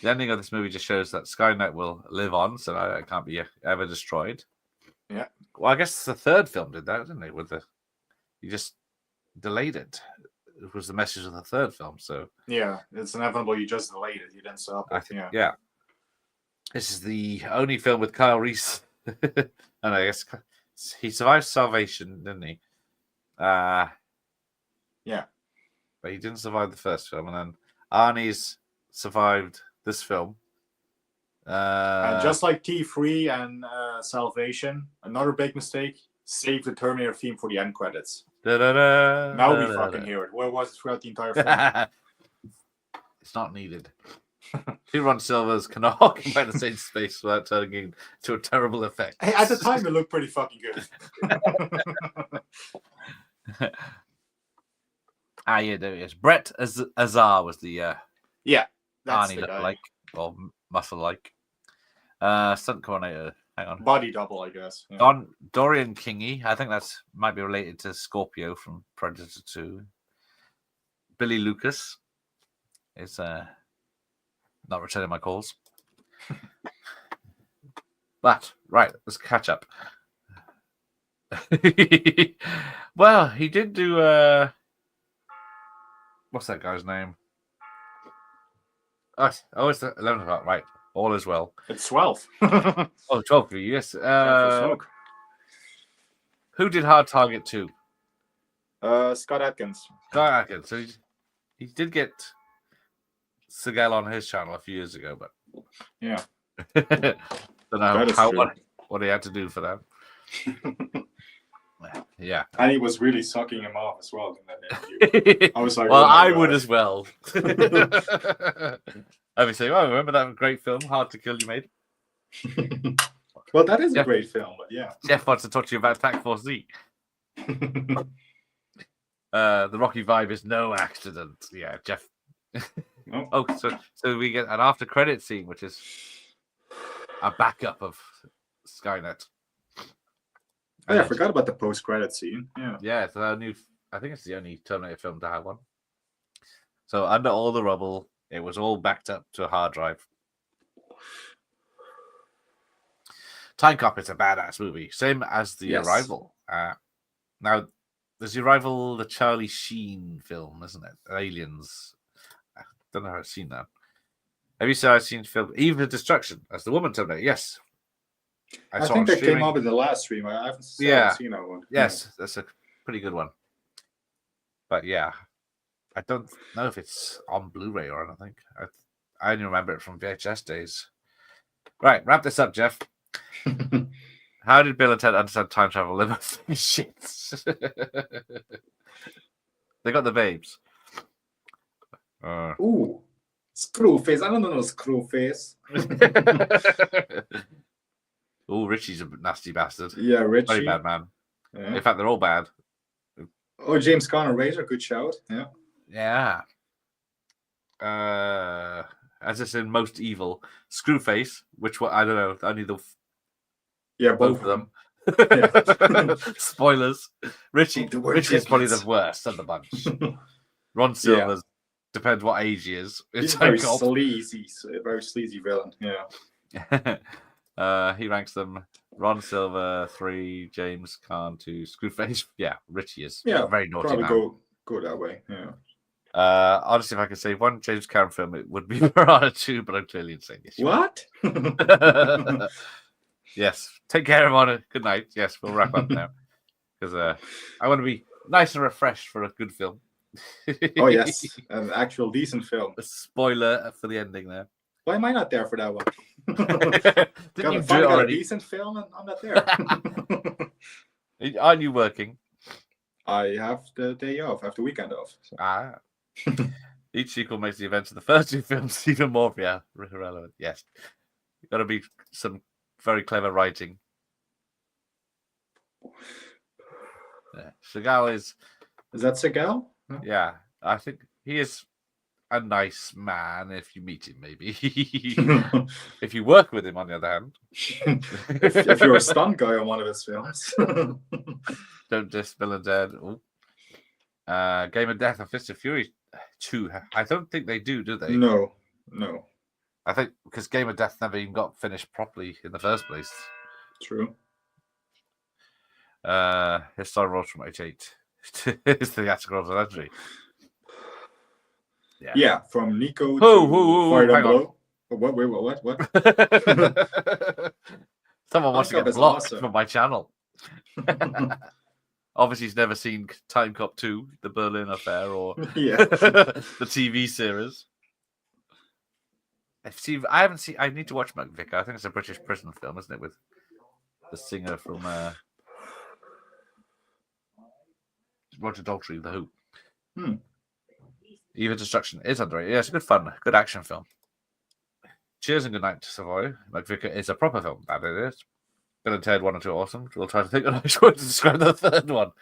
The ending of this movie just shows that Skynet will live on, so it can't be ever destroyed. Yeah. Well, I guess the third film did that, didn't it? You just delayed it. It was the message of the third film. So yeah, it's inevitable. You just delayed it. You didn't stop it. Yeah. This is the only film with Kyle Reese, and I guess he survived Salvation, didn't he? Yeah. But he didn't survive the first film, and then Arnie's survived this film. And just like T3 and Salvation, another big mistake, save the Terminator theme for the end credits. Now we fucking hear it. Where was it throughout the entire film? It's not needed. YouRun Silvers cannot occupy the same space without turning into a terrible effect. Hey, at the time, it looked pretty fucking good. Yeah, there he is. Brett Azar was the yeah, that's Arnie the guy. like or muscle like. Stunt coordinator. Hang on. Body double, I guess. Yeah. Dorian Kingy. I think that's might be related to Scorpio from Predator 2. Billy Lucas is not returning my calls. But right, let's catch up. Well, he did do what's that guy's name? Oh, it's the 11 o'clock, right. All is well. It's 12. 12 for you, yes. Who did Hard Target 2? Scott Adkins. Scott Adkins. So he did get Seagal on his channel a few years ago, but yeah. Don't know what he had to do for that. Yeah. And he was really sucking him off as well in that interview. I was like, well, oh I God. would as well. I would say, oh, remember that great film, Hard to Kill You Made? Well, that is a great film, but yeah. Jeff wants to talk to you about Attack Force Z. The Rocky vibe is no accident. Yeah, Jeff. Oh, so we get an after credit scene, which is a backup of Skynet. Oh, yeah, I forgot about the post credit scene. Yeah, it's I think it's the only Terminator film to have one. So under all the rubble, it was all backed up to a hard drive. Time Cop is a badass movie, same as The Arrival. Now, there's The Arrival, the Charlie Sheen film, isn't it? Aliens. I don't know if I've seen that. Have you seen film Even the Destruction as the woman Terminator? Yes. I think that came up in the last stream. I haven't seen that one. Yes, that's a pretty good one. But yeah, I don't know if it's on Blu-ray or anything. I only remember it from VHS days. Right, wrap this up, Jeff. How did Bill and Ted understand time travel? Liver shits. They got the babes. Ooh, Screwface. I don't know Screwface. Oh, Richie's a nasty bastard. Yeah, Richie. Very bad man. Yeah. In fact, they're all bad. Oh, James Conner, Razor, good shout. Yeah. Yeah. As it's in Most Evil, Screwface, which I don't know, only both of them. Yeah. Spoilers. Richie is probably the worst of the bunch. Ron Silver's depends what age he is. He's very sleazy villain. Yeah. He ranks them Ron Silver 3, James Caan 2, Screwface. Yeah, Richie is very naughty probably man. Go that way. Yeah. Honestly, if I could say one James Cameron film, it would be Piranha 2, but I'm clearly insane. Yes, What? yes. Take care, everyone. Good night. Yes, we'll wrap up now because I want to be nice and refreshed for a good film. Oh yes, an actual decent film. A spoiler for the ending there. Why am I not there for that one? Didn't you do it got a already? decent film and I'm not there. Aren't you working? I have the day off. I have the weekend off. So. Each sequel makes the events of the first two films even more relevant. Yes. Got to be some very clever writing. Yeah. Seagal is that Seagal? Yeah, I think he is a nice man if you meet him, maybe. If you work with him, on the other hand. if you're a stunt guy on one of his films. Don't diss Bill and Ted. Game of Death and Fist of Fury 2. I don't think they do they? No. I think because Game of Death never even got finished properly in the first place. True. His star rose from 88 is the theatrical legendary. Yeah, from Nico to Fire Below. What? Wait, what? Someone wants to get blocked from my channel. Obviously, he's never seen Time Cop 2, The Berlin Affair, or the TV series. I haven't seen. I need to watch McVicker. I think it's a British prison film, isn't it? With the singer from Roger Daltrey, The Who. Even Destruction is underrated. Yeah, it's a good fun, good action film. Cheers and good night to Savoy. McVicker is a proper film. That it is. Bill and Ted 1 and 2 awesome. We'll try to think of a nice word to describe the third one.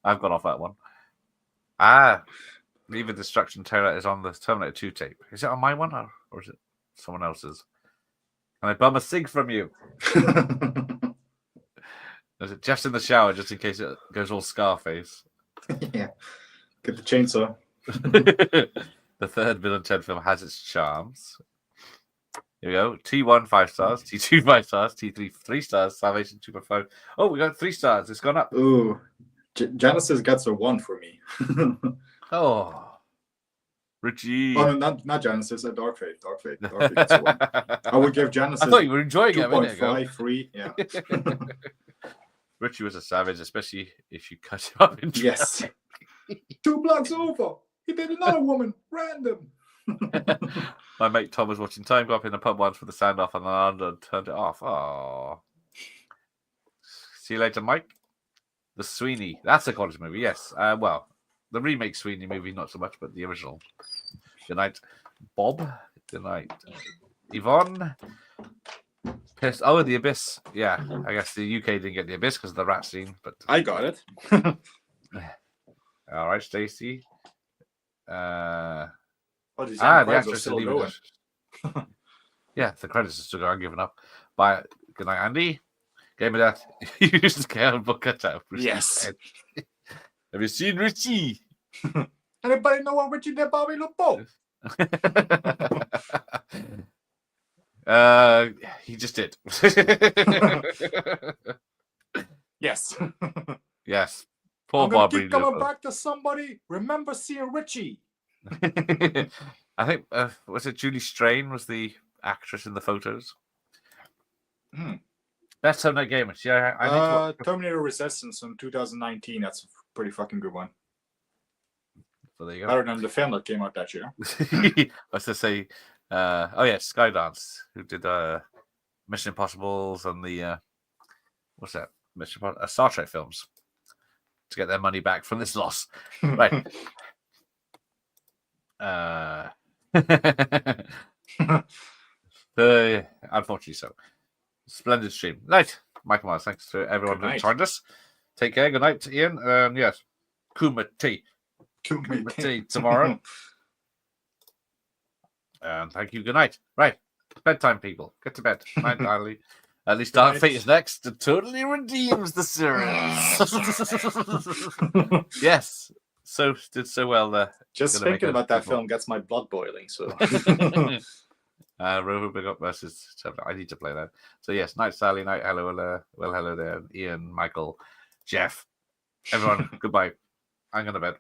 I've gone off that one. Even Destruction trailer is on the Terminator 2 tape. Is it on my one or is it someone else's? Can I bum a cig from you? Is it Jeff's in the shower just in case it goes all Scarface? Yeah. Get the chainsaw. The third Bill and Ted film has its charms. Here we go. T1 5 stars, T2 5 stars, T3 3 stars, Salvation 2.5. Oh, we got 3 stars. It's gone up. Ooh, Genisys gets a 1 for me. Oh, Richie. Oh, no, not Genisys. A Dark Fate. Dark Fate gets a 1. I would give Genisys. I thought you were enjoying 2.5, 3. Yeah. Richie was a savage, especially if you cut him up in Yes. 2 blocks over. He did another woman. Random. My mate Tom was watching Time Cop in a pub once with the sound off and then turned it off. Oh. See you later, Mike. The Sweeney. That's a quality movie, yes. Well, the remake Sweeney movie, not so much, but the original. Good night, Bob. Good night, Yvonne. Pissed. Oh, The Abyss. Yeah, I guess the UK didn't get The Abyss because of the rat scene, but I got it. All right, Stacey. The actress in Leaving. Yeah, the credits are still going. Giving up. Bye. Good night, Andy. Game of Death. You used to scale book cutout. Yes. Have you seen Richie? Anybody know what Richie did, Bobby LeBeau? He just did. Yes. Yes. Poor I'm gonna Barbie. keep coming back to somebody. Remember seeing Richie. I think was it Julie Strain was the actress in the photos. Best Terminator game. Yeah, I need to Terminator Resistance from 2019. That's a pretty fucking good one. So there you go. Better than the film that came out that year. I was to say, Skydance, who did Mission Impossibles and the what's that? Star Trek films to get their money back from this loss. Right. Unfortunately so. Splendid stream. Night, Michael Myers. Thanks to everyone who joined us. Take care. Good night, Ian. Yes. Kumite tomorrow. And thank you. Good night. Right. Bedtime, people. Get to bed. Night, Ali. At least Dark Fate is next and totally redeems the series. Yes. Did so well there. Just thinking about that film gets my blood boiling. So Rover Big Up versus I need to play that. So yes, night Sally, night hello, hello there, Ian, Michael, Jeff, everyone, goodbye. I'm going to bed.